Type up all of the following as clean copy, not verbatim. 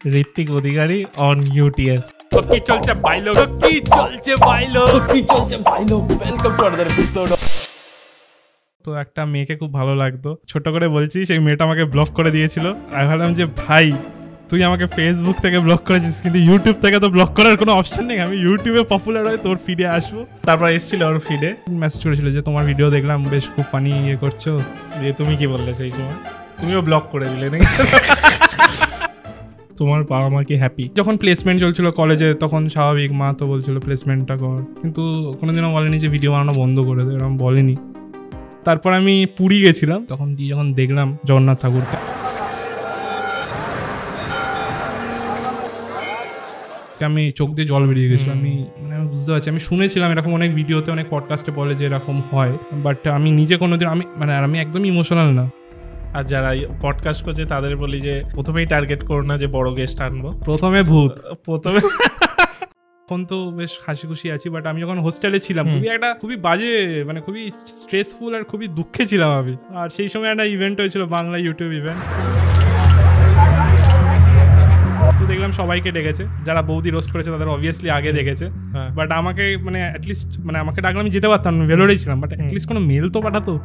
Hrithik Adhikari on UTS. কি চলছে বাইলো, কি চলছে বাইলো, কি চলছে বাইলো। Welcome to another episode. তো একটা মেয়েকে খুব ভালো লাগতো, ছোট করে বলছি, সেই মেয়েটা আমাকে ব্লক করে দিয়েছিল। আমি ভাবলাম যে ভাই তুই আমাকে ফেসবুক থেকে ব্লক করেছিস, কিন্তু ইউটিউব থেকে তো ব্লক করার কোনো অপশন নেই। আমি ইউটিউবে পপুলার হয়ে তোর ফিডে আসবো। তারপর এসেছিল ওর ফিডে, মেসেজ করেছিল যে তোমার ভিডিও দেখলাম, বেশ খুব ফানি ইয়ে করছো। যে তুমি কি বললে সেই সময়? তুমিও ব্লক করে দিলে নাকি? তোমার বাবা মা কি হ্যাপি? যখন প্লেসমেন্ট চলছিল কলেজে তখন স্বাভাবিক, মা তো বলছিল প্লেসমেন্টটা কর, কিন্তু কোনোদিনও বলেনি যে ভিডিও বানানো বন্ধ করে দেবে, এরকম বলেনি। তারপর আমি পুরী গেছিলাম, তখন দিয়ে যখন দেখলাম জগন্নাথ ঠাকুরকে, আমি চোখ দিয়ে জল বেরিয়ে গেছিল। আমি বুঝতে পারছি, আমি শুনেছিলাম এরকম অনেক ভিডিওতে, অনেক পডকাস্টে বলে যে এরকম হয়, বাট আমি নিজে কোনোদিন আমি একদম ইমোশনাল না। আর যারা পডকাস্ট করছে তাদের বলি যে প্রথমেই টার্গেট করো না যে বড় গেস্ট আনবো, প্রথমে ভূত, প্রথমে। এখন তো বেশ হাসি খুশি আছি, বাট আমি যখন হোস্টেলে ছিলাম খুবই বাজে, মানে খুবই স্ট্রেসফুল আর খুবই দুঃখে ছিলাম আমি। আর সেই সময় একটা ইভেন্ট হয়েছিল, বাংলা ইউটিউব ইভেন্ট। তো দেখলাম সবাইকে ডেকেছে, যারা বৌদি রোস্ট করেছে তাদের অবভিয়াসলি আগে দেখেছে, বাট আমাকে অ্যাটলিস্ট আমাকে ডাকলে আমি যেতে পারতাম, ভেলোরেই ছিলাম, বাট অ্যাটলিস্ট কোনো মেল তো পাঠাতো।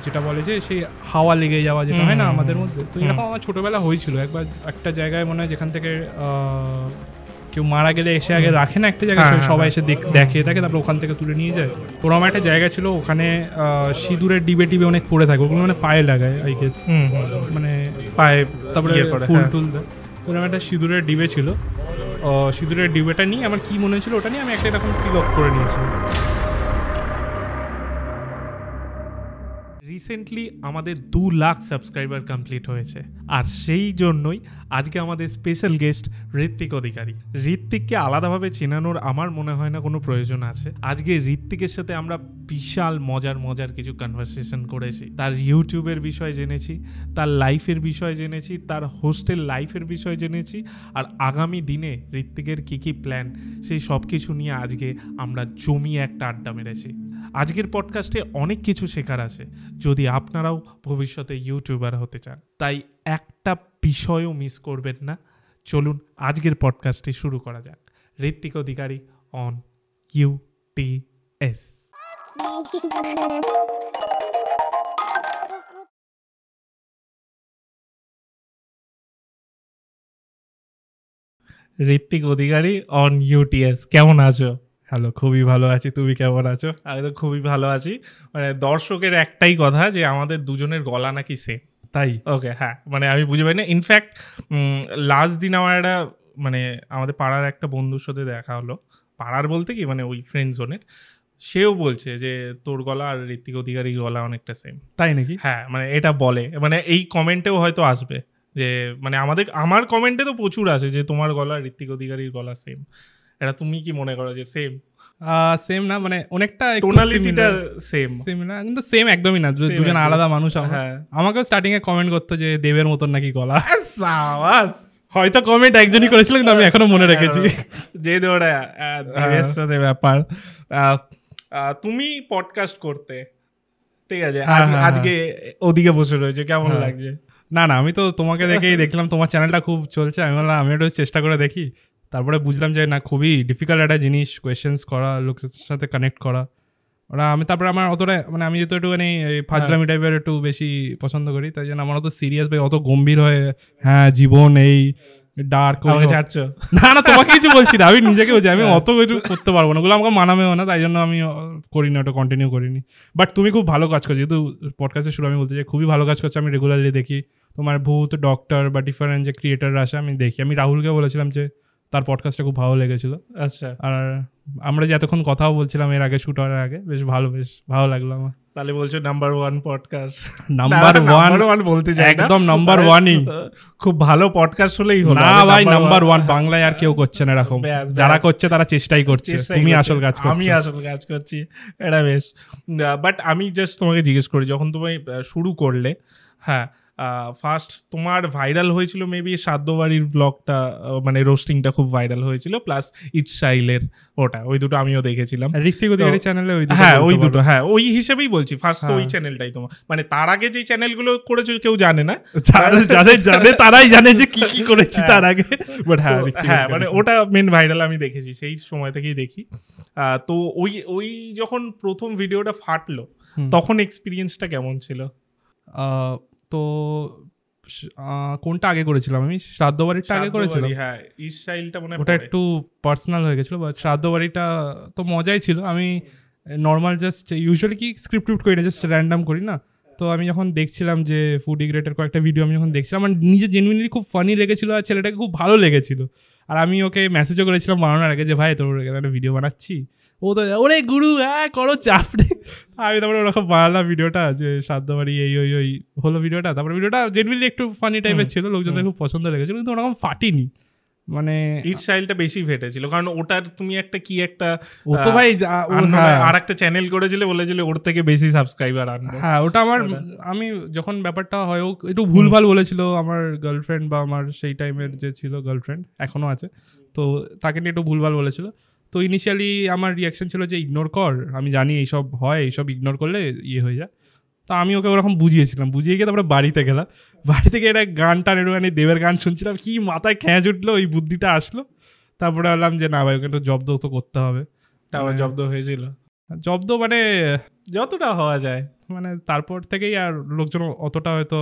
যেটা বলে যে সেই হাওয়া লেগে যাওয়া যেটা হয় না আমাদের মধ্যে, তো এরকম আমার ছোটবেলা হয়েছিল। একবার একটা জায়গায় মনে হয় যেখান থেকে কেউ মারা গেলে এসে আগে রাখে না একটা জায়গায়, সবাই এসে দেখে থাকে, তারপর ওখান থেকে তুলে নিয়ে যায়। ওরকম একটা জায়গা ছিল, ওখানে সিঁদুরের ডিবে টিবে অনেক পড়ে থাকে, ওগুলো মানে পায়ে লাগায় আই গেস, মানে পায়ে, তারপরে ফুল টুল দেয়। তো ওরকম একটা সিঁদুরের ডিবে ছিল, সিঁদুরের ডিবেটা নিয়ে আমার কি মনে হয়েছিল, ওটা নিয়ে আমি একটা এরকম পিক আপ করে নিয়েছিলাম। রিসেন্টলি আমাদের 2 লাখ সাবস্ক্রাইবার কমপ্লিট হয়েছে, আর সেই জন্যই আজকে আমাদের স্পেশাল গেস্ট ঋত্বিক অধিকারী। ঋত্বিককে আলাদাভাবে চেনানোর আমার মনে হয় না কোনো প্রয়োজন আছে। আজকে ঋত্বিকের সাথে আমরা বিশাল মজার কিছু কনভারসেশন করেছি। তার ইউটিউবের বিষয় জেনেছি, তার লাইফের বিষয় জেনেছি, তার হোস্টেল লাইফের বিষয় জেনেছি, আর আগামী দিনে ঋত্বিকের কী প্ল্যান, সেই সব কিছু নিয়ে আজকে আমরা জমিয়ে একটা আড্ডা মেরেছি। আজকের পডকাস্টে অনেক কিছু শেখার আছে যদি আপনারাও ভবিষ্যতে ইউটিউবার হতে চান, তাই একটা বিষয়ও মিস করবেন না। চলুন আজকের পডকাস্টটি শুরু করা যাক। Ritwik Adhikari on UTS. Ritwik Adhikari on UTS, কেমন আছো? হ্যালো, খুবই ভালো আছি, তুমি কেমন আছো? আমি তো খুবই ভালো আছি। মানে দর্শকের একটাই কথা যে আমাদের দুজনের গলা নাকি সেম, তাই? ওকে, হ্যাঁ, মানে আমি বুঝে পাই না। ইনফ্যাক্ট লাস্ট দিন আমার একটা আমাদের পাড়ার একটা বন্ধুর সাথে দেখা হলো, পাড়ার বলতে কি মানে ওই ফ্রেন্ড জোনের, সেও বলছে যে তোর গলা আর ঋত্বিক অধিকারীর গলা অনেকটা সেম। তাই নাকি? হ্যাঁ, মানে এটা বলে, মানে এই কমেন্টেও হয়তো আসবে যে মানে আমার কমেন্টে তো প্রচুর আসে যে তোমার গলা ঋত্বিক অধিকারীর গলা সেম। এটা তুমি কি মনে করো যে সেম? সেম না, মানে অনেকটা টোনালিটিটা সেম না, কিন্তু সেম একদমই না, দুজন আলাদা মানুষ। হ্যাঁ, আমাকেও স্টার্টিং এ কমেন্ট করতো যে দেবের মতন নাকি গলা। হয়তো কমেন্ট একজনই করেছিল, কিন্তু আমি এখনো মনে রেখেছি যেহেতু ওটা দেবের সাথে ব্যাপার। তুমি পডকাস্ট করতে, ঠিক আছে, আজকে ওদিকে বসে রয়েছে, কেমন লাগছে? না, আমি তো তোমাকে দেখেই দেখলাম, তোমার চ্যানেলটা খুব চলছে, আমি বললাম আমি একটু চেষ্টা করে দেখি। তারপরে বুঝলাম যে না, খুবই ডিফিকাল্ট একটা জিনিস, কোয়েশ্চেন্স করা, লোকের সাথে কানেক্ট করা। তারপরে আমার অতটা আমি যেহেতু একটুখানি ফাজলামি টাইপের একটু বেশি পছন্দ করি, তাই জন্য আমার অত সিরিয়াস বা অত গম্ভীর হয়ে জীবন এই ডার্ক ছাড়ছো না, তোমাকে কিছু বলছি না, আমি নিজেকে বলছি আমি অত কিছু করতে পারবো না, ওগুলো আমাকে মানাবেও না, তাই জন্য আমি করিনি, ওটা কন্টিনিউ করিনি। বাট তুমি খুব ভালো কাজ করছো, যেহেতু পডকাস্টের শুরু আমি বলতে চাই, খুবই ভালো কাজ করছো। আমি রেগুলারলি দেখি তোমার ভূত, ডক্টর বা ডিফারেন্ট যে ক্রিয়েটাররা আসে, আমি দেখি। আমি রাহুলকে বলেছিলাম যে তার পডকাস্টটা খুব ভালো লেগেছিল। আচ্ছা, আর আমরা যে এতক্ষণ কথাও বলছিলাম এর আগে, শুট হওয়ার আগে, বেশ ভালো লাগলো আমার। তাহলে বলছো নাম্বার 1 পডকাস্ট? নাম্বার 1 বলতে চাই, একদম নাম্বার 1ই। খুব ভালো পডকাস্ট হলেই হলো না ভাই, নাম্বার 1 বাংলায় আর কেউ করছে না এরকম, যারা করছে তারা চেষ্টাই করছে, তুমি আসল কাজ করছো। আমি আসল কাজ করছি, এটা বেশ। বাট আমি জাস্ট তোমাকে জিজ্ঞেস করি, যখন তুমি শুরু করলে, হ্যাঁ, ফার্স্ট তোমার ভাইরাল হয়েছিল মেবি সাদ্যবাড়ির ব্লগটা, মানে রোস্টিংটা খুব ভাইরাল হয়েছিল, প্লাস ইটসাইলের ওটা, ওই দুটো আমিও দেখেছিলাম ঋত্বিক অধিকারী চ্যানেলে হ্যাঁ ওই দুটো, হ্যাঁ ওই হিসেবেই বলছি ফার্স্ট ওই চ্যানেলটাই তোমার, মানে তার আগে যে চ্যানেলগুলো করেছো কেউ জানে না, যাদের জানে তারাই জানে যে কি কি করেছি তার আগে, বাট হ্যাঁ মানে ওটা মেন ভাইরাল আমি দেখেছি, সেই সময় থেকেই দেখি। তো ওই যখন প্রথম ভিডিওটা ফাটলো তখন এক্সপিরিয়েন্সটা কেমন ছিল? তো কোনটা আগে করেছিলাম আমি, শ্রাদ্ধবাড়িটা আগে করেছিলাম, হ্যাঁ ইসরাইলটা মনে হয় ওটা একটু পার্সোনাল হয়ে গেছিলো, বাট শ্রাদ্ধবাড়িটা তো মজাই ছিল। আমি নর্মাল জাস্ট ইউজুয়ালি কি স্ক্রিপ্ট করি না, জাস্ট র্যান্ডাম করি না। তো আমি যখন দেখছিলাম যে ফুড ইগ্রেটের কয়েকটা ভিডিও আমি যখন দেখছিলাম, আমার নিজে জেনুইনলি খুব ফানি লেগেছিলো আর ছেলেটাকে খুব ভালো লেগেছিলো। আর আমি ওকে মেসেজও করেছিলাম বানানোর আগে যে ভাই তোর একটা ভিডিও বানাচ্ছি, ও তো ওরে গুরু হ্যাঁ করো চাপ নেই। আমি তারপরে ওরকম বানালাম ভিডিওটা যে শ্রাদ্ধবাড়ি এই ওই ওই হলো ভিডিওটা। তারপরে ভিডিওটা জেনুইনলি একটু ফানি টাইপের ছিল, লোকজনদের খুব পছন্দ লেগেছিল, কিন্তু ওরকম ফাটিনি। মানে ইটসাইলটা বেশি ফেটেছিল কারণ ওটার তুমি একটা কি একটা ও তো ভাই আর একটা চ্যানেল করেছিলে, বলেছিলে ওর থেকে বেশি সাবস্ক্রাইবার আনবে। হ্যাঁ ওটা আমার, আমি যখন ব্যাপারটা হয় ও একটু ভুলভাল বলেছিল আমার গার্লফ্রেন্ড বা আমার সেই টাইমের যে ছিল গার্লফ্রেন্ড এখনও আছে, তো তাকে নিয়ে একটু ভুলভাল বলেছিল। তো ইনিশিয়ালি আমার রিয়াকশন ছিল যে ইগনোর কর, আমি জানি এইসব হয়, এইসব ইগনোর করলে ইয়ে হয়ে যায়। তো আমি ওকে ওরকম বুঝিয়েছিলাম, বুঝিয়ে গিয়ে তারপরে বাড়িতে গেলাম, বাড়ি থেকে এটা গান টান একটুখানি দেবের গান শুনছিলাম, কি মাথায় খেঁচ উঠলো, ওই বুদ্ধিটা আসলো। তারপরে বললাম যে না ভাই ওকে একটু জব্দ তো করতে হবে। তারপর জব্দ হয়েছিল, জব্দ মানে যতটা হওয়া যায়, মানে তারপর থেকেই আর লোকজন অতটা হয়তো,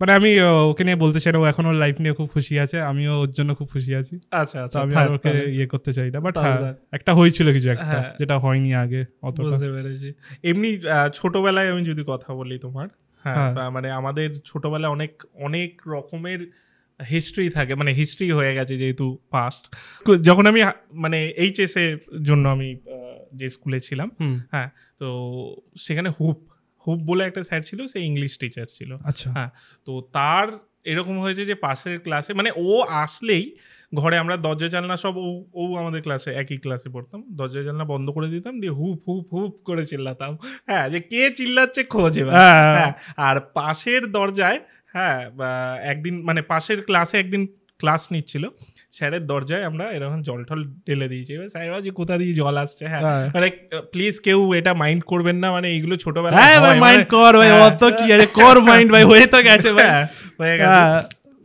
মানে আমি ওকে নিয়ে বলতে চাই না, ও এখন ওর লাইফ নিয়ে খুব খুশি আছে, আমিও ওর জন্য খুব খুশি আছি। আচ্ছা আচ্ছা, আমি আর ওকে ইয়ে করতে চাই না, বাট একটা হয়েছিল কিছু একটা যেটা হয়নি আগে অতটা। বুঝতে পেরেছি। এমনি ছোটবেলায় আমি যদি কথা বলি তোমার, হ্যাঁ মানে আমাদের ছোটবেলায় অনেক অনেক রকমের হিস্ট্রি থাকে, মানে হিস্ট্রি হয়ে গেছে যেহেতু পাস্ট। যখন আমি মানে এইচএস এর জন্য আমি যে স্কুলে ছিলাম, হ্যাঁ তো সেখানে হুপ বলে একটা স্যার ছিল, সে ইংলিশ টিচার ছিল। আচ্ছা হ্যাঁ, তো তার এরকম হয়েছে যে পাশের ক্লাসে, মানে ও আসলেই ঘরে আমরা দরজা জানলা সব, ও আমাদের ক্লাসে একই ক্লাসে পড়তাম, দরজা জানলা বন্ধ করে দিতাম, দিয়ে হুপ হুপ হুপ করে চিল্লাতাম, হ্যাঁ যে কে চিল্লাচ্ছে খোঁজ এবার। হ্যাঁ, আর পাশের দরজায়, হ্যাঁ একদিন মানে পাশের ক্লাসে একদিন ক্লাস নিচ্ছিল, স্যারের দরজায় আমরা এরকম জল টল ঢেলে দিয়েছি, এবার স্যার ভাবছি কোথা দিয়ে জল আসছে। হ্যাঁ মানে প্লিজ কেউ এটা মাইন্ড করবেন না, মানে এইগুলো ছোটবেলায় মাইন্ড কর ভাই, অত কি আছে, কর মাইন্ড ভাই, হয়ে তো গেছে ভাই, হয়ে গেছে।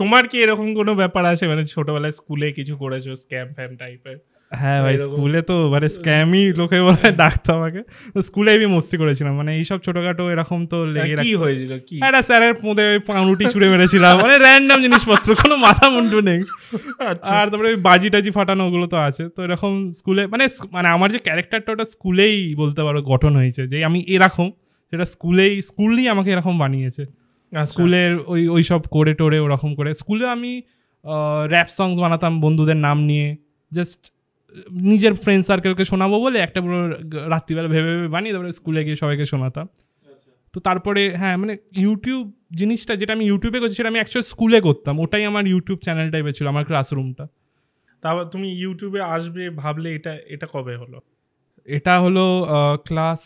তোমার কি এরকম কোনো ব্যাপার আছে মানে ছোটবেলায় স্কুলে কিছু করেছো স্ক্যাম ফ্যাম টাইপের? হ্যাঁ ভাই স্কুলে তো মানে স্ক্যামই লোকে বলে ডাকতো আমাকে, তো স্কুলে আমি মস্তি করেছিলাম, মানে এইসব ছোটখাটো এরকম তো লেগে। কি হয়েছিল? কি একটা স্যারের মধ্যে পাউরুটি ছুঁড়ে মেরেছিলাম, মানে র্যান্ডম জিনিসপত্র, কোনো মাথা মুন্ডু নেই। আর তারপরে বাজি টাজি ফাটানো ওগুলো তো আছে। তো এরকম স্কুলে মানে আমার যে ক্যারেক্টারটা ওটা স্কুলেই বলতে পারো গঠন হয়েছে, যে আমি এরকম, সেটা স্কুলই আমাকে এরকম বানিয়েছে। স্কুলের ওই সব করে টোরে ওরকম করে স্কুলে আমি র্যাপ সংস বানাতাম বন্ধুদের নাম নিয়ে, জাস্ট নিজের ফ্রেন্ড সার্কেলকে শোনাবো বলে একটা পুরো রাত্রিবেলা ভেবে বানিয়ে তারপরে স্কুলে গিয়ে সবাইকে শোনাতাম। তো তারপরে হ্যাঁ মানে ইউটিউব জিনিসটা যেটা আমি ইউটিউবে করছি সেটা আমি অ্যাকচুয়ালি স্কুলে করতাম, ওটাই আমার ইউটিউব চ্যানেল টাইপের ছিল, আমার ক্লাসরুমটা। তারপর তুমি ইউটিউবে আসবে ভাবলে এটা কবে হলো? এটা হলো ক্লাস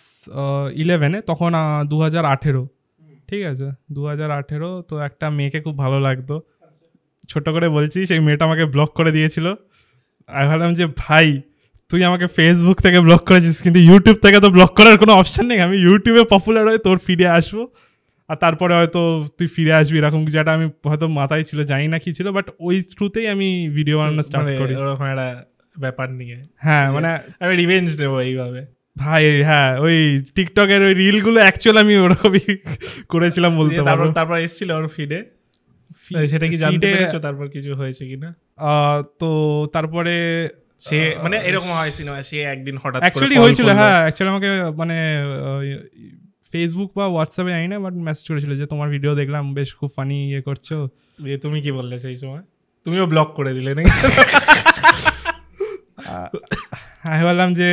11-এ, তখন 2018, ঠিক আছে 2018। তো একটা মেয়েকে খুব ভালো লাগতো, ছোট করে বলছি, সেই মেয়েটা আমাকে ব্লক করে দিয়েছিল। আমি ভাবলাম যে ভাই তুই আমাকে ফেসবুক থেকে ব্লক করেছিস, কিন্তু ইউটিউব থেকে তো ব্লক করার কোনো অপশান নেই, আমি ইউটিউবে পপুলার হয়ে তোর ফিরে আসবো, আর তারপরে হয়তো তুই ফিরে আসবি, এরকম কিছু একটা আমি হয়তো মাথায় ছিল, জানি না কি ছিল, বাট ওই থ্রুতেই আমি ভিডিও বানানো স্টার্ট করি ওরকম একটা ব্যাপার নিয়ে। হ্যাঁ মানে আমি রিভেঞ্জ নেবো এইভাবে ভাই। হ্যাঁ ওই টিকটকের ওই রিলগুলো অ্যাকচুয়ালি আমি ওরকমই করেছিলাম বলতে পারবো। তারপর এসেছিল ওর ফিডে, সেটা কি জানতে পেরেছো তারপর কিছু হয়েছে কিনা? তো তারপরে সে মানে এরকম হয় সিনেমা, সে একদিন হঠাৎ অ্যাকচুয়ালি হয়েছিল, হ্যাঁ অ্যাকচুয়ালি আমাকে মানে ফেসবুক বা হোয়াটসঅ্যাপে জানি না, বাট মেসেজ করেছিল যে তোমার ভিডিও দেখলাম, বেশ খুব ফানি ইয়ে করছো। তুমি কি বললে সেই সময়? তুমিও ব্লক করে দিলে নাকি? আমি বললাম যে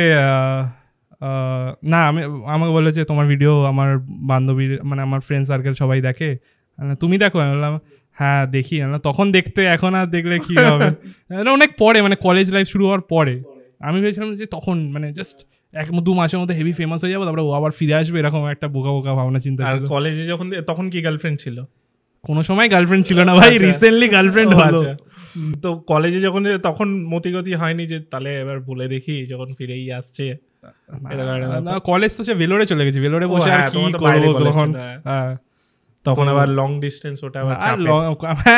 না, আমাকে বললো যে তোমার ভিডিও আমার বান্ধবীর মানে আমার ফ্রেন্ড সার্কেল সবাই দেখে, তুমি দেখো? আমি বললাম হ্যাঁ দেখি। তখন দেখতে, এখন আর দেখলে কি হবে, অনেক পরে মানে কলেজ লাইফ শুরু হওয়ার পরে। আমি ভেবেছিলাম যে তখন মানে জাস্ট 1-2 মাসের মধ্যে হেভি ফেমাস হয়ে যাবো, তারপরে ও আবার ফিরে আসবে, এরকম একটা বোকা ভাবনা চিন্তা। আর কলেজে যখন তখন কি গার্লফ্রেন্ড ছিল? কোনো সময় গার্লফ্রেন্ড ছিল না ভাই, রিসেন্টলি গার্লফ্রেন্ড হলো। তো কলেজে যখন তখন মতিগতি হয়নি যে তাহলে এবার বলে দেখি যখন ফিরেই আসছে? কলেজ তো সে ভেলোরে চলে গেছে, ভেলোরে বসে আর কি করবো তখন। তখন আবার লং ডিস্টেন্স, ওটা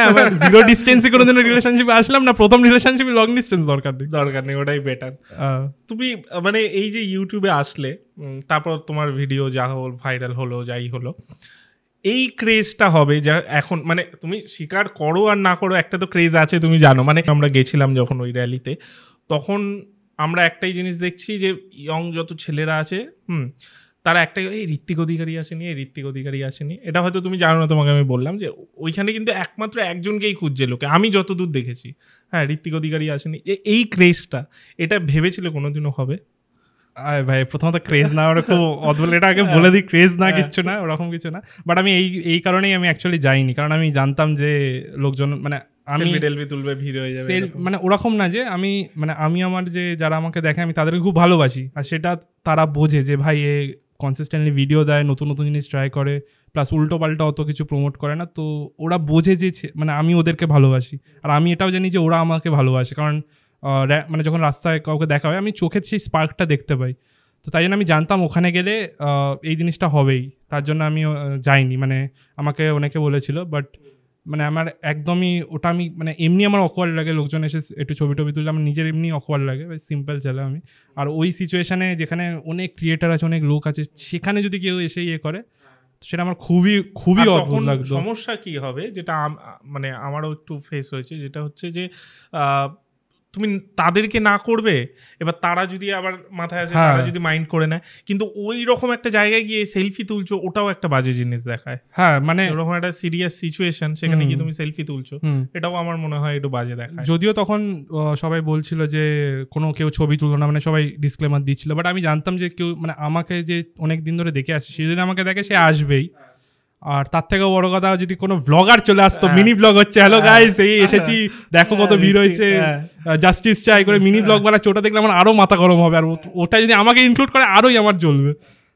আবার জিরো ডিস্টেন্সে কোনোদিনও রিলেশনশিপে আসলাম না, প্রথম রিলেশনশিপে লং ডিস্টেন্স দরকার নেই, ওটাই বেটার। তুমি মানে এই যে ইউটিউবে আসলে, তারপর তোমার ভিডিও যা হল ভাইরাল হলো, যাই হলো, এই ক্রেজটা হবে যা এখন, মানে তুমি স্বীকার করো আর না করো, একটা তো ক্রেজ আছে, তুমি জানো। মানে আমরা গেছিলাম যখন ওই র্যালিতে, তখন আমরা একটাই জিনিস দেখছি যে ইয়ং যত ছেলেরা আছে, তারা একটাই, এই ঋত্বিক অধিকারী আসেনি, এই ঋত্বিক অধিকারী আসেনি। এটা হয়তো তুমি জানো না, তোমাকে আমি বললাম যে ওইখানে কিন্তু একমাত্র একজনকেই খুঁজছে লোকে, আমি যতদূর দেখেছি। হ্যাঁ, ঋত্বিক অধিকারী আসেনি। এই ক্রেজটা, এটা ভেবেছিলে কোনোদিনও হবে? ভাই প্রথমত ক্রেজ না, ওরা খুব অদ্ভুত, এটা আগে বলে দিই, ক্রেজ না কিচ্ছু না, ওরকম কিছু না। বাট আমি এই কারণেই আমি অ্যাকচুয়ালি যাইনি, কারণ আমি জানতাম যে লোকজন মানে আমি তুলবে, ভিড় হয়ে যাবে, মানে ওরকম না যে আমি মানে আমি আমার যে যারা আমাকে দেখে আমি তাদেরকে খুব ভালোবাসি, আর সেটা তারা বোঝে যে ভাই এ কনসিস্টেন্টলি ভিডিও দেয়, নতুন নতুন জিনিস ট্রাই করে, প্লাস উল্টো পাল্টা অত কিছু প্রমোট করে না। তো ওরা বোঝে যে মানে আমি ওদেরকে ভালোবাসি, আর আমি এটাও জানি যে ওরা আমাকে ভালোবাসে, কারণ মানে যখন রাস্তায় কাউকে দেখা হয় আমি চোখে সেই স্পার্কটা দেখতে পাই। তো তাই জন্য আমি জানতাম ওখানে গেলে এই জিনিসটা হবেই, তার জন্য আমি যাইনি। মানে আমাকে অনেকে বলেছিল, বাট মানে আমার একদমই ওটা আমি মানে এমনি আমার অকওয়ার্ড লাগে, লোকজন এসে একটু ছবি টবি তুললে আমার নিজের এমনি অকওয়ার্ড লাগে, সিম্পল ছেলে আমি। আর ওই সিচুয়েশানে যেখানে অনেক ক্রিয়েটার আছে, অনেক লোক আছে, সেখানে যদি কেউ এসে ইয়ে করে, সেটা আমার খুবই খুবই অদ্ভুত লাগতো। সমস্যা কি হবে, যেটা মানে আমারও একটু ফেস হয়েছে, যেটা হচ্ছে যে তুমি তাদেরকে না করবে, এবার তারা যদি আবার মাথায় আসে, তারা যদি মাইন্ড করে নেয়, কিন্তু ওই রকম একটা জায়গায় গিয়ে সেলফি তুলছো, ওটাও একটা বাজে জিনিস দেখায়। হ্যাঁ, মানে ওরকম একটা সিরিয়াস সিচুয়েশন, সেখানে গিয়ে তুমি সেলফি তুলছো, এটাও আমার মনে হয় একটু বাজে দেখায়। যদিও তখন সবাই বলছিল যে কেউ ছবি তুললো না, মানে সবাই ডিসক্লেমার দিচ্ছিল, বাট আমি জানতাম যে কেউ মানে আমাকে যে অনেক দিন ধরে দেখে আসছে, সে যদি আমাকে দেখে সে আসবেই। আর তার থেকেও বড় কথা, যদি কোনো ব্লগার চলে আসতো, মিনি ব্লগ হচ্ছে, হ্যালো গাইস এই এসেছি, দেখো কত ভিড় হয়েছে, জাস্টিস চাই করে মিনি ব্লগ বানাচ্ছে, ওটা দেখলে আমার আরও মাথা গরম হবে, আর ওটা যদি আমাকে ইনক্লুড করে আরোই আমার জ্বলবে।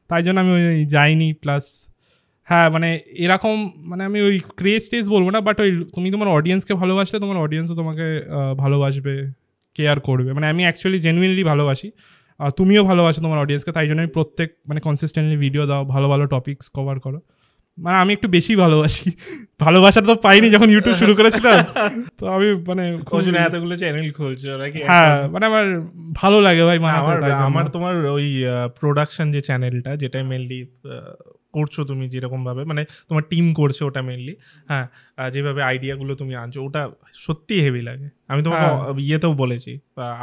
তাই জন্য আমি ওই যাইনি। প্লাস হ্যাঁ, মানে এরকম মানে আমি ওই ক্রেজ টেজ বলবো না, বাট ওই তুমি তোমার অডিয়েন্সকে ভালোবাসলে তোমার অডিয়েন্সও তোমাকে ভালোবাসবে, কেয়ার করবে। মানে আমি অ্যাকচুয়ালি জেনুইনলি ভালোবাসি, তুমিও ভালোবাসো তোমার অডিয়েন্সকে, তাই জন্য আমি প্রত্যেক মানে কনসিস্টেন্টলি ভিডিও দাও, ভালো ভালো টপিকস কভার করো। মানে আমি একটু বেশি ভালোবাসি, ভালোবাসাটা তো পাইনি যখন ইউটিউব শুরু করেছিলাম, তো আমি মানে এতগুলো চ্যানেল খুলছো নাকি? হ্যাঁ, মানে আমার ভালো লাগে ভাই। আমার তোমার ওই প্রোডাকশন যে চ্যানেলটা, যেটা মেনলি করছো তুমি যেরকম ভাবে, মানে তোমার টিম করছে ওটা মেনলি, হ্যাঁ, যেভাবে আইডিয়াগুলো তুমি আনছো, ওটা সত্যি হেভি লাগে। আমি তোমাকে ইয়েতেও বলেছি,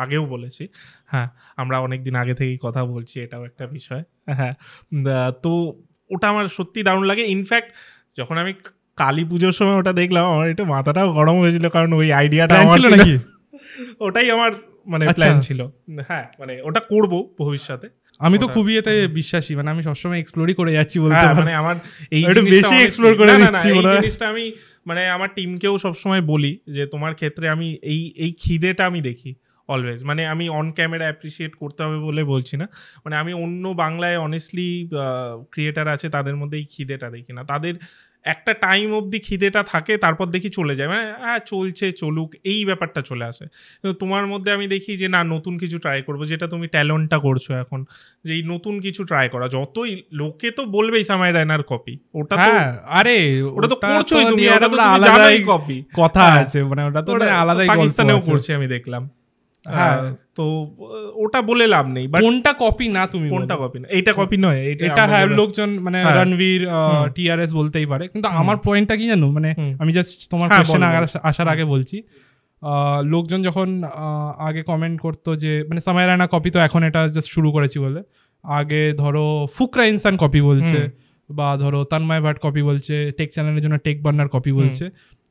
আগেও বলেছি, হ্যাঁ, আমরা অনেকদিন আগে থেকেই কথা বলছি, এটাও একটা বিষয়। হ্যাঁ, তো ওটা আমার সত্যি দারুণ লাগে। ইনফ্যাক্ট যখন আমি কালী পুজোর সময় ওটা দেখলাম, আমার একটু মাথাটাও গরম হয়েছিল, কারণ ওই আইডিয়াটা ছিল নাকি, ওটাই আমার মানে প্ল্যান ছিল। হ্যাঁ, মানে ওটা করবো ভবিষ্যতে। আমি তো খুবই এতে বিশ্বাসী, মানে আমি সবসময় এক্সপ্লোরই করে যাচ্ছি বলতে, মানে আমার এই বেশি এক্সপ্লোর করে দিচ্ছি। এই জিনিসটা আমি মানে আমার টিমকেও সবসময় বলি যে তোমার ক্ষেত্রে আমি এই খিদেটা আমি দেখি অলওয়েজ। মানে আমি অন ক্যামেরা অ্যাপ্রিসিয়েট করতে হবে বলে বলছি না, মানে আমি অন্য বাংলায় অনেস্টলি ক্রিয়েটার আছে, তাদের মধ্যে এই খিদেটা দেখি না। তাদের একটা টাইম অবধি খিদেটা থাকে, তারপর দেখি চলে যায়, মানে হ্যাঁ চলছে চলুক, এই ব্যাপারটা চলে আসে। কিন্তু তোমার মধ্যে আমি দেখি যে না, নতুন কিছু ট্রাই করবো, যেটা তুমি ট্যালেন্টটা করছো এখন, যে এই নতুন কিছু ট্রাই করা। যতই লোকে তো বলবেই সামাই রায়নার কপি, ওটা তো আরে ওটা তো করছোই তুমি, ওটা তো আলাদাই কপি কথা আছে, মানে ওটা তো আলাদাই পাকিস্তানেও করছে আমি দেখলাম। হ্যাঁ, তো ওটা বলে লাভ নেই। কোনটা কপি না, তুমি কোনটা কপি না, এইটা কপি নয়, এটা হ্যাঁ লোকজন মানে রণবীর টিআরএস বলতেই পারে, কিন্তু আমার পয়েন্টটা কি জানো, মানে আমি জাস্ট তোমার কোশ্চেন আসার আগে বলছি, লোকজন যখন আগে কমেন্ট করতো যে মানে সামাই রায়না কপি, তো এখন এটা জাস্ট শুরু করেছি বলে, আগে ধরো ফুকরা ইনসান কপি বলছে, বা ধরো তন্ময় ভাট কপি বলছে, টেক চ্যানেলের জন্য টেক বার্নার কপি বলছে।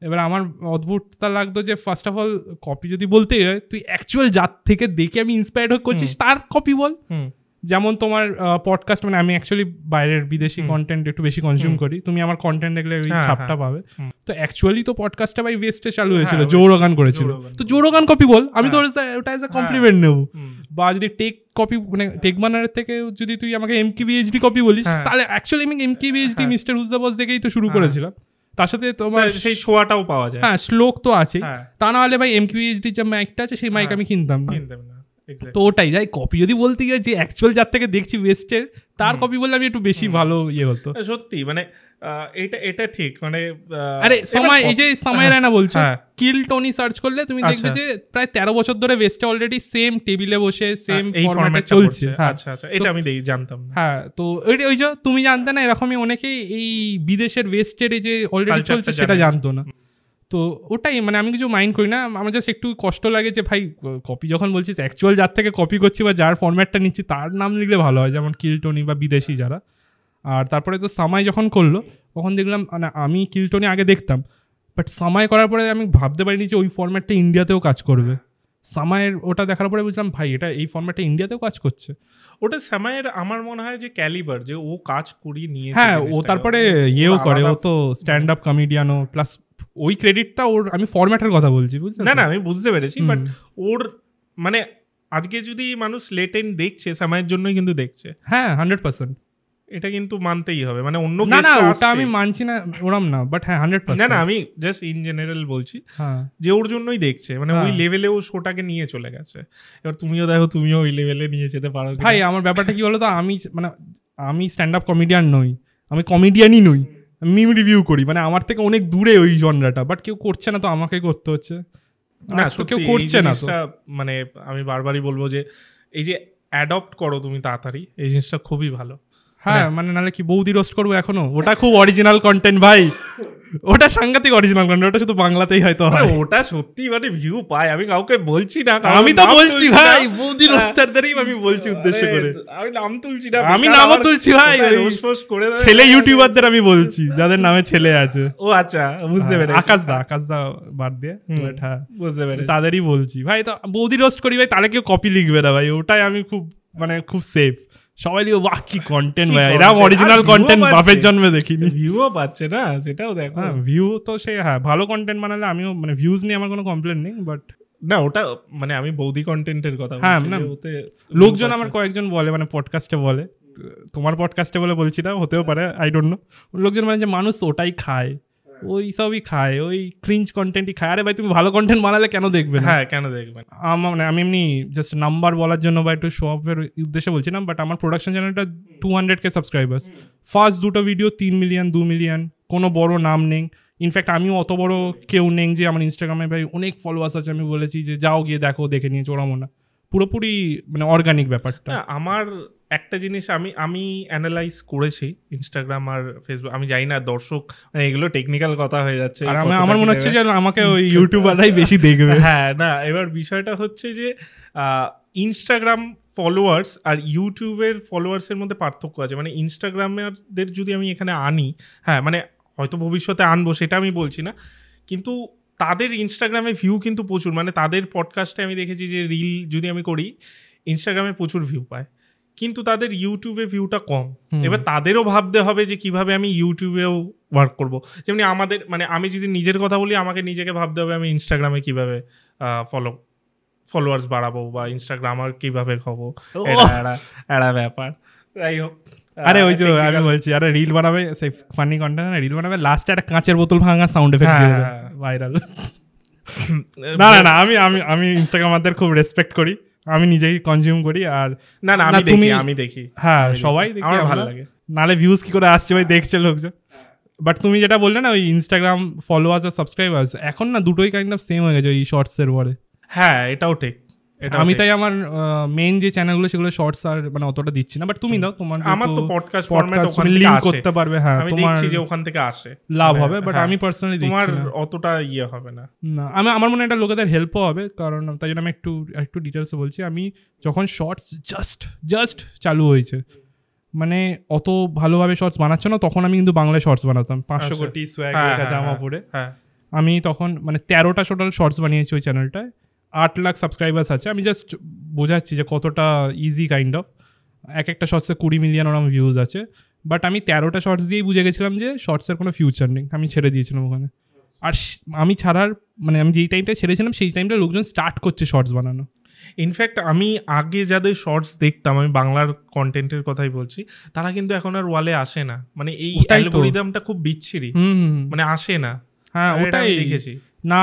এবার আমার অদ্ভুততা লাগতো যে ফার্স্ট অফ অল কপি যদি বলতেই হয়, তুই অ্যাকচুয়াল যার থেকে দেখে আমি ইন্সপায়ার্ড হয়ে করছিস তার কপি বল। যেমন তোমার পডকাস্ট, মানে আমি অ্যাকচুয়ালি বাইরের বিদেশি কন্টেন্ট একটু বেশি কনজিউম করি, তুমি আমার কন্টেন্ট দেখলে ওই ছাপটা পাবে। তো অ্যাকচুয়ালি তো পডকাস্টটা বাই ওয়েস্টে চালু হয়েছিল, জো রোগান করেছিল, তো জো রোগান কপি বল, আমি তো ওটা এজ এ কমপ্লিমেন্ট নেবো। বা যদি টেক কপি মানে টেক বানারের থেকে যদি তুই আমাকে এমকিবিএইচডি কপি বলিস, তাহলে অ্যাকচুয়ালি আমি এমকিবিএইচডি মিস্টার হুজ দ্য বস দেখেই তো শুরু করেছিলাম। তার সাথে তোমার সেই ছোঁয়াটাও পাওয়া যায়। হ্যাঁ, শ্লোক তো আছে, হ্যাঁ, তা না হলে ভাই MQHD-র যে মাইকটা আছে সেই মাইক আমি কিনতাম না। তো ওটাই যাই কপি যদি বলতে গিয়ে যে অ্যাকচুয়াল যার থেকে দেখছি ওয়েস্টের তার কপি বললে আমি একটু বেশি ভালো ইয়ে হতো। সত্যি মানে এটা ঠিক মানে আরে সময় এই যে সময় রায়না বলছো, হ্যাঁ। কিল টনি সার্চ করলে তুমি দেখবে যে প্রায় 13 বছর ধরে ওয়েস্টে অলরেডি সেম টেবিলে বসে সেম এই ফরম্যাটে ফরম্যাটটা চলছে। হ্যাঁ, আচ্ছা আচ্ছা, এটা আমি জানতাম না। হ্যাঁ, তো ওই যে তুমি জানতে না, এরকমই অনেকেই এই বিদেশের ওয়েস্টের যে অলরেডি Culture-টা চলছে সেটা জানে। জানতো না। তো ওটাই মানে আমি কিছু মাইন্ড করি না, আমার জাস্ট একটু কষ্ট লাগে যে ভাই কপি যখন বলছিস অ্যাকচুয়াল যার থেকে কপি করছি বা যার ফরম্যাটটা নিচ্ছি তার নাম লিখলে ভালো হয়, যেমন কিলটনি বা বিদেশি যারা। আর তারপরে তো সামাই যখন করলো তখন দেখলাম মানে আমি কিলটনি আগে দেখতাম, বাট সামাই করার পরে আমি ভাবতে পারিনি যে ওই ফরম্যাটটা ইন্ডিয়াতেও কাজ করবে। সামাইয়ের ওটা দেখার পরে বুঝলাম ভাই এটা এই ফরম্যাটটা ইন্ডিয়াতেও কাজ করছে। ওটা সামাইয়ের আমার মনে হয় যে ক্যালিবার, যে ও কাজ করিয়ে নিয়েছে। হ্যাঁ, ও তারপরে ইয়েও করে, ও তো স্ট্যান্ড আপ কমেডিয়ানও, প্লাস ওই ক্রেডিটটা ওর, আমি ফরম্যাটের কথা বলছি বুঝলেন। না আমি বুঝতে পেরেছি, বাট ওর মানে আজকে যদি মানুষ লেটেন দেখছে সামাইয়ের জন্যই কিন্তু দেখছে। হ্যাঁ, 100%। এটা কিন্তু মানতেই হবে, মানে অন্য না guest রা ওটা আসছে। আমি মানছি না ওরম না, বাট হ্যাঁ 100%। না আমি জাস্ট ইন জেনারেল বলছি হ্যাঁ, যে ওর জন্যই দেখছে, মানে ওই লেভেলেও শোটাকে নিয়ে চলে গেছে। এবার তুমিও দেখো, তুমিও ওই লেভেলে নিয়ে যেতে পারো ভাই আমার ব্যাপারটা কি বলতো, আমি স্ট্যান্ড আপ কমেডিয়ান নই, আমি কমেডিয়ানই নই, মিম রিভিউ করি, মানে আমার থেকে অনেক দূরে ওই জনরাটা, বাট কেউ করছে না তো আমাকে করতে হচ্ছে। না তো কেউ করছে না তো, মানে আমি বারবারই বলবো যে এই যে অ্যাডপ্ট করো তুমি তাড়াতাড়ি, এই জিনিসটা খুবই ভালো। হ্যাঁ, মানে নাহলে কি বৌদি রোস্ট করবো এখনো? ওটা খুব অরিজিনাল কন্টেন্ট ভাই, ওটা সাংঘাতিক অরিজিনাল কন্টেন্ট, ওটা শুধু বাংলাতেই হয়তো হয়। ওটা সত্যি মানে ভিউ পায়, আমি কাউকে বলছি না, আমি তো বলছি ভাই বৌদি রোস্টারদেরই আমি বলছি উদ্দেশ্য করে, আমি নাম তুলছি না, আমি নামও তুলছি ভাই, করে ছেলে ইউটিউবারদের আমি বলছি যাদের নামে ছেলে আছে। ও আচ্ছা, বুঝতে পেরেছি। আকাশদা বাদ দিয়ে, হ্যাঁ বুঝতে পেরেছি, তাদেরই বলছি ভাই। তো বৌদি রোস্ট করি ভাই, তাহলে কেউ কপি লিখবে না ভাই, ওটাই আমি খুব খুব সেফ। সবাই লিখবে বাহ কি কন্টেন্ট ভাই, এরকম অরিজিনাল কন্টেন্ট বাপের জন্মে দেখিনি। ভিউও পাচ্ছে না, সেটাও দেখো। হ্যাঁ, ভিউ তো সে, হ্যাঁ ভালো কন্টেন্ট বানালে আমিও ভিউজ নিয়ে আমার কোনো কমপ্লেন নেই, বাট না ওটা মানে আমি বৌদি কন্টেন্টের কথা হ্যাঁ, বলছি, ওতে লোকজন আমার কয়েকজন বলে, পডকাস্টে বলে, তোমার পডকাস্টে বলে বলছি না, হতেও পারে, আই ডোন্ট নো। লোকজন যে মানুষ ওটাই খায়, ওই সবই খায়, ওই ক্রিঞ্জ কন্টেন্টই খায়। আরে ভাই তুমি ভালো কন্টেন্ট বানালে কেন দেখবে? হ্যাঁ, কেন দেখবেন? আমি এমনি জাস্ট নাম্বার বলার জন্য বা একটু শো অফের উদ্দেশ্যে বলছি না, বাট আমার প্রোডাকশন চ্যানেলটা 200K সাবস্ক্রাইবার্স, ফার্স্ট দুটো ভিডিও 3 মিলিয়ন 2 মিলিয়ন, কোনো বড় নাম নেই। ইনফ্যাক্ট আমিও অত বড় কেউ নেই যে আমার ইনস্টাগ্রামে ভাই অনেক ফলোয়ার্স আছে, আমি বলেছি যে যাও গিয়ে দেখে নিয়ে চড়ামো না, পুরোপুরি অর্গানিক ব্যাপারটা। আমার একটা জিনিস আমি অ্যানালাইজ করেছি ইনস্টাগ্রাম আর ফেসবুক, আমি জানি না দর্শক এগুলো টেকনিক্যাল কথা হয়ে যাচ্ছে, আর আমার মনে হচ্ছে যে আমাকে ওই ইউটিউবাররাই বেশি দেখবে। হ্যাঁ, না এবার বিষয়টা হচ্ছে যে ইনস্টাগ্রাম ফলোয়ার্স আর ইউটিউবের ফলোয়ার্সের মধ্যে পার্থক্য আছে। মানে ইনস্টাগ্রামেরদের যদি আমি এখানে আনি, হ্যাঁ মানে হয়তো ভবিষ্যতে আনবো সেটা আমি বলছি না, কিন্তু তাদের ইনস্টাগ্রামে ভিউ কিন্তু প্রচুর, মানে তাদের পডকাস্টে আমি দেখেছি যে রিল যদি আমি করি ইনস্টাগ্রামে প্রচুর ভিউ পায়, কিন্তু তাদের ইউটিউবে ভিউটা কম। এবার তাদেরও ভাবতে হবে যে কিভাবে আমি ইউটিউবেও ওয়ার্ক করব। যেমনি আমাদের মানে আমি যদি নিজের কথা বলি, আমাকে নিজেকে ভাবতে হবে আমি ইনস্টাগ্রামে কিভাবে ফলোয়ার্স বাড়াবো বা ইনস্টাগ্রামার কিভাবে হবো, এটা ব্যাপার। যাই হোক, আরে ওই যে আমি বলছি, আরে রিল বানাবে, সেই ফানি কন্টেন্ট না, রিল বানাবে, লাস্টে একটা কাঁচের বোতল ভাঙা সাউন্ড এফেক্ট দিয়ে দেবে, ভাইরাল। না আমি ইনস্টাগ্রামারদের খুব রেসপেক্ট করি, আমি নিজেই কনজিউম করি। আর না আমি দেখি, হ্যাঁ সবাই দেখি, আমার ভালো লাগে, নালে ভিউজ কি করে আসছে ভাই, দেখছে লোকজন। বাট তুমি যেটা বললে না ওই ইনস্টাগ্রাম ফলোয়ার্স আর সাবস্ক্রাইবার্স, এখন না দুটোই কাইন্ড অফ সেম হয়ে গেছে ওই শর্টসের পরে। হ্যাঁ এটাও ঠিক। আমি তাই আমার মেইন যে চ্যানেলগুলো সেগুলো শর্টস আর অতটা দিচ্ছি না, বাট তুমি দাও, তোমার আমার তো পডকাস্ট ফরম্যাট ওখান থেকে লিংক আসে, করতে পারবে। হ্যাঁ, আমি দেখছি যে ওখান থেকে আসে, লাভ হবে, বাট আমি পার্সোনালি তোমার দিচ্ছি না, অতটা ইয়ে হবে না। আমার মনে হয় এটা লোকেদের হেল্পও হবে, কারণ তাই জন্য আমি একটু ডিটেলসে বলছি। আমি যখন শর্টস জাস্ট চালু হয়েছে, মানে অত ভালোভাবে শর্টস বানাচ্ছে না, তখন আমি কিন্তু বাংলায় শর্টস বানাতাম 500 কোটি সোয়াগ জামা পরে। আমি তখন 13টা টোটাল শর্টস বানিয়েছি ওই চ্যানেলটায়, 8 লাখ সাবস্ক্রাইবার্স আছে। আমি জাস্ট বোঝাচ্ছি যে কতটা ইজি কাইন্ড অফ, একটা শর্টসে 20 মিলিয়ন ওরকম ভিউজ আছে, বাট আমি 13টা শর্টস দিয়েই বুঝে গেছিলাম যে শর্টসের কোনো ফিউচার নেই, আমি ছেড়ে দিয়েছিলাম ওখানে। আর আমি ছাড়ার আমি যেই টাইমটা ছেড়েছিলাম সেই টাইমটা লোকজন স্টার্ট করছে শর্টস বানানো। ইনফ্যাক্ট আমি আগে যাদের শর্টস দেখতাম, আমি বাংলার কন্টেন্টের কথাই বলছি, তারা কিন্তু এখন আর ওয়ালে আসে না, মানে এই অ্যালগরিদমটা খুব বিচ্ছিরি, মানে আসে না। হ্যাঁ ওটাই দেখেছি না,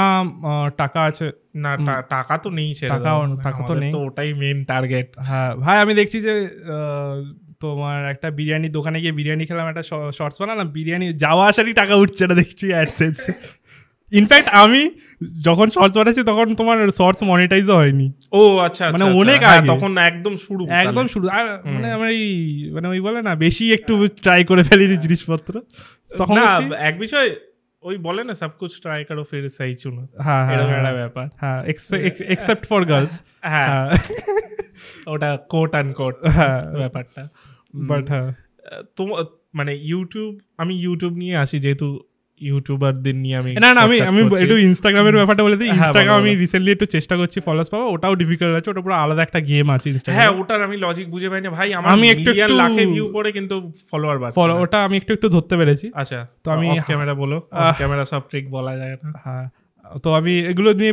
টাকা আছে না, টাকা তো নেই, টাকা তো নেই, তো ওটাই মেন টার্গেট। হ্যাঁ ভাই আমি দেখছি যে তোমার একটা বিরিয়ানির দোকানে গিয়ে বিরিয়ানি খেলাম, একটা শর্টস বানালাম, বিরিয়ানি যাওয়া আসারই টাকা উঠছে না দেখছি অ্যাডসেন্স। ইনফ্যাক্ট আমি যখন শর্টস বানাচ্ছি তখন তোমার শর্টস মনিটাইজও হয়নি। ও আচ্ছা, মানে অনেক আগে, তখন একদম শুরু মানে আমার এই মানে ওই বলে না বেশি একটু ট্রাই করে ফেলি জিনিসপত্র তখন। এক বিষয় ওই বলে না সব কিছু ট্রাই করো ফির সহি চুনো, হ্যাঁ এরকম একটা ব্যাপার। হ্যাঁ এক্সেপ্ট ফর গার্লস, হ্যাঁ ওটা কোট অ্যান্ড কোট ব্যাপারটা। বাট হ্যাঁ তো মানে আমি ইউটিউব নিয়ে আসি, যেহেতু ইউটিউবারদের নিয়ে আমি আমি একটু ইনস্টাগ্রামের ব্যাপারটা বলে দিই। ইনস্টাগ্রাম আমি রিসেন্টলি একটু চেষ্টা করছি ফলোয়ার্স পাবো, ওটাও ডিফিকাল্ট আছে, ওটা পুরো আলাদা একটা গেম আছে ইনস্টাগ্রাম। হ্যাঁ ওটার আমি লজিক বুঝে পাই না ভাই, আমি একটু লাখে ভিউ পড়ে কিন্তু ফলোয়ার বাড়ছে, ওটা আমি একটু ধরতে পেরেছি। আচ্ছা তো আমি অফ ক্যামেরা বলো, অফ ক্যামেরা সব ট্রিক বলা যায় না। হ্যাঁ তো আমি এগুলো নিয়ে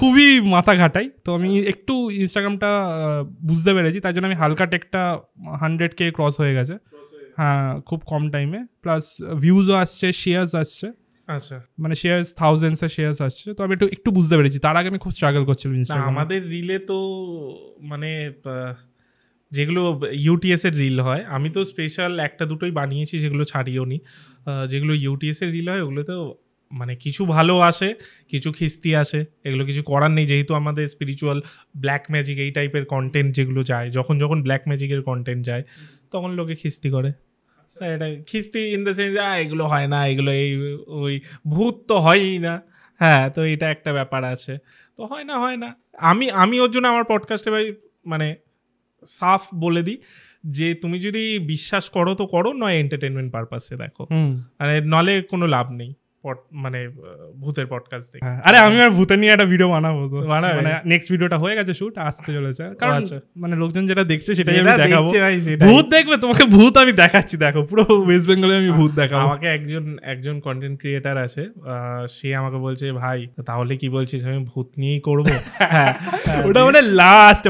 খুবই মাথা ঘাটাই, তো আমি একটু ইনস্টাগ্রামটা বুঝতে পেরেছি, তাই জন্য আমি হালকা টেকটা 100K ক্রস হয়ে গেছে, হ্যাঁ খুব কম টাইমে, প্লাস ভিউজও আসছে, শেয়ার্স আসছে, আচ্ছা মানে শেয়ার্স থাউজেন্ডসের শেয়ার্স আসছে, তো আমি একটু বুঝতে পেরেছি। তার আগে আমি খুব স্ট্রাগল করছিলাম ইনস্টাগ্রামে। আমাদের রিলে তো মানে যেগুলো ইউটিএস এর রিল হয়, আমি তো স্পেশাল একটা দুটোই বানিয়েছি, যেগুলো ছাড়িও নি। যেগুলো ইউটিএস এর রিল হয় ওগুলো তো মানে কিছু ভালো আসে, কিছু খিস্তি আসে, এগুলো কিছু করার নেই, যেহেতু আমাদের স্পিরিচুয়াল ব্ল্যাক ম্যাজিক এই টাইপের কন্টেন্ট যেগুলো যায়, যখন ব্ল্যাক ম্যাজিকের কন্টেন্ট যায় তখন লোকে খিস্তি করে। এটা খিস্তি ইন দ্য সেন্স এগুলো হয় না, এগুলো এই ওই ভূত তো হয়ই না, হ্যাঁ তো এটা একটা ব্যাপার আছে, তো হয় না। আমি ওর জন্য আমার পডকাস্টে ভাই মানে সাফ বলে দিই যে তুমি যদি বিশ্বাস করো তো করো, নয় এন্টারটেনমেন্ট পারপাসে দেখো, মানে নলে কোনো লাভ নেই মানে ভূতের পডকাস্ট দেখে। আরে আমি আর ভূতের নিয়ে একটা ভিডিও বানাবো, তো মানে নেক্সট ভিডিওটা হয়ে গেছে, শুট আসতে চলেছে, কারণ মানে লোকজন যেটা দেখছে সেটাই আমি দেখাবো। ভূত দেখবে, তোমাকে ভূত আমি দেখাচ্ছি, দেখো পুরো ওয়েস্ট বেঙ্গলে আমি ভূত দেখাবো। আমাকে একজন কন্টেন্ট ক্রিয়েটার আছে, সে আমাকে বলছে ভাই তাহলে কি বলছিস আমি ভূত নিয়েই করবো? ওটা মানে লাস্ট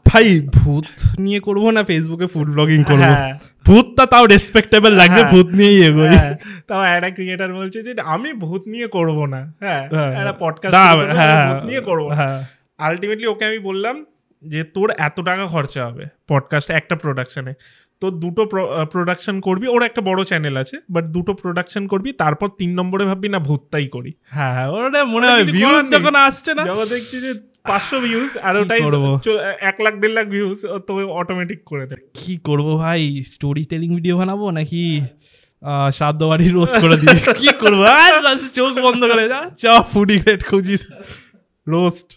ভাই ভূত নিয়ে করবো না, ফেসবুকে ফুড ব্লগিং করবো, ভূতটা তাও রেসপেক্টেবল লাগছে, ভূত নিয়েই এগোই। তাও একটা ক্রিয়েটার বলছে যে আমি ভূত নিয়ে করবো না, একটা পডকাস্ট ভূত নিয়ে করবো। আলটিমেটলি ওকে আমি বললাম যে তোর এত টাকা খরচা হবে পডকাস্ট একটা প্রোডাকশনে, তো দুটো প্রোডাকশন করবি, ওর একটা বড় চ্যানেল আছে, বাট দুটো প্রোডাকশন করবি, তারপর 3 নম্বরে ভাববি না ভূতটাই করি। হ্যাঁ ওটা মনে হয় ভিউজ যখন আসছে না, যখন দেখছি যে 500 ভিউজ আর ওটাই 1 লাখ 1.5 লাখ ভিউজ, তো অটোমেটিক করে দেয়। কি করবো ভাই, স্টোরি টেলিং ভিডিও বানাবো নাকি শ্রাদ্ধ বাড়ির রোস্ট করে দিই, কি করবো? চোখ বন্ধ করে যা ফুডি গ্রেড খুঁজিস রোস্ট।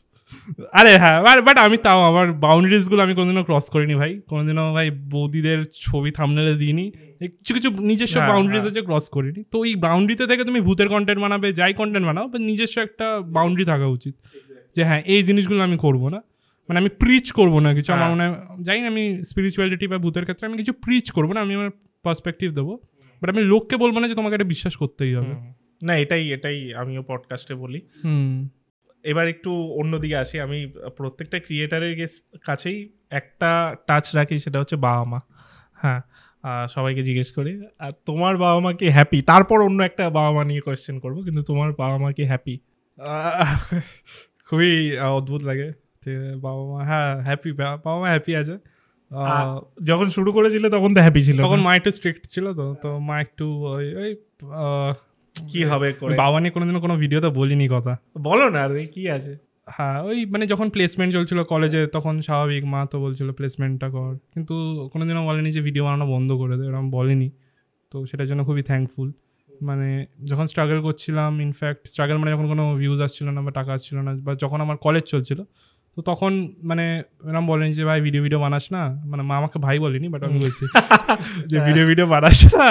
আরে হ্যাঁ বাট আমি তাও আমার বাউন্ডারিজগুলো আমি কোনোদিনও ক্রস করিনি ভাই, কোনোদিনও ভাই বৌদিদের ছবি থাম্বনেলে দিইনি, কিছু নিজস্ব বাউন্ডারিজ আছে ক্রস করিনি। তো এই বাউন্ডারিতে থেকে তুমি ভূতের কন্টেন্ট বানাবে, যাই কন্টেন্ট বানাও, বা নিজস্ব একটা বাউন্ডারি থাকা উচিত যে হ্যাঁ এই জিনিসগুলো আমি করবো না, মানে আমি প্রিচ করবো না কিছু, আমার মনে হয় জানি না আমি স্পিরিচুয়ালিটি বা ভূতের ক্ষেত্রে আমি কিছু প্রিচ করবো না, আমি আমার পার্সপেক্টিভ দেবো, বাট আমি লোককে বলবো না যে তোমাকে এটা বিশ্বাস করতেই হবে। না এটাই আমিও পডকাস্টে বলি। এবার একটু অন্যদিকে আসি, আমি প্রত্যেকটা ক্রিয়েটারের কাছেই একটা টাচ রাখি, সেটা হচ্ছে বাবা মা। হ্যাঁ সবাইকে জিজ্ঞেস করি আর তোমার বাবা মা কি হ্যাপি, তারপর অন্য একটা বাবা মা নিয়ে কোয়েশ্চেন করবো, কিন্তু তোমার বাবা মা কি হ্যাপি? খুবই অদ্ভুত লাগে বাবা মা, হ্যাঁ হ্যাপি, বাবা মা হ্যাপি আছে। যখন শুরু করেছিল তখন তো হ্যাপি ছিল, তখন মা একটু স্ট্রিক্ট ছিল, তো মা একটু ওই কি হবে করে, বাবা নিয়ে কোনোদিনও কোনো ভিডিওতে বলিনি কথা, বলো না আর কি আছে। হ্যাঁ ওই মানে যখন প্লেসমেন্ট চলছিল কলেজে তখন স্বাভাবিক, মা তো বলছিল প্লেসমেন্টটা কর, কিন্তু কোনোদিনও বলেনি যে ভিডিও বানানো বন্ধ করে দে, এরকম বলেনি, তো সেটার জন্য খুবই থ্যাঙ্কফুল। মানে যখন স্ট্রাগল করছিলাম, ইনফ্যাক্ট স্ট্রাগল মানে যখন কোনো ভিউজ আসছিল না বা টাকা আসছিল না, বা যখন আমার কলেজ চলছিল, তো তখন মানে এরকম বলেনি যে ভাই ভিডিও বানাস না, মানে মা আমাকে ভাই বলেনি, বাট আমি বলছি যে ভিডিও বানাস না,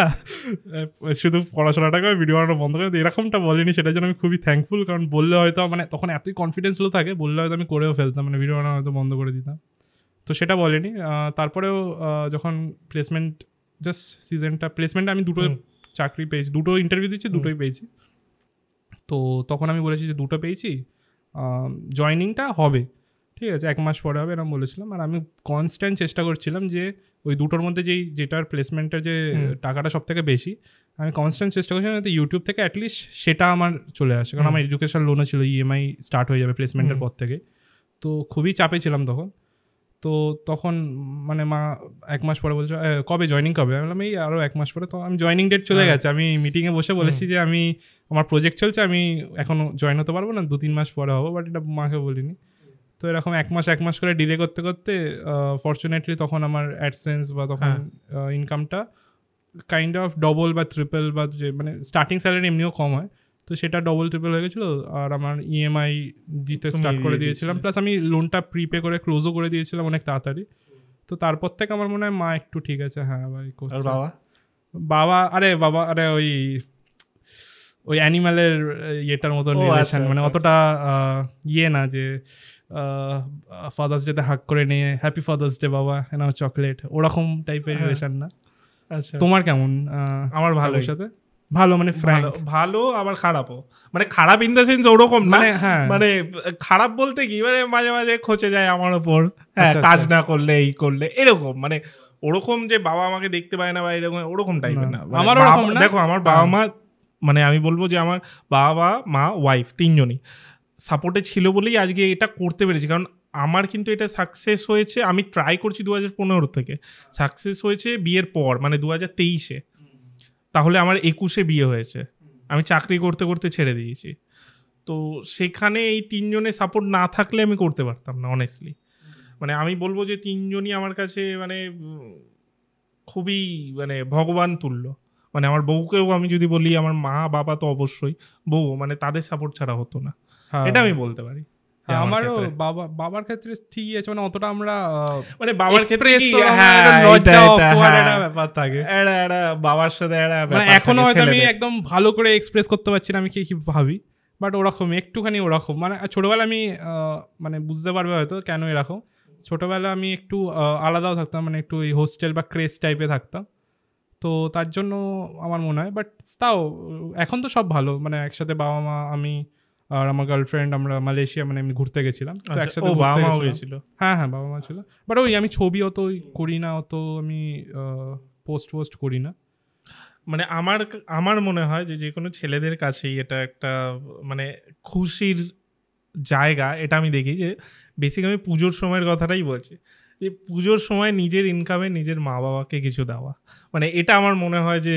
শুধু পড়াশোনাটা করে ভিডিও বানানো বন্ধ করে, এরকমটা বলেনি, সেটার জন্য আমি খুবই থ্যাঙ্কফুল। কারণ বললে হয়তো মানে তখন এতই কনফিডেন্স লো থাকে, বললে হয়তো আমি করেও ফেলতাম, মানে ভিডিও বানানো হয়তো বন্ধ করে দিতাম, তো সেটা বলেনি। তারপরেও যখন প্লেসমেন্ট জাস্ট সিজনটা প্লেসমেন্টে আমি দুটো চাকরি পেয়েছি, দুটো ইন্টারভিউ দিচ্ছি, দুটোই পেয়েছি, তো তখন আমি বলেছি যে দুটো পেয়েছি, জয়নিংটা হবে ঠিক আছে 1 মাস পরে হবে এরকম বলেছিলাম। আর আমি কনস্ট্যান্ট চেষ্টা করছিলাম যে ওই দুটোর মধ্যে যেটার প্লেসমেন্টের যে টাকাটা সব থেকে বেশি, আমি কনস্ট্যান্ট চেষ্টা করছিলাম যাতে ইউটিউব থেকে অ্যাটলিস্ট সেটা আমার চলে আসে, কারণ আমার এডুকেশন লোনও ছিল, ইএমআই স্টার্ট হয়ে যাবে প্লেসমেন্টের পর থেকে। তো খুবই চাপে ছিলাম তখন। তো তখন মানে মা 1 মাস পরে বলছে কবে জয়নিং কবে, আমি বললাম এই আরও 1 মাস পরে। তো আমি জয়নিং ডেট চলে গেছে, আমি মিটিংয়ে বসে বলেছি যে আমি আমার প্রজেক্ট চলছে, আমি এখনও জয়েন হতে পারবো না, 2-3 মাস পরে হবো, বাট এটা মাকে বলিনি। তো এরকম 1 মাস করে ডিলে করতে করতে ফর্চুনেটলি তখন আমার অ্যাডসেন্স বা তখন ইনকামটা কাইন্ড অফ ডবল বা ট্রিপল, বা যে মানে স্টার্টিং স্যালারি এমনিও কম হয়, তো সেটা ডবল ট্রিপল হয়ে গেছিলো। আর আমার ইএমআই দিতে স্টার্ট করে দিয়েছিলাম, প্লাস আমি লোনটা প্রিপে করে ক্লোজও করে দিয়েছিলাম অনেক তাড়াতাড়ি। তো তারপর থেকে আমার মনে হয় মা একটু ঠিক আছে, হ্যাঁ ভাই করছে। বাবা আরে ওই অ্যানিমালের ইয়েটার মতো রিলেশন, মানে অতটা না যে ফাদার্স ডেতে হাক করে নিয়ে হ্যাপি ফাদার্স ডে বাবা নাও চকলেট, ওরকম টাইপের রিলেশন না। আচ্ছা, তোমার কেমন? আমার ভালোর সাথে ভালো, মানে ফ্র্যাঙ্ক ভালো, আবার খারাপও, মানে খারাপ ইন দ্য সেন্স ওরকম না, মানে খারাপ বলতে কি মানে মাঝে মাঝে খোঁচে যায় আমার ওপর, হ্যাঁ কাজ না করলে এই করলে এরকম, মানে ওরকম যে বাবা আমাকে দেখতে পায় না বা এরকম ওরকম টাইপের না। আমার দেখো আমার বাবা মা, মানে আমি বলবো যে আমার বাবা মা ওয়াইফ তিনজনই সাপোর্টে ছিল বলেই আজকে এটা করতে পেরেছি। কারণ আমার কিন্তু এটা সাকসেস হয়েছে, আমি ট্রাই করছি 2015 থেকে, সাকসেস হয়েছে বিয়ের পর, মানে 2023-এ, তাহলে আমার 21-এ বিয়ে হয়েছে, আমি চাকরি করতে করতে ছেড়ে দিয়েছি। তো সেখানে এই তিনজনের সাপোর্ট না থাকলে আমি করতে পারতাম না অনেস্টলি। মানে আমি বলবো যে তিনজনই আমার কাছে মানে খুবই মানে ভগবান তুল্য। মানে আমার বউকেও আমি যদি বলি, আমার মা বাবা তো অবশ্যই, বউ মানে তাদের সাপোর্ট ছাড়া হতো না, এটা আমি বলতে পারি। আমারও বাবার ক্ষেত্রে ঠিকই আছে, মানে অতটা আমরা মানে বাবার ক্ষেত্রে ব্যাপার থাকে, বাবার সাথে মানে এখনো হয়তো আমি একদম ভালো করে এক্সপ্রেস করতে পারছি না আমি কি ভাবি, বাট ওরকম একটুখানি ওরকম। মানে ছোটবেলা আমি মানে বুঝতে পারবে হয়তো কেন এরকম, ছোটবেলা আমি একটু আলাদাও থাকতাম, মানে একটু এই হোস্টেল বা ক্রেস টাইপে থাকতাম, তো তার জন্য আমার মনে হয়। বাট তাও এখন তো সব ভালো, মানে একসাথে বাবা মা আমি আর আমার গার্লফ্রেন্ড আমরা মালয়েশিয়া মানে এমনি ঘুরতে গেছিলাম, তো একসাথে গেছিল। হ্যাঁ বাবা মা ছিল, বাট ওই আমি ছবি অত করি না, অত আমি পোস্ট করি না। মানে আমার মনে হয় যে কোনো ছেলেদের কাছেই এটা একটা মানে খুশির জায়গা। এটা আমি দেখি যে বেসিক আমি পুজোর সময়ের কথাটাই বলছি, যে পুজোর সময় নিজের ইনকামে নিজের মা বাবাকে কিছু দেওয়া, মানে এটা আমার মনে হয় যে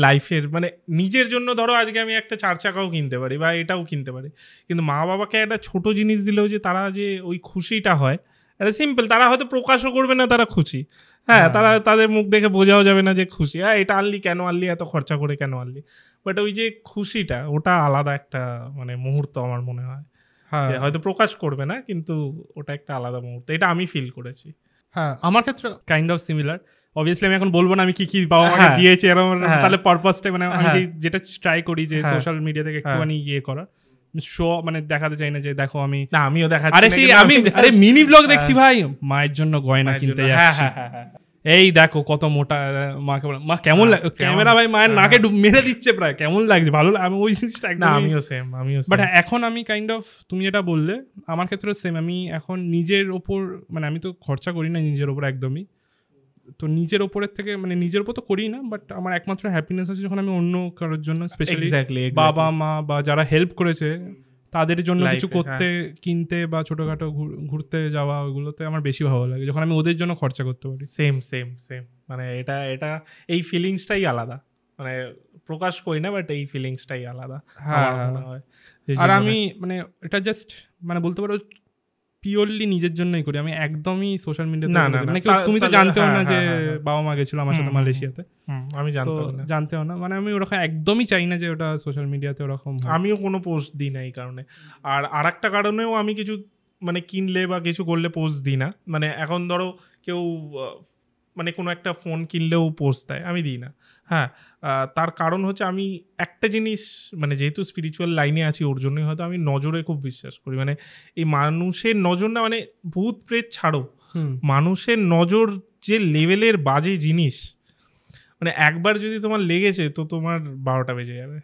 লাইফের মানে নিজের জন্য ধরো আজকে আমি একটা 4 চাকাও কিনতে পারি বা এটাও কিনতে পারি, কিন্তু মা বাবাকে একটা ছোট জিনিস দিলেও যে তারা যে ওই খুশিটা হয়, এটা সিম্পল, তারা হয়তো প্রকাশও করবে না তারা খুশি, হ্যাঁ তারা তাদের মুখ দেখে বোঝাও যাবে না যে খুশি, হ্যাঁ এটা আনলি কেন আনলি, এত খরচা করে কেন আনলি, বাট ওই যে খুশিটা ওটা আলাদা একটা মানে মুহূর্ত আমার মনে হয়। হ্যাঁ হয়তো প্রকাশ করবে না, কিন্তু ওটা একটা আলাদা মুহূর্ত, এটা আমি ফিল করেছি। হ্যাঁ আমার ক্ষেত্রে কাইন্ড অফ সিমিলার। অবভিয়াসলি আমি এখন বলবো না আমি কি বাবা মাকে দিয়েছি এরকম, তাহলে পারপাসটা মানে আমি যেটা ট্রাই করি যে সোশ্যাল মিডিয়া থেকে একটুখানি ইয়ে করা, শো মানে দেখাতে চাই না যে দেখো আমিও দেখাচ্ছি, আরে সেই আমি আরে মিনি ব্লগ দেখছি ভাই, মায়ের জন্য গয়না কিনতে যাচ্ছি, এই দেখো কত মোটা, মাকে বলে মা কেমন ক্যামেরা ভাই মায়ের নাকে মেরে দিচ্ছে প্রায়, কেমন লাগছে ভালো, আমি ওই জিনিসটা একদম আমিও সেম। বাট এখন আমি কাইন্ড অফ তুমি যেটা বললে আমার ক্ষেত্রেও সেম, আমি এখন নিজের ওপর মানে আমি তো খরচা করি না নিজের ওপর একদমই, তো নিজের ওপরের থেকে মানে নিজের ওপর তো করি না, বাট আমার একমাত্র হ্যাপিনেস আছে যখন আমি অন্য কারোর জন্য স্পেশালি বাবা মা বা যারা হেল্প করেছে তাদের জন্য কিছু করতে, কিনতে বা ছোটখাটো ঘুরতে যাওয়া, ওগুলোতে আমার বেশি ভালো লাগে যখন আমি ওদের জন্য খরচা করতে পারি। সেম মানে এটা এই ফিলিংসটাই আলাদা, মানে প্রকাশ করি না, বাট এই ফিলিংসটাই আলাদা। হ্যাঁ আর আমি মানে এটা জাস্ট মানে বলতে পারো পিওরলি নিজের জন্যই করি, আমি একদমই সোশ্যাল মিডিয়াতে মানে তুমি তো জানতেও না যে বাবা মা গেছিল আমার সাথে মালয়েশিয়াতে, আমি জানতেও না, মানে আমি ওরকম একদমই চাই না যে ওটা সোশ্যাল মিডিয়াতে ওরকম, আমিও কোনো পোস্ট দিই না এই কারণে। আর আরেকটা কারণেও আমি কিছু মানে কিনলে বা কিছু করলে পোস্ট দিই না, মানে এখন ধরো কেউ মানে কোনো একটা ফোন কিনলেও পোস্ট দেয়, আমি দিই না। হ্যাঁ তার কারণ হচ্ছে আমি একটা জিনিস মানে যেহেতু স্পিরিচুয়াল লাইনে আছি ওর জন্যই হয়তো আমি নজরে খুব বিশ্বাস করি, মানে এই মানুষের নজর না, মানে ভূত প্রেত ছাড়ো, মানুষের নজর যে লেভেলের বাজে জিনিস, মানে একবার যদি তোমার লেগেছে তো তোমার 12টা বেজে যাবে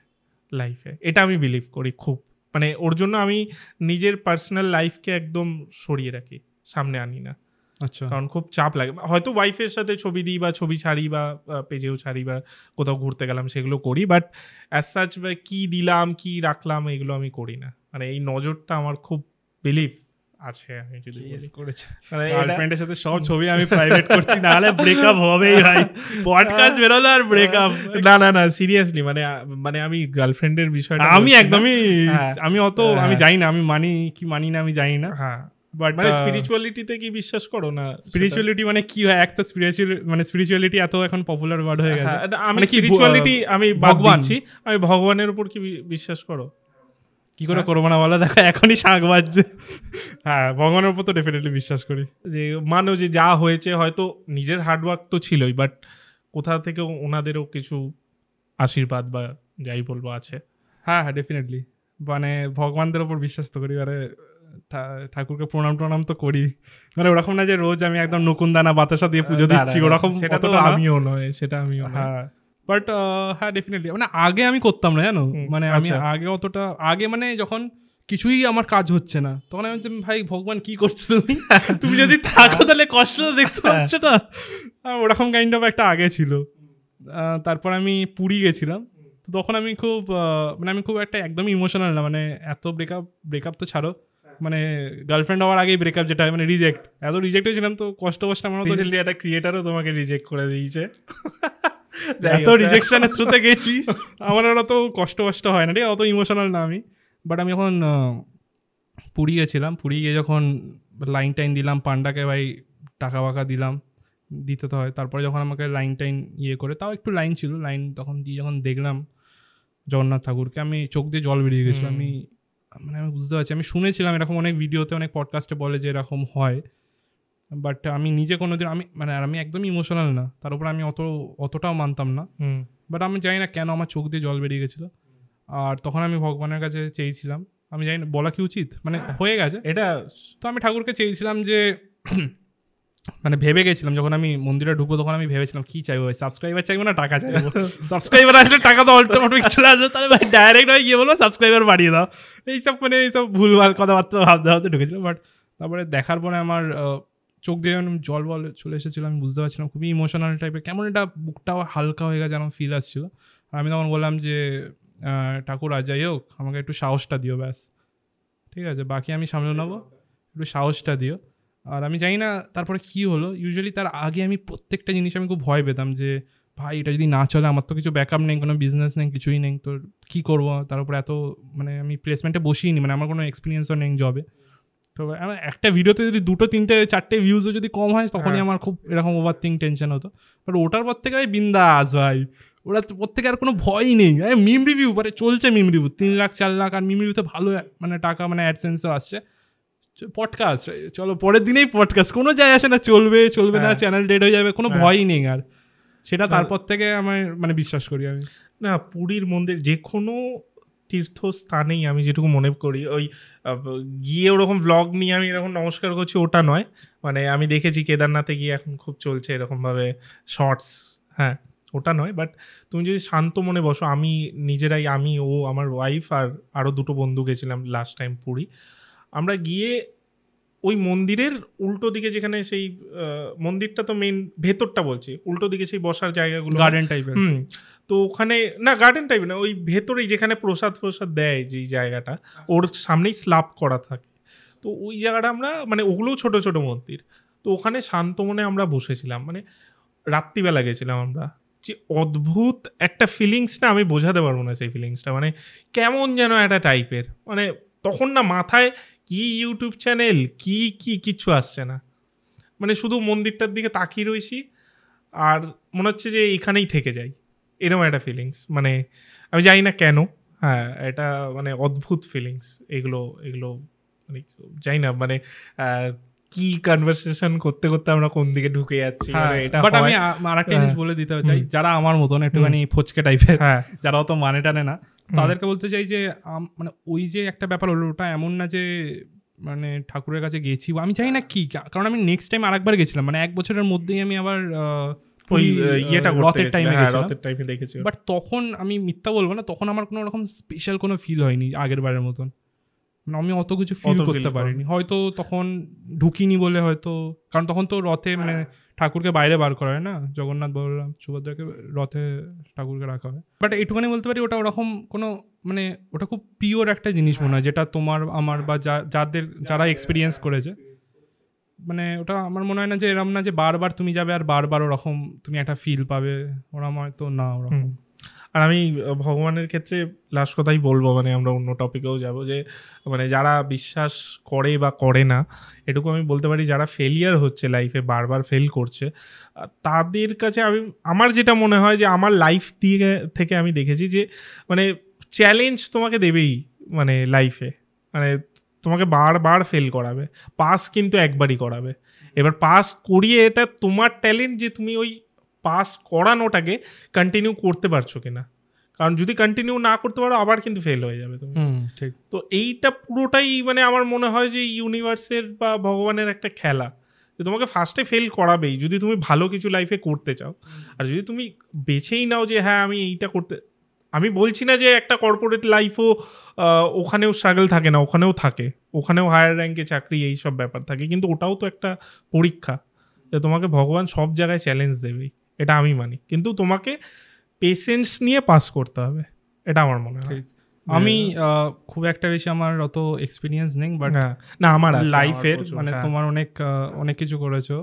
লাইফে, এটা আমি বিলিভ করি খুব। মানে ওর জন্য আমি নিজের পার্সোনাল লাইফকে একদম সরিয়ে রাখি, সামনে আনি না। আচ্ছা, কারণ খুব চাপ লাগে। হয়তো ওয়াইফের সাথে ছবি দিই বা ছবি ছাড়ি বা পেজেও ছাড়ি বা কোথাও ঘুরতে গেলাম সেগুলো করি, বাট অ্যাজ সাচ কি দিলাম কি রাখলাম এগুলো আমি করি না। মানে এই নজরটা আমার খুব বিলিভ আছে। আমি যদি গার্লফ্রেন্ডের সাথে সব ছবি আমি প্রাইভেট করছি, না হলে ব্রেকআপ হবেই ভাই। পডকাস্ট বেরোলো আর ব্রেকআপ। না সিরিয়াসলি মানে আমি গার্লফ্রেন্ডের বিষয়টা আমি একদমই আমি অত আমি জানি না, আমি মানি কি মানি না আমি জানি না। হ্যাঁ, বাট মানে স্পিরিচুয়ালিটিতে কি বিশ্বাস করো না? স্পিরিচুয়ালিটি মানে কি হয়, এক তো স্পিরিচুয়ালিটি এত এখন পপুলার ওয়ার্ড হয়ে গেছে। আমি স্পিরিচুয়ালিটি আমি ভগবান, আমি ভগবানের উপর কি বিশ্বাস করো? কি করে করবো না বলো, দেখো এখনই শাঁখ বাজছে। হ্যাঁ, ভগবানের উপর তো ডেফিনেটলি বিশ্বাস করি। যে মানো যে যা হয়েছে হয়তো নিজের হার্ডওয়ার্ক তো ছিলই, বাট কোথা থেকে ওনাদেরও কিছু আশীর্বাদ বা যাই বলবো আছে। হ্যাঁ হ্যাঁ, ডেফিনেটলি। মানে ভগবানদের উপর বিশ্বাস তো করি, মানে ঠাকুরকে প্রণাম তো করি। মানে ওরকম না যে রোজ আমি একদম নকুনদানা বাতাসা দিয়ে পুজো দিচ্ছি, ওরকম সেটা তো আমিও নয়, সেটা আমিও। হ্যাঁ, বাট হ্যাঁ ডেফিনেটলি মানে আগে আমি করতাম না, জানো। মানে আমি আগে অতটা আগে মানে যখন কিছুই আমার কাজ হচ্ছে না তখন আমি ভাই ভগবান কি করছো তুমি, তুমি যদি থাকো তাহলে কষ্ট তো দেখতে পাচ্ছ না, ওরকম কাইন্ড অফ একটা আগে ছিল। তারপর আমি পুরী গেছিলাম, তো তখন আমি খুব মানে আমি খুব একটা একদমই ইমোশনাল না, মানে এত ব্রেকআপ তো ছাড়ো, মানে গার্লফ্রেন্ড হওয়ার আগেই ব্রেকআপ যেটা হয় মানে রিজেক্ট, এত রিজেক্ট হয়েছিলাম তো কষ্ট আমার তো। রিসেন্টলি একটা ক্রিয়েটারও তোমাকে রিজেক্ট করে দিয়েছে। এত রিজেকশনের থ্রুতে গেছি, আমার ওরা তো কষ্ট হয় না, ঠিক অত ইমোশনাল না আমি। বাট আমি যখন পুরী গেছিলাম, পুরী গিয়ে যখন লাইন দিলাম পান্ডাকে, ভাই টাকা বাকা দিতে তো হয়। তারপরে যখন আমাকে লাইন করে, তাও একটু লাইন ছিল, লাইন তখন দিয়ে যখন দেখলাম জগন্নাথ ঠাকুরকে, আমি চোখ দিয়ে জল বেরিয়ে গেছিলো। আমি বুঝতে পারছি, আমি শুনেছিলাম এরকম অনেক ভিডিওতে অনেক পডকাস্টে বলে যে এরকম হয়, বাট আমি নিজে কোনোদিন আমি একদমই ইমোশনাল না, তার উপর আমি অতটাও মানতাম না। বাট আমি জানি না কেন আমার চোখ দিয়ে জল বেরিয়ে গেছিলো। আর তখন আমি ভগবানের কাছে চেয়েছিলাম, আমি জানি না বলা কি উচিত, মানে হয়ে গেছে এটা, তো আমি ঠাকুরকে চেয়েছিলাম যে মানে ভেবে গেছিলাম যখন আমি মন্দিরে ঢুকবো তখন আমি ভেবেছিলাম কি চাইবো, সাবস্ক্রাইবার চাইবো না টাকা চাইবো। সাবস্ক্রাইবার আসলে টাকা তো অটোমেটিক চলে আসবে, তাহলে ভাই ডাইরেক্ট ভাই গিয়ে বলবো সাবস্ক্রাইবার বাড়িয়ে দাও, এইসব ভুলভাল কথাবার্তা ভাবতে ঢুকেছিলাম। বাট তারপরে দেখার পরে আমার চোখ দিয়ে জল চলে এসেছিলো, আমি বুঝতে পারছিলাম খুবই ইমোশনাল টাইপের, কেমন এটা বুকটাও হালকা হয়ে গেছে, আমার ফিল আসছিলো। আর আমি তখন বললাম যে ঠাকুর আর যাই হোক আমাকে একটু সাহসটা দিও, ব্যাস ঠিক আছে, বাকি আমি সামলে নেবো, একটু সাহসটা দিও। আর আমি জানি না তারপরে কী হলো, ইউজুয়ালি তার আগে আমি প্রত্যেকটা জিনিস আমি খুব ভয় পেতাম যে ভাই এটা যদি না চলে, আমার তো কিছু ব্যাকআপ নেই, কোনো বিজনেস নেই, কিছুই নেই, তো কী করবো। তার উপরে এত মানে আমি প্লেসমেন্টে বসিনি, মানে আমার কোনো এক্সপিরিয়েন্সও নেই জবে। তো আমার একটা ভিডিওতে যদি 2, 3, 4 ভিউজও যদি কম হয় তখনই আমার খুব এরকম ওভারথিঙ্ক টেনশন হতো। বাট ওটার পর থেকে ভাই বিন্দাস ভাই, ওরা প্রত্যেকে আর কোনো ভয়ই নেই। মিম রিভিউ মানে চলছে, মিম রিভিউ 3 লাখ 4 লাখ, আর মিম রিভিউতে ভালো মানে টাকা মানে অ্যাডসেন্সও আসছে। পডকাস্ট চলো পরের দিনেই পডকাস্ট, কোনো যায় আসে না, চলবে না, চ্যানেল ডেড হয়ে যাবে, কোনো ভয়ই নেই। আর সেটা তারপর থেকে আমার মানে বিশ্বাস করি আমি। না, পুরীর মন্দির যে কোনো তীর্থস্থানেই আমি যেটুকু মনে করি, ওই গিয়ে ওরকম ব্লগ নিয়ে আমি এরকম নমস্কার করছি ওটা নয়। মানে আমি দেখেছি কেদারনাথে গিয়ে এখন খুব চলছে এরকমভাবে শর্টস, হ্যাঁ ওটা নয়। বাট তুমি যদি শান্ত মনে বসো, আমি ও আমার ওয়াইফ আর আরও 2 বন্ধু গেছিলাম লাস্ট টাইম পুরী। আমরা গিয়ে ওই মন্দিরের উল্টো দিকে, যেখানে সেই মন্দিরটা তো মেইন ভেতরটা বলছি, উল্টো দিকে সেই বসার জায়গাগুলো গার্ডেন টাইপের, তো ওখানে না গার্ডেন টাইপের না, ওই ভেতরেই যেখানে প্রসাদ দেয় যেই জায়গাটা, ওর সামনেই স্ল্যাব করা থাকে। তো ওই জায়গাটা আমরা মানে ওগুলোও ছোট ছোট মন্দির, তো ওখানে শান্ত মনে আমরা বসেছিলাম। মানে রাত্রিবেলা গেছিলাম আমরা, যে অদ্ভুত একটা ফিলিংস না, আমি বোঝাতে পারবো না সেই ফিলিংসটা। মানে কেমন যেন একটা টাইপের, মানে তখন না মাথায় কি ইউটিউব চ্যানেল কিচ্ছু আসছে না, মানে শুধু মন্দিরটার দিকে তাকিয়ে রয়েছি আর মনে হচ্ছে যে এখানেই থেকে যাই, এরকম একটা ফিলিংস। মানে আমি জানি না কেন, হ্যাঁ এটা মানে অদ্ভুত ফিলিংস। এগুলো মানে জানি না মানে কি কনভারসেশন করতে করতে আমরা কোন দিকে ঢুকে যাচ্ছি। বাট আমি আরেকটা জিনিস বলে দিতে চাই, যারা আমার মতন একটুখানি ফচকে টাইপের, যারা অত মানে টানে না, তাদেরকে বলতে চাই যে মানে ওই যে একটা ব্যাপার হলো, ওটা এমন না যে মানে ঠাকুরের কাছে গেছি আমি জানি না কি, কারণ আমি নেক্সট টাইম আরেকবার গেছিলাম, মানে 1 বছরের মধ্যেই আমি আবার রথের টাইমে দেখেছি। বাট তখন আমি মিথ্যা বলবো না, তখন আমার কোনো রকম স্পেশাল কোনো ফিল হয়নি আগের বারের মতন। মানে আমি অত কিছু ফিল করতে পারিনি, হয়তো তখন ঢুকিনি বলে, হয়তো কারণ তখন তো রথে মানে ঠাকুরকে বাইরে বার করা হয় না, জগন্নাথ বলরাম সুভদ্রাকে রথে ঠাকুরকে রাখা হয়। বাট এইটুখানি বলতে পারি ওটা ওরকম কোনো মানে ওটা খুব পিওর একটা জিনিস মনে হয়, যেটা তোমার আমার বা যারা এক্সপিরিয়েন্স করেছে, মানে ওটা আমার মনে হয় না যে এরম না যে বারবার তুমি যাবে আর বারবার ওরকম তুমি একটা ফিল পাবে, ওরম হয়তো না ওরকম। আর আমি ভগবানের ক্ষেত্রে লাস্ট কথাই বলবো, মানে আমরা অন্য টপিকেও যাব, যে মানে যারা বিশ্বাস করে বা করে না, এটুকু আমি বলতে পারি, যারা ফেলিয়ার হচ্ছে লাইফে, বারবার ফেল করছে, তাদের কাছে আমার যেটা মনে হয় যে আমার লাইফ থেকে আমি দেখেছি যে মানে চ্যালেঞ্জ তোমাকে দেবেই মানে লাইফে, মানে তোমাকে বারবার ফেল করাবে, পাস কিন্তু একবারই করাবে। এবার পাস করিয়ে এটা তোমার ট্যালেন্ট যে তুমি ওই পাস করানোটাকে কন্টিনিউ করতে পারছো কিনা, কারণ যদি কন্টিনিউ না করতে পারো আবার কিন্তু ফেল হয়ে যাবে তুমি। ঠিক। তো এইটা পুরোটাই মানে আমার মনে হয় যে ইউনিভার্সের বা ভগবানের একটা খেলা, যে তোমাকে ফার্স্টে ফেল করাবেই যদি তুমি ভালো কিছু লাইফে করতে চাও। আর যদি তুমি বেছেই নাও যে হ্যাঁ আমি এইটা করতে, আমি বলছি না যে একটা কর্পোরেট লাইফও ওখানেও স্ট্রাগল থাকে না, ওখানেও থাকে, ওখানেও হায়ার র্যাঙ্কে চাকরি এইসব ব্যাপার থাকে, কিন্তু ওটাও তো একটা পরীক্ষা, যে তোমাকে ভগবান সব জায়গায় চ্যালেঞ্জ দেবেই, এটা আমি মানি, কিন্তু তোমাকে পেশেন্স নিয়ে পাস করতে হবে, এটা আমার মনে হয়। আমি খুব একটা বেশি আমার অত এক্সপিরিয়েন্স নেই, বাট না আমার লাইফের মানে তোমার অনেক কিছু করেছো,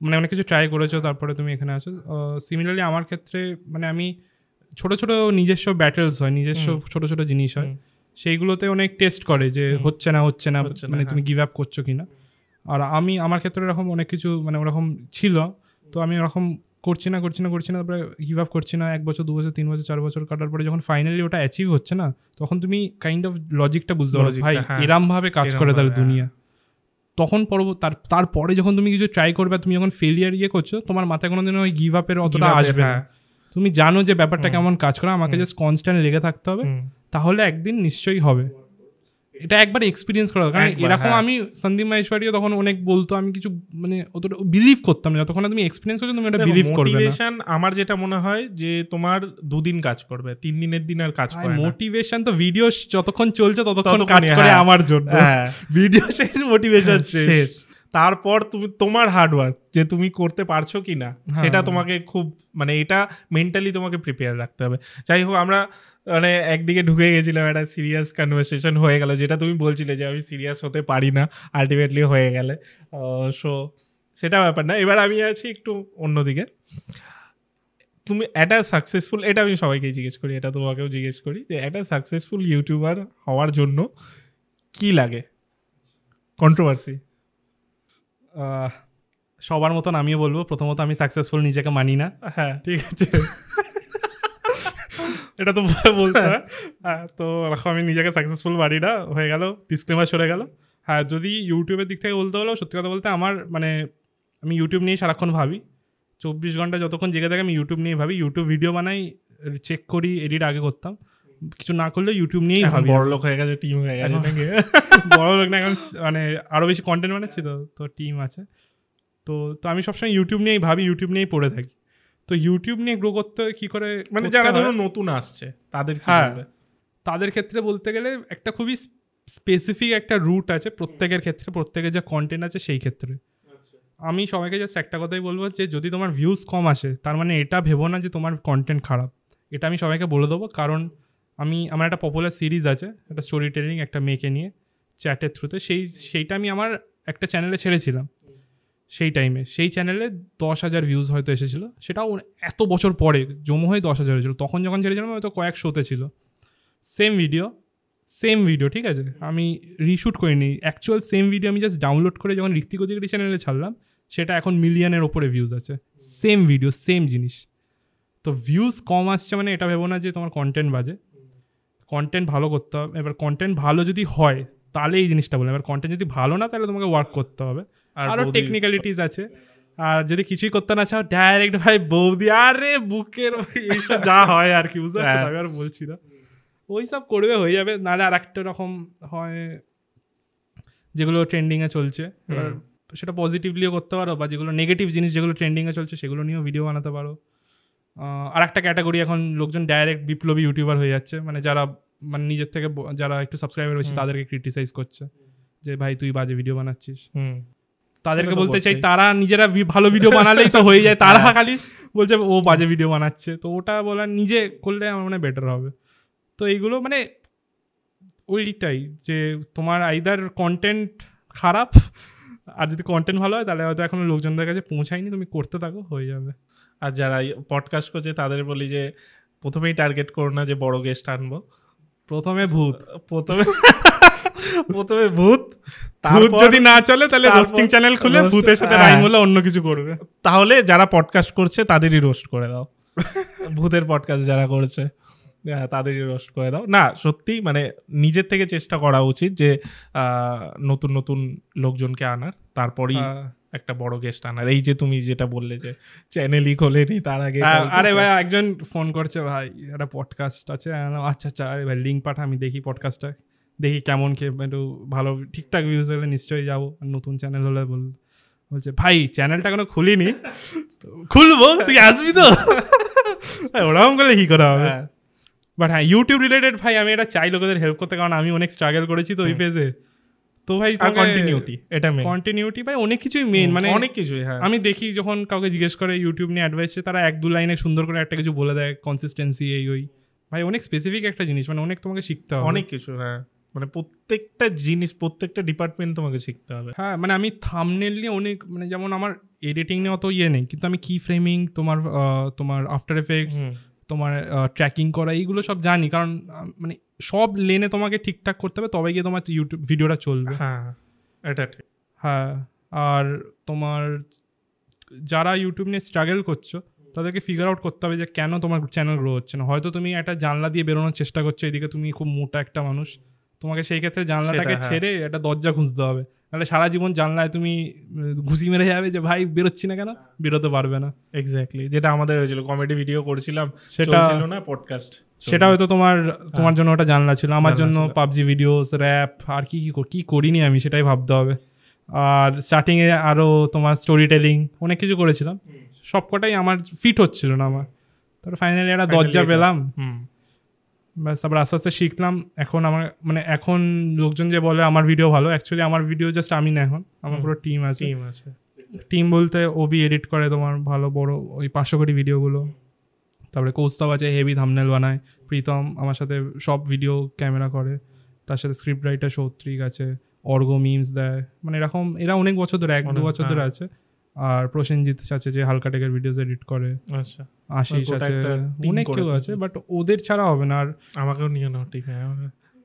মানে অনেক কিছু ট্রাই করেছো, তারপরে তুমি এখানে আছো। সিমিলারলি আমার ক্ষেত্রে মানে আমি ছোট ছোট নিজস্ব ব্যাটেলস হয়, নিজস্ব ছোট ছোট জিনিস হয়, সেইগুলোতে অনেক টেস্ট করে যে হচ্ছে না মানে তুমি গিভ আপ করছো কিনা। আর আমার ক্ষেত্রে এরকম অনেক কিছু মানে ওরকম ছিল, তো আমি ওরকম করছি না তারপরে গিভ আপ করছি না, 1 বছর 2 বছর 3 বছর 4 বছর কাটার পরে যখন ফাইনালি ওটা অ্যাচিভ হচ্ছে না, তখন তুমি কাইন্ড অফ লজিকটা বুঝতে পারো, ভাই এরম ভাবে কাজ করে তাহলে দুনিয়া। তখন তারপরে যখন তুমি কিছু ট্রাই করবে, তুমি যখন ফেলিয়ার করছো, তোমার মাথায় কোনোদিন ওই গিভ আপের অতটা আসবে না, তুমি জানো যে ব্যাপারটা কেমন কাজ করে, আমাকে জাস্ট কনস্ট্যান্ট লেগে থাকতে হবে, তাহলে একদিন নিশ্চয়ই হবে। এটা একবার এক্সপিরিয়েন্স করা, কারণ এরকম আমি সন্দীপ মাহেশ্বরীও তখন অনেক বলতো, আমি কিছু মানে অতটা বিলিভ করতাম না, যতক্ষণ তুমি এক্সপিরিয়েন্স করছো তুমি এটা বিলিভ করবে না। মোটিভেশন আমার যেটা মনে হয় যে তোমার 2 দিন কাজ করবে, 3 দিনের দিন আর কাজ করে না। মোটিভেশন তো ভিডিও যতক্ষণ চলছে ততক্ষণ কাজ করে আমার জন্য, ভিডিও শেষ মোটিভেশন শেষ, তারপর তোমার হার্ডওয়ার্ক যে তুমি করতে পারছো কি না সেটা তোমাকে খুব মানে এটা মেন্টালি তোমাকে প্রিপেয়ার রাখতে হবে। যাই হোক, আমরা মানে একদিকে ঢুকে গেছিলাম, একটা সিরিয়াস কনভারসেশন হয়ে গেল, যেটা তুমি বলছিলে যে আমি সিরিয়াস হতে পারি না, আলটিমেটলি হয়ে গেলে। সো সেটা ব্যাপার না, এবার আমি আছি একটু অন্যদিকে। তুমি একটা সাকসেসফুল, এটা আমি সবাইকেই জিজ্ঞেস করি, এটা তোমাকেও জিজ্ঞেস করি, যে একটা সাকসেসফুল ইউটিউবার হওয়ার জন্য কি লাগে? কন্ট্রোভার্সি। সবার মতন আমিও বলবো, প্রথমত আমি সাকসেসফুল নিজেকে মানি না। হ্যাঁ ঠিক আছে, এটা তো বলতে হয়। হ্যাঁ, তো এখন আমি নিজেকে সাকসেসফুল মানি না, হয়ে গেল, ডিসক্লেমার সরে গেল। হ্যাঁ, যদি ইউটিউবের দিক থেকে বলতে হলো, সত্যি কথা বলতে আমার মানে আমি ইউটিউব নিয়ে সারাক্ষণ ভাবি, 24 ঘন্টা যতক্ষণ জেগে থাকে আমি ইউটিউব নিয়ে ভাবি, ইউটিউব ভিডিও বানাই, চেক করি, এডিট আগে করতাম, কিছু না করলে ইউটিউব নিয়েই ভাবি। বড়লোক হয়ে গেছে, টিম হয়ে গেছে নাকি? বড়লোক না, এখন মানে আরও বেশি কন্টেন্ট বানাচ্ছি, তো টিম আছে, তো আমি সবসময় ইউটিউব নিয়েই ভাবি, ইউটিউব নিয়েই পড়ে থাকি। তো ইউটিউব নিয়ে গ্রো করতে কি করে, মানে যারা ধরো নতুন আসছে তাদের, হ্যাঁ তাদের ক্ষেত্রে বলতে গেলে একটা খুবই স্পেসিফিক একটা রুট আছে প্রত্যেকের ক্ষেত্রে, প্রত্যেকের যা কন্টেন্ট আছে সেই ক্ষেত্রে। আমি সবাইকে জাস্ট একটা কথাই বলবো, যে যদি তোমার ভিউজ কম আসে তার মানে এটা ভেবো না যে তোমার কন্টেন্ট খারাপ, এটা আমি সবাইকে বলে দেবো। কারণ আমার একটা পপুলার সিরিজ আছে, একটা স্টোরি টেলিং, একটা মেয়েকে নিয়ে চ্যাটের থ্রুতে, সেইটা আমি আমার একটা চ্যানেলে ছেড়েছিলাম সেই টাইমে, সেই চ্যানেলে 10,000 ভিউজ হয়তো এসেছিলো, সেটাও এত বছর পরে জমা হয়ে 10,000 হয়েছিল। তখন যখন ছেড়েছিলাম হয়তো কয়েক শোতে ছিল, সেম ভিডিও, ঠিক আছে, আমি রিশুট করিনি, অ্যাকচুয়াল সেম ভিডিও আমি জাস্ট ডাউনলোড করে যখন ঋত্বিক অধিকারী চ্যানেলে ছাড়লাম, সেটা এখন মিলিয়নের ওপরে ভিউজ আছে, সেম ভিডিও সেম জিনিস। তো ভিউজ কম আসছে মানে এটা ভেবো না যে তোমার কন্টেন্ট বাজে, কন্টেন্ট ভালো করতে হবে। এবার কন্টেন্ট ভালো যদি হয় তাহলে এই জিনিসটা বললাম, এবার কন্টেন্ট যদি ভালো না তাহলে তোমাকে ওয়ার্ক করতে হবে, আরও টেকনিক্যালিটিস আছে। আর যদি কিছুই করতে না চাও, ডাইরেক্ট ভাই বৌদি, আরে বুকের এইসব যা হয় আর কি, বুঝতে পারছি, আমি আর বলছি না, ওই সব করবে, হয়ে যাবে। নাহলে আর একটা রকম হয় যেগুলো ট্রেন্ডিংয়ে চলছে, এবার সেটা পজিটিভলিও করতে পারো, বা যেগুলো নেগেটিভ জিনিস যেগুলো ট্রেন্ডিংয়ে চলছে সেগুলো নিয়েও ভিডিও বানাতে পারো। আর একটা ক্যাটাগরি এখন লোকজন ডাইরেক্ট বিপ্লবী ইউটিউবার হয়ে যাচ্ছে, মানে যারা মানে নিজের থেকে যারা একটু সাবস্ক্রাইবার বেশি তাদেরকে ক্রিটিসাইজ করছে যে ভাই তুই বাজে ভিডিও বানাচ্ছিস। তাদেরকে বলতে চাই তারা নিজেরা ভালো ভিডিও বানালেই তো হয়ে যায়, তারা খালি বলছে ও বাজে ভিডিও বানাচ্ছে, তো ওটা বলার নিজে করলে আমার মনে বেটার হবে। তো এইগুলো মানে ওইটাই যে তোমার আইদার কন্টেন্ট খারাপ, আর যদি কন্টেন্ট ভালো হয় তাহলে হয়তো এখনো লোকজনদের কাছে পৌঁছায়নি, তুমি করতে থাকো হয়ে যাবে। আর যারা পডকাস্ট করছে তাদের বলি যে প্রথমেই টার্গেট করো না যে বড় গেস্ট আনবো, প্রথমে ভূত প্রথমে ভূত যদি না চলে তাহলে রোস্টিং চ্যানেল খুলে ভূতের সাথে রাইম হলে অন্য কিছু করবে। তাহলে যারা পডকাস্ট করছে তাদেরই রোস্ট করে দাও, ভূতের পডকাস্ট যারা করছে তাদেরই রোস্ট করে দাও। না সত্যি মানে নিজের থেকে চেষ্টা করা উচিত যে নতুন নতুন লোকজনকে আনার, তারপরেই একটা বড় গেস্ট আনার। এই যে তুমি যেটা বললে যে চ্যানেলই খোলেনি তার আগে, আরে ভাই একজন ফোন করছে ভাই একটা পডকাস্ট আছে, আচ্ছা আচ্ছা আরে ভাই লিঙ্ক পাঠা, আমি দেখি পডকাস্টটা, দেখি কেমন কে একটু ভালো ঠিকঠাক ভিউজ হলে নিশ্চয়ই যাবো, নতুন চ্যানেল হলে বলছে ভাই চ্যানেলটা কোনো খুলিনি, খুলবো তুই আসবি তো, ওরকম করলে কি করা হবে। বাট হ্যাঁ ইউটিউব রিলেটেড ভাই আমি এটা চাই লোকেদের হেল্প করতে, কারণ আমি অনেক স্ট্রাগল করেছি তো ওই পেজে। তো ভাই কন্টিনিউটি ভাই অনেক কিছুই মেন, মানে অনেক কিছুই। হ্যাঁ আমি দেখি যখন কাউকে জিজ্ঞেস করে ইউটিউব নিয়ে অ্যাডভাইস, তারা 1-2 লাইনে সুন্দর করে একটা কিছু বলে দেয়, কনসিস্টেন্সি এই ওই, ভাই অনেক স্পেসিফিক একটা জিনিস, মানে অনেক তোমাকে শিখতে হবে অনেক কিছু। হ্যাঁ মানে প্রত্যেকটা জিনিস প্রত্যেকটা ডিপার্টমেন্ট তোমাকে শিখতে হবে। হ্যাঁ মানে আমি থাম্বনেল নিয়ে অনেক, মানে যেমন আমার এডিটিং নিয়ে অত ইয়ে নেই, কিন্তু আমি কি ফ্রেমিং, তোমার আফটার এফেক্টস, তোমার ট্র্যাকিং করা এইগুলো সব জানি, কারণ মানে সব লেনে তোমাকে ঠিকঠাক করতে হবে, তবে গিয়ে তোমার ইউটিউব ভিডিওটা চলবে। হ্যাঁ এটা ঠিক। হ্যাঁ আর তোমার যারা ইউটিউব নিয়ে স্ট্রাগল করছো তাদেরকে ফিগার আউট করতে হবে যে কেন তোমার চ্যানেল গ্রো হচ্ছে না। হয়তো তুমি একটা জানলা দিয়ে বেরোনোর চেষ্টা করছো, এদিকে তুমি খুব মোটা একটা মানুষ, তোমাকে সেই ক্ষেত্রে জানলাটাকে ছেড়ে একটা দরজা খুঁজতে হবে, নাহলে সারা জীবন জানলায় তুমি ঘুষি মেরে যাবে যে ভাই বেরোচ্ছি না কেন, বেরোতে পারবে না। এক্স্যাক্টলি যেটা আমাদের হয়েছিল, কমেডি ভিডিও করেছিলাম সেটা ছিল না পডকাস্ট, সেটা হয়তো তোমার জন্য ওটা জানলা ছিল, আমার জন্য পাবজি ভিডিওস, র্যাপ আর কি করিনি আমি সেটাই ভাবতে হবে। আর স্টার্টিংয়ে আরও তোমার স্টোরি টেলিং অনেক কিছু করেছিলাম, সবকটাই আমার ফিট হচ্ছিল না আমার, তারপর ফাইনালি একটা দরজা পেলাম, ব্যাস তারপর আস্তে আস্তে শিখলাম। এখন আমার মানে এখন লোকজন যে বলে আমার ভিডিও ভালো, অ্যাকচুয়ালি আমার ভিডিও জাস্ট আমি না, এখন আমার পুরো টিম আছে। টিম বলতে ওবি এডিট করে তোমার ভালো বড় ওই 500 কোটি ভিডিওগুলো, তারপরে কৌস্তব আছে হেভি থাম্বনেল বানায়, প্রীতম আমার সাথে সব ভিডিও ক্যামেরা করে, তার সাথে স্ক্রিপ্ট রাইটার সৌত্রিক আছে, অর্গো মিমস দেয়, মানে এরকম এরা অনেক বছর ধরে 1-2 বছর ধরে আছে। আর প্রসেনজিৎ আছে যে হালকা টেকের ভিডিওস এডিট করে, আচ্ছা আশিস আছে, অনেক কেউ আছে, বাট ওদের ছাড়া হবে না। আর আমাকেও নিয়ে নাও টিমে,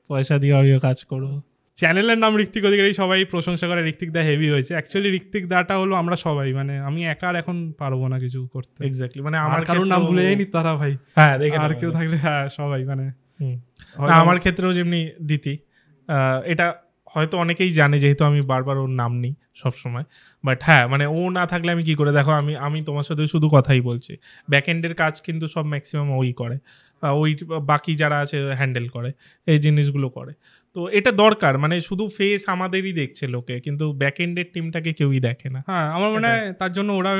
পয়সা দিয়ে আমিও কাজ করবো। চ্যানেলের নাম ঋত্বিক অধিকারী, সবাই প্রশংসা করে ঋত্বিক দা হেভি হয়েছে, অ্যাকচুয়ালি ঋত্বিক দাটা হলো আমরা সবাই, মানে আমি একা আর এখন পারবো না কিছু করতে। এক্স্যাক্টলি মানে আমার কারোর নাম ভুলে যায়নি তারা ভাই, হ্যাঁ দেখে আর কেউ থাকলে হ্যাঁ সবাই মানে আমার ক্ষেত্রেও যেমনি দিতি, এটা হয়তো অনেকেই জানে যেহেতু আমি বারবার ওর নাম নিই সবসময়, বাট হ্যাঁ মানে ও না থাকলে আমি কি করে, দেখো আমি তোমার সাথে শুধু কথাই বলছি, ব্যাকএন্ডের কাজ কিন্তু সব ম্যাক্সিমাম ওই করে, ওই বাকি যারা আছে হ্যান্ডেল করে, এই জিনিসগুলো করে। তো এটা দরকার, মানে শুধু ফেস আমাদেরই দেখছে লোকে, কিন্তু ব্যাকএন্ডের টিমটাকে কেউই দেখে না। হ্যাঁ আমার মনে হয় তার জন্য ওরাও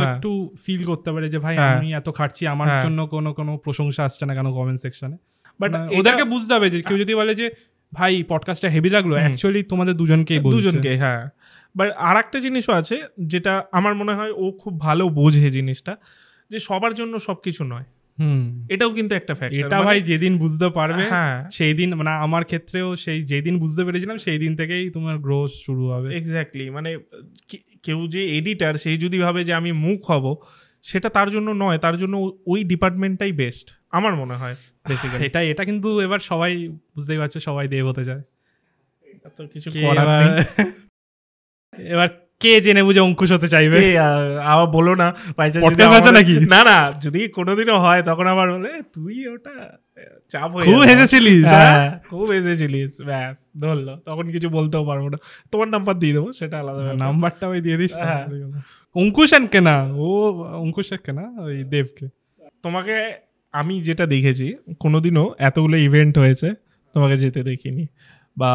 একটু ফিল করতে পারে যে ভাই আমি এত খাটছি, আমার জন্য কোনো প্রশংসা আসছে না কেন কমেন্ট সেকশনে, বাট ওদেরকে বুঝতে হবে যে কেউ যদি বলে যে ভাই পডকাস্টটা হেভি লাগলো, অ্যাকচুয়ালি তোমাদের দুজনকে। হ্যাঁ বাট আর একটা জিনিসও আছে যেটা আমার মনে হয় ও খুব ভালো বোঝে জিনিসটা, যে সবার জন্য সবকিছু নয়, এটাও কিন্তু একটা ফ্যাক্টর। এটা ভাই যেদিন বুঝতে পারবে সেই দিন, মানে আমার ক্ষেত্রেও সেই যেদিন বুঝতে পেরেছিলাম সেই দিন থেকেই তোমার গ্রোথ শুরু হবে। এক্স্যাক্টলি মানে কেউ যে এডিটার সেই যদি ভাবে যে আমি মুখ হব, সেটা তার জন্য নয়, তার জন্য ওই ডিপার্টমেন্টটাই বেস্ট আমার মনে হয় বেসিক্যালি। এটা কিন্তু এবার সবাই বুঝতেই পারছে, সবাই দেব হতে যায়, তো কিছু করার নেই। এবার কে জেনে বুঝে অঙ্কুশ হতে চাইবে, আবার বলো না নাকি, না যদি কোনোদিনও হয় তখন আবার বলে তুই ওটা চাপ হয়ে খুব হেসেছিলিস, ব্যাস ধরলো, তখন কিছু বলতেও পারবো না, তোমার নাম্বার দিয়ে দেবো, সেটা আলাদা, নাম্বারটা ওই দিয়ে দিস। অঙ্কুশকে না, ও অঙ্কুশকে না, ওই দেবকে। তোমাকে আমি যেটা দেখেছি, কোনোদিনও এতগুলো ইভেন্ট হয়েছে তোমাকে যেতে দেখিনি, বা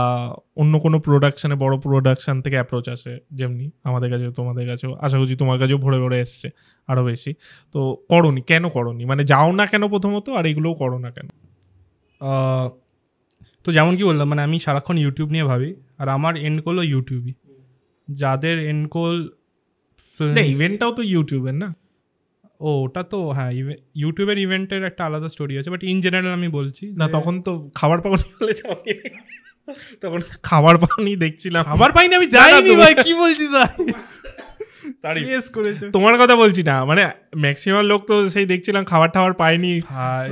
অন্য কোনো প্রোডাকশানে বড় প্রোডাকশান থেকে অ্যাপ্রোচ আসে, যেমনি আমাদের কাছে তোমাদের কাছেও আশা করছি তোমার কাছেও ভরে ভরে এসছে আরও বেশি। তো করনি কেন, করনি মানে যাও না কেন প্রথমত, আর এগুলোও করো না কেন? তো যেমন কি বললাম, মানে আমি সারাক্ষণ ইউটিউব নিয়ে ভাবি, আর আমার এন্ড গোলও ইউটিউবই। যাদের এন্ড গোল ইভেন্টটাও তো ইউটিউবের না? ওটা তো হ্যাঁ, ইউটিউবের ইভেন্টের একটা আলাদা স্টোরি আছে, বাট ইন জেনারেল আমি বলছি না, তখন তো খাবার পাওনি বলে যাওনি, তখন খাবার পাওনি দেখছিলাম। খাবার পাইনি আমি যাইনি ভাই, কি বলছিস ভাই? তোমার কথা বলছি না, মানে ম্যাক্সিমাম লোক তো সেই দেখছিলাম খাবার টাবার পায়নি ভাই।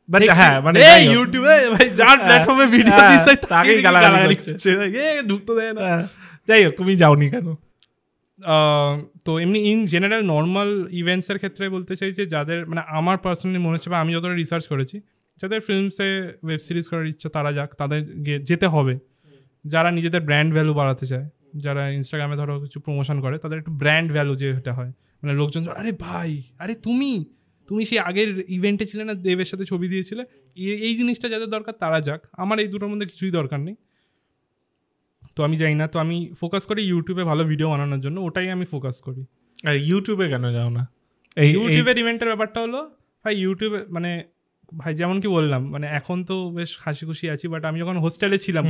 বাট হ্যাঁ, মানে ইউটিউবে ভাই যার প্ল্যাটফর্মে ভিডিও দিছে তাকেই গালাগালি করছে, ঢুকতে দেয় না। যাই হোক, তুমি যাওনি কেন? তো এমনি ইন জেনারেল নর্মাল ইভেন্টসের ক্ষেত্রে বলতে চাই যে যাদের, মানে আমার পার্সোনালি মনে হচ্ছে বা আমি যতটা রিসার্চ করেছি, যাদের ফিল্মসে ওয়েব সিরিজ করার ইচ্ছা তারা যাক, তাদের যেতে হবে। যারা নিজেদের ব্র্যান্ড ভ্যালু বাড়াতে চায়, যারা ইনস্টাগ্রামে ধরো কিছু প্রমোশন করে, তাদের একটু ব্র্যান্ড ভ্যালু যেটা হয়, মানে লোকজন আরে ভাই, আরে তুমি সেই আগের ইভেন্টে ছিলে না, দেবের সাথে ছবি দিয়েছিলে, এই জিনিসটা যাদের দরকার তারা যাক। আমার এই দুটোর মধ্যে কিছুই দরকার নেই, তো আমি যাই না। তো আমি ফোকাস করি ইউটিউবে ভালো ভিডিও বানানোর জন্য, ওটাই আমি ফোকাস করি। আর ইউটিউবে কেন যাও না? ইউটিউবের ইভেন্টের ব্যাপারটা হলো ভাই, ইউটিউবে মানে ভাই যেমন কি বললাম, মানে এখন তো বেশ হাসি খুশি আছি, বাট আমি যখন হোস্টেলে ছিলাম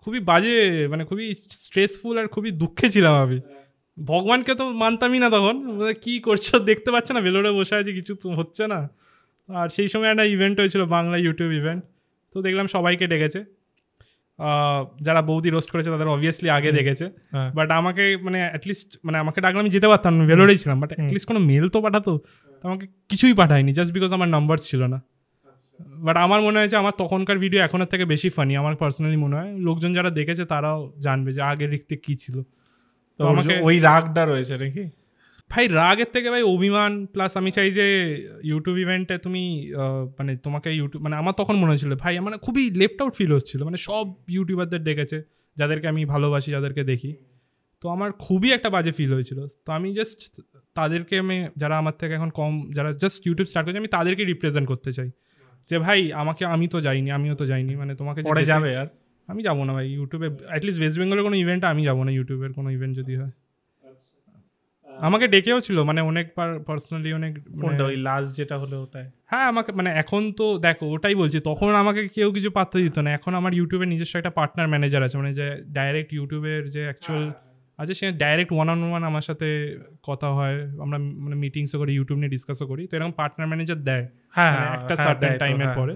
খুবই বাজে, মানে খুবই স্ট্রেসফুল আর খুবই দুঃখে ছিলাম আমি। ভগবানকে তো মানতামই না তখন, কি করছো দেখতে পাচ্ছ না, ভেলোরে বসে আছে, কিছু তো হচ্ছে না। আর সেই সময় একটা ইভেন্ট হয়েছিল, বাংলা ইউটিউব ইভেন্ট, তো দেখলাম সবাইকে ডেকেছে। যারা বৌদি রোস্ট করেছে তাদের অবভিয়াসলি আগে দেখেছে, বাট আমাকে মানে অ্যাটলিস্ট, মানে আমাকে ডাকলে আমি যেতে পারতাম, ভেলোরেই ছিলাম, বাট অ্যাটলিস্ট কোনো মেল তো পাঠাতো। তো আমাকে কিছুই পাঠায়নি, জাস্ট বিকজ আমার নাম্বার ছিল না। বাট আমার মনে হয়েছে আমার তখনকার ভিডিও এখনের থেকে বেশি ফানি, আমার পার্সোনালি মনে হয়। লোকজন যারা দেখেছে তারাও জানবে যে আগের ঋত্বিক কী ছিল। তো আমাকে ওই রাগটা রয়েছে নাকি ভাই? রাগের থেকে ভাই অভিমান, প্লাস আমি চাই যে ইউটিউব ইভেন্টে তুমি মানে তোমাকে ইউটিউব, মানে আমার তখন মনে হয়েছিল ভাই, মানে খুবই লেফট আউট ফিল হচ্ছিল, মানে সব ইউটিউবারদের ডেকেছে যাদেরকে আমি ভালোবাসি, যাদেরকে দেখি, তো আমার খুবই একটা বাজে ফিল হয়েছিল। তো আমি জাস্ট তাদেরকে, আমি যারা আমার থেকে এখন কম, যারা জাস্ট ইউটিউব স্টার্ট করেছে, আমি তাদেরকে রিপ্রেজেন্ট করতে চাই যে ভাই আমিও তো যাইনি, মানে তোমাকে পরে যাবে। আর আমি যাবো না ভাই ইউটিউবে, অ্যাটলিস্ট ওয়েস্ট বেঙ্গলের কোনো ইভেন্টে আমি যাবো না, ইউটিউবের কোনো ইভেন্ট যদি হয়। আমাকে ডেকেও ছিল, মানে অনেকবার পার্সোনালি, অনেক ওই লাস্ট যেটা হলো ওটাই। হ্যাঁ, আমাকে মানে এখন তো দেখো, ওটাই বলছি, তখন আমাকে কেউ কিছু পাত্তা দিত না। এখন আমার ইউটিউবের নিজস্ব একটা পার্টনার ম্যানেজার আছে, মানে যে ডাইরেক্ট ইউটিউবের যে অ্যাকচুয়াল আছে, সে ডাইরেক্ট ওয়ান অন ওয়ান আমার সাথে কথা হয়, আমরা মানে মিটিংসও করি, ইউটিউব নিয়ে ডিসকাসও করি। তো এরকম পার্টনার ম্যানেজার দেয় একটা সার্টেন টাইমের পরে।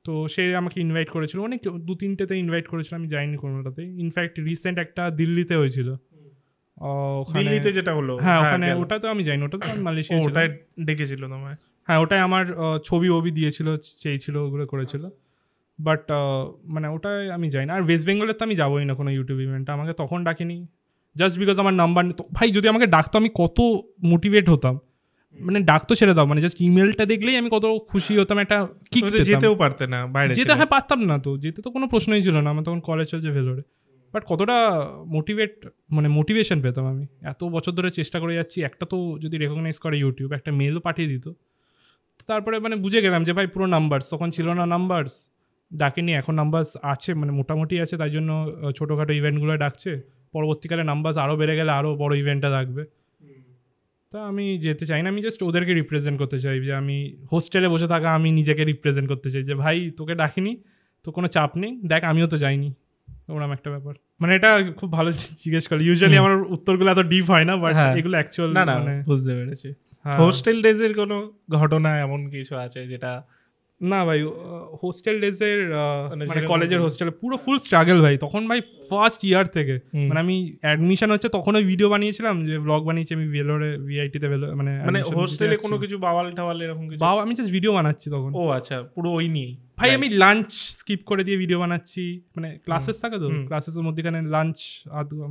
তো সে আমাকে ইনভাইট করেছিল, অনেক 2-3টেতে ইনভাইট করেছিল, আমি যাইনি কোনোটাতেই। ইনফ্যাক্ট রিসেন্ট একটা দিল্লিতে হয়েছিল, দিল্লিতে যেটা হলো, হ্যাঁ ওখানে, ওটা তো আমি যাইনি, ওটা তো আমি মালয়েশিয়া, ওটাই ডেকেছিল তোমায়। হ্যাঁ, ওটাই আমার ছবি দিয়েছিল, চেয়েছিল, ওগুলো করেছিল, বাট মানে ওটাই আমি যাই না। আর ওয়েস্ট বেঙ্গলের তো আমি যাবোই না কোনো ইউটিউব ইভেন্টে, আমাকে তখন ডাকিনি জাস্ট বিকজ আমার নাম্বার নেই। তো ভাই যদি আমাকে ডাকতো আমি কত মোটিভেট হতাম, মানে ডাকতো ছেড়ে দাও, মানে জাস্ট ইমেলটা দেখলেই আমি কত খুশি হতাম, একটা কিক পেতাম। যেতেও পারতে না বাইরে, যেতে হ্যাঁ পারতাম না, তো যেতে তো কোনো প্রশ্নই ছিল না, আমার তখন কলেজ চলছে ভেলোরে। বাট কতটা মোটিভেশন পেতাম আমি, এত বছর ধরে চেষ্টা করে যাচ্ছি, একটা তো যদি রেকগনাইজ করে ইউটিউব, একটা মেলও পাঠিয়ে দিত। তারপরে মানে বুঝে গেলাম যে ভাই পুরো নাম্বারস, তখন ছিল না নাম্বারস, ডাকেনি, এখন নাম্বারস আছে, মানে মোটামুটি আছে, তাই জন্য ছোটোখাটো ইভেন্টগুলো ডাকছে। পরবর্তীকালে নাম্বারস আরও বেড়ে গেলে আরও বড় ইভেন্টটা ডাকবে। তা আমি যেতে চাই না, আমি জাস্ট ওদেরকে রিপ্রেজেন্ট করতে চাই, যে আমি হোস্টেলে বসে থাকা, আমি নিজেকে রিপ্রেজেন্ট করতে চাই যে ভাই তোকে ডাকিনি, তো কোনো চাপ নেই, দেখ আমিও তো যাইনি, ওরকম একটা ব্যাপার। মানে এটা খুব ভালো জিজ্ঞেস করলে, ইউজুয়ালি আমার উত্তরগুলো এত ডিপ হয় না, বাট এগুলো অ্যাকচুয়াল না, বুঝতে পেরেছি। হোস্টেল ডেজের কোনো ঘটনা এমন কিছু আছে যেটা? না ভাই, হোস্টেল ডেজের মানে কলেজের হোস্টেলে পুরো ফুল স্ট্রাগল ভাই। তখন ভাই ফার্স্ট ইয়ার থেকে, মানে আমি অ্যাডমিশন হচ্ছে তখন ওই ভিডিও বানিয়েছিলাম, যে ব্লগ বানিয়েছি আমি ভেলোরে ভিআইটিতে, মানে হোস্টেলে কোনো কিছু বাওয়াল টাওয়াল এরকম কিছু? আমি জাস্ট ভিডিও বানাচ্ছি তখন। ও আচ্ছা, পুরো ওই নিয়েই ভাই আমি লাঞ্চ স্কিপ করে দিয়ে ভিডিও বানাচ্ছি, মানে ক্লাসেস থাকে তো, ক্লাসেসের মধ্যেখানে লাঞ্চ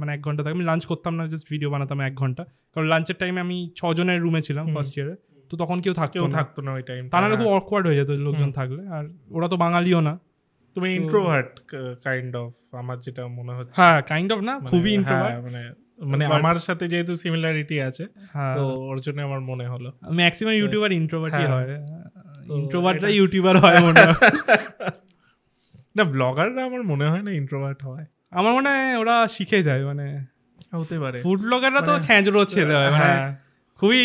মানে 1 ঘন্টা থাকে, আমি লাঞ্চ করতাম না, জাস্ট ভিডিও বানাতাম 1 ঘন্টা, কারণ লাঞ্চের টাইমে আমি 6 জনের রুমে ছিলাম ফার্স্ট ইয়ারে, তো তখন কেউ থাকতো না ওই টাইম, তা নাহলে খুব অকওয়ার্ড হয়ে যেত লোকজন থাকলে, আর ওরা তো বাঙালিও না। তুমি ইন্ট্রোভার্ট কাইন্ড অফ, আমার যেটা মনে হচ্ছে। হ্যাঁ, কাইন্ড অফ না, খুবই ইন্ট্রোভার্ট, মানে আমার সাথে যেহেতু সিমিলারিটি আছে, তো ওর জন্য আমার মনে হলো ম্যাক্সিমাম ইউটিউবার ইন্ট্রোভার্টই হয়, ইন্ট্রোভার্টরা ইউটিউবার হয় মনে হয় না, ব্লগাররা আমার মনে হয় না ইন্ট্রোভার্ট হয়, আমার মনে হয় ওরা শিখে যায়, মানে হতে পারে। ফুড ব্লগাররা তো ছ্যাঁচড়ো ছেলে হয়, মানে খুবই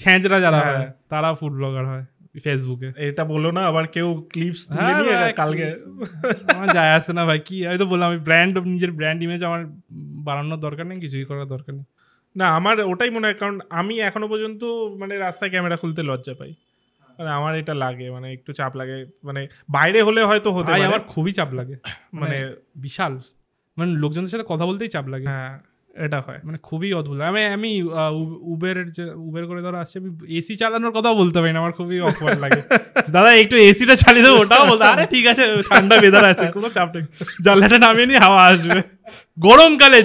ছ্যাঁচড়া যারা হয় তারা ফুড ব্লগার হয়, ফেসবুকে। এটা বলো না আবার কেউ ক্লিপস তুলে নিয়ে কালকে। আমার যায় আসে না ভাই, কি আমি তো বললাম আমি নিজের ব্র্যান্ড ইমেজ আমার বাড়ানোর দরকার নেই, কিছুই করার দরকার নেই। না আমার ওটাই মনে হয়, কারণ আমি এখনো পর্যন্ত মানে রাস্তায় ক্যামেরা খুলতে লজ্জা পাই, মানে আমার এটা লাগে, মানে একটু চাপ লাগে, মানে বাইরে হলে হয়তো হতে পারে, আমার খুবই চাপ লাগে, মানে বিশাল, মানে লোকজনের সাথে কথা বলতেই চাপ লাগে। হ্যাঁ এটা হয়, মানে খুবই অদ্ভুত। আমি উবের করে ধরো আসছে, আমি এসি চালানোর কথাও বলতে পারি না, আমার খুবই অকওয়ার্ড লাগে। দাদা একটু এসিটা চালিয়ে দেবো, ওটাও বলতে আরে ঠিক আছে ঠান্ডা ওয়েদার আছে, কোনো চাপ নেই, জানলাটা নামিয়ে নি হাওয়া আসবে। গরমকালে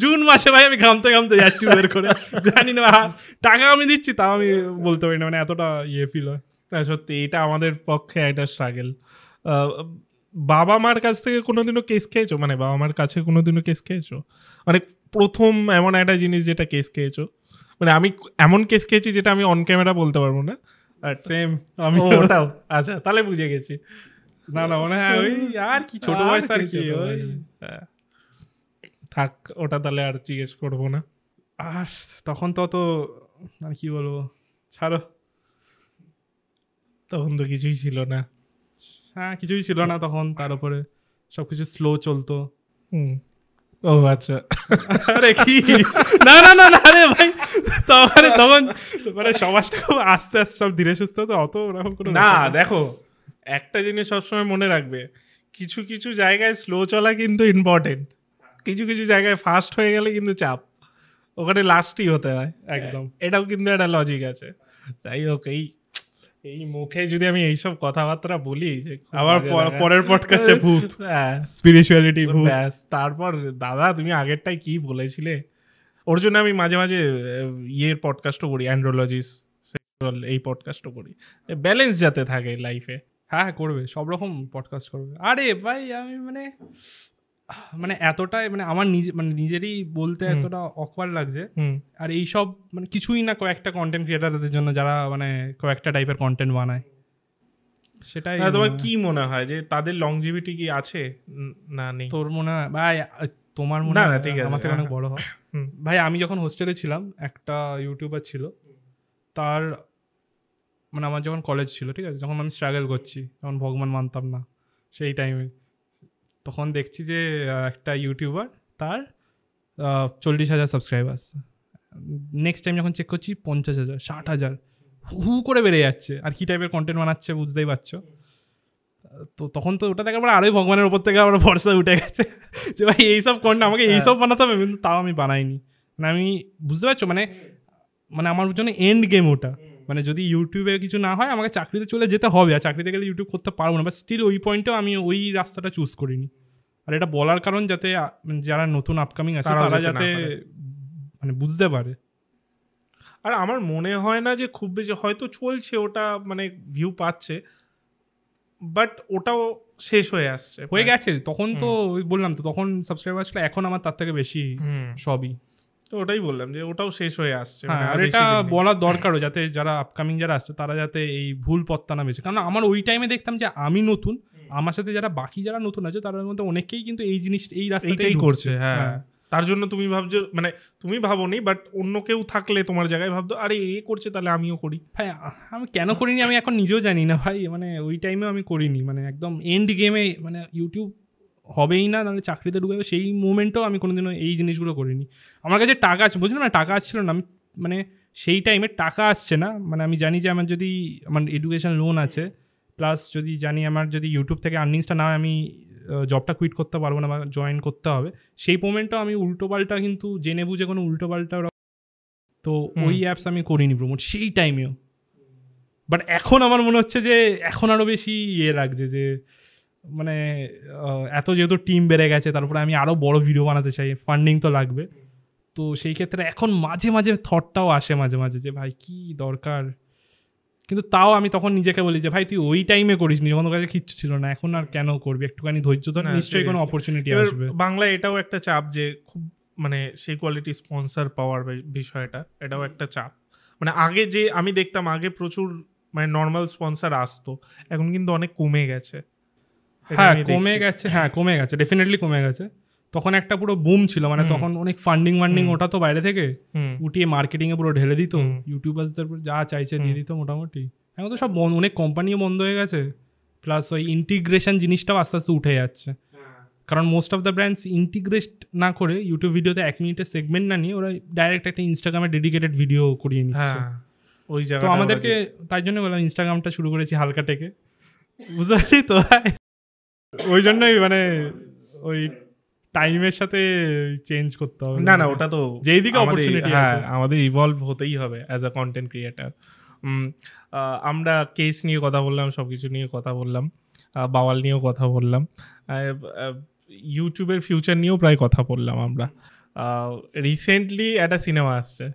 জুন মাসে ভাই আমি ঘামতে ঘামতে যাচ্ছি উবের করে, জানি না টাকা আমি দিচ্ছি তাও আমি বলতে পারি না, মানে এতটা ফিল হয়। সত্যি এটা আমাদের পক্ষে একটা স্ট্রাগল। বাবা মার কাছ থেকে কোনোদিনও কেস খেয়েছো, মানে বাবা মার কাছে কোনোদিনও কেস খেয়েছো, মানে প্রথম এমন একটা জিনিস যেটা কেস খেয়েছো? মানে আমি এমন কেস খেয়েছি যেটা আমি অন ক্যামেরা বলতে পারবো না। সেম আমি ওটাও, আচ্ছা তাহলে বুঝে গেছি। না মনে হয় ওই আর কি ছোট বয়স আর কি, থাক ওটা তাহলে আর জিজ্ঞেস করবো না। আর তখন তো আর কি বলবো, ছাড়ো, তখন তো কিছুই ছিল না। হ্যাঁ কিছুই ছিল না তখন, তার উপরে সবকিছু স্লো চলতো। ও আচ্ছা, আরে কি না রে ভাই, তখন মানে সমাজটা খুব আস্তে আস্তে সব ধীরে সুস্থ, তো অত ওরকম কোনো না। দেখো একটা জিনিস সবসময় মনে রাখবে, কিছু কিছু জায়গায় স্লো চলা কিন্তু ইম্পর্টেন্ট, কিছু কিছু জায়গায় ফাস্ট হয়ে গেলে কিন্তু চাপ, ওখানে লাস্টই হতে হয় একদম, এটাও কিন্তু একটা লজিক আছে। যাই হোক, এই মুখে যদি আমি এইসব কথাবার্তা বলি, আবার পরের পডকাস্টে ভূত, স্পিরিচুয়ালিটি ভূত, তারপর দাদা তুমি আগেরটাই কি বলেছিলে, ওর জন্য আমি মাঝে মাঝে ইয়ের পডকাস্টও করি, অ্যান্ড্রোলজিস সেক্সুয়াল, এই পডকাস্টও করি, ব্যালেন্স যাতে থাকে লাইফে। হ্যাঁ করবে, সব রকম পডকাস্ট করবে। আরে ভাই আমি মানে এতটাই মানে আমার নিজেরই বলতে এতটা অকওয়ার্ড লাগছে। আর এইসব মানে কিছুই না, কয়েকটা কন্টেন্ট ক্রিয়েটারদের জন্য যারা মানে কয়েকটা টাইপের কন্টেন্ট বানায়, সেটাই। তোমার কি মনে হয় যে তাদের লংজিভিটি কি আছে না নেই? তোর মনে হয় ভাই, তোমার মনে হয়? ঠিক আছে, আমার থেকে অনেক বড় হয় ভাই। আমি যখন হোস্টেলে ছিলাম, একটা ইউটিউবার ছিল, তার মানে আমার যখন কলেজ ছিল, ঠিক আছে, যখন আমি স্ট্রাগল করছি, যখন ভগবান মানতাম না সেই টাইমে, তখন দেখছি যে একটা ইউটিউবার তার 40,000 সাবস্ক্রাইবার্স, নেক্সট টাইম যখন চেক করছি 50,000, 60,000, হু করে বেড়ে যাচ্ছে। আর কি টাইপের কন্টেন্ট বানাচ্ছে বুঝতেই পারছো। তো তখন তো ওটা দেখার পরে আরোই ভগবানের ওপর থেকে আবার ভরসা উঠে গেছে যে ভাই এইসব কন্টেন্ট আমাকে এইসব বানাতে হবে, কিন্তু তাও আমি বানাইনি। মানে আমি বুঝতে পারছো, মানে আমার জন্য এন্ড গেম ওটা, মানে যদি ইউটিউবে কিছু না হয় আমাকে চাকরিতে চলে যেতে হবে, আর চাকরিতে গেলে ইউটিউব করতে পারবো না, বাট স্টিল ওই পয়েন্টেও আমি ওই রাস্তাটা চুজ করিনি। আর এটা বলার কারণ যাতে যারা নতুন আপকামিং আছে তারা যাতে মানে বুঝতে পারে। আর আমার মনে হয় না যে খুব বেশি হয়তো চলছে ওটা, মানে ভিউ পাচ্ছে, বাট ওটাও শেষ হয়ে আসছে, হয়ে গেছে। তখন তো বললাম তো, তখন সাবস্ক্রাইবার ছিল, এখন আমার তার থেকে বেশি সবই। তো ওটাই বললাম যে ওটাও শেষ হয়ে আসছে। আর এটা বলার দরকারও, যাতে যারা আপকামিং যারা আসছে তারা যাতে এই ভুল পথটা না বেছে। কারণ আমার ওই টাইমে দেখতাম যে আমি নতুন, আমার সাথে যারা বাকি যারা নতুন আছে তার মধ্যে অনেকেই কিন্তু এই জিনিস এই রাস্তাটাই করছে। হ্যাঁ, তার জন্য তুমি ভাবছো, মানে তুমি ভাবোনি, বাট অন্য কেউ থাকলে তোমার জায়গায় ভাবতো আরে এ করছে তাহলে আমিও করি। ভাই আমি কেন করিনি আমি এখন নিজেও জানি না ভাই, মানে ওই টাইমেও আমি করিনি, মানে একদম এন্ড গেমে, মানে ইউটিউব হবেই না, নাহলে চাকরিতে ঢুকে সেই মুমেন্টেও আমি কোনোদিনও এই জিনিসগুলো করিনি। আমার কাছে টাকা আছে, বুঝলাম না, টাকা আসছিল না, আমি মানে সেই টাইমে টাকা আসছে না, মানে আমি জানি যে আমার যদি আমার এডুকেশন লোন আছে, প্লাস যদি জানি আমার যদি ইউটিউব থেকে আর্নিংসটা না হয় আমি জবটা কুইট করতে পারবো না বা জয়েন করতে হবে, সেই মোমেন্টও আমি উল্টোপাল্টা কিন্তু জেনে বুঝে কোনো উল্টোপাল্টা, তো ওই অ্যাপস আমি করিনি প্রমোট সেই টাইমেও। বাট এখন আমার মনে হচ্ছে যে এখন আরও বেশি লাগছে যে মানে এত যেহেতু টিম বেড়ে গেছে, তারপরে আমি আরও বড় ভিডিও বানাতে চাই, ফান্ডিং তো লাগবে, তো সেই ক্ষেত্রে এখন মাঝে মাঝে থটটাও আসে মাঝে মাঝে যে ভাই কি দরকার, কিন্তু তাও আমি তখন নিজেকে বলি যে ভাই তুই ওই টাইমে করিস নি, যখন তোর কাছে কিচ্ছু ছিল না, এখন আর কেন করবি, একটুখানি ধৈর্য ধর, নিশ্চয়ই কোনো অপরচুনিটি আসবে। বাংলায় এটাও একটা চাপ যে খুব মানে সেই কোয়ালিটি স্পন্সর পাওয়ার বিষয়টা, এটাও একটা চাপ। মানে আগে যে আমি দেখতাম আগে প্রচুর মানে নর্মাল স্পন্সর আসতো, এখন কিন্তু অনেক কমে গেছে। হ্যাঁ কমে গেছে ডেফিনেটলি কমে গেছে। তখন একটা পুরো বুম ছিল, মানে তখন অনেক ফান্ডিং ওটা তো বাইরে থেকে উঠিয়ে মার্কেটিং এ পুরো ঢেলে দিত, ইউটিউবারদের যা চাইছে দিয়ে দিত মোটামুটি, এখন তো সব অনেক কোম্পানিও বন্ধ হয়ে গেছে, প্লাস ওই ইন্টিগ্রেশন জিনিসটাও আস্তে আস্তে উঠে যাচ্ছে। কারণ most of the brands integrate না করে ইউটিউব ভিডিওতে 1 মিনিটের সেগমেন্ট না নিয়ে ওরা ডাইরেক্ট একটা ইনস্টাগ্রামে ডেডিকেটেড ভিডিও করিয়ে নিচ্ছে। ওই তো জায়গা আমাদেরকে তাই জন্য বললাম ইনস্টাগ্রামটা শুরু করেছি হালকা টেকে, বুঝতে পারলি তো। ওই জন্যই মানে ওই টাইমের সাথে চেঞ্জ করতে হবে। না ওটা তো যেই দিকে অপরচুনিটি আছে আমাদের ইভলভ হতেই হবে অ্যাজ আ কন্টেন্ট ক্রিয়েটার। আমরা কেস নিয়ে কথা বললাম, সব কিছু নিয়ে কথা বললাম, বাওয়াল নিয়েও কথা বললাম, ইউটিউবের ফিউচার নিয়েও প্রায় কথা বললাম আমরা। রিসেন্টলি একটা সিনেমা আসছে।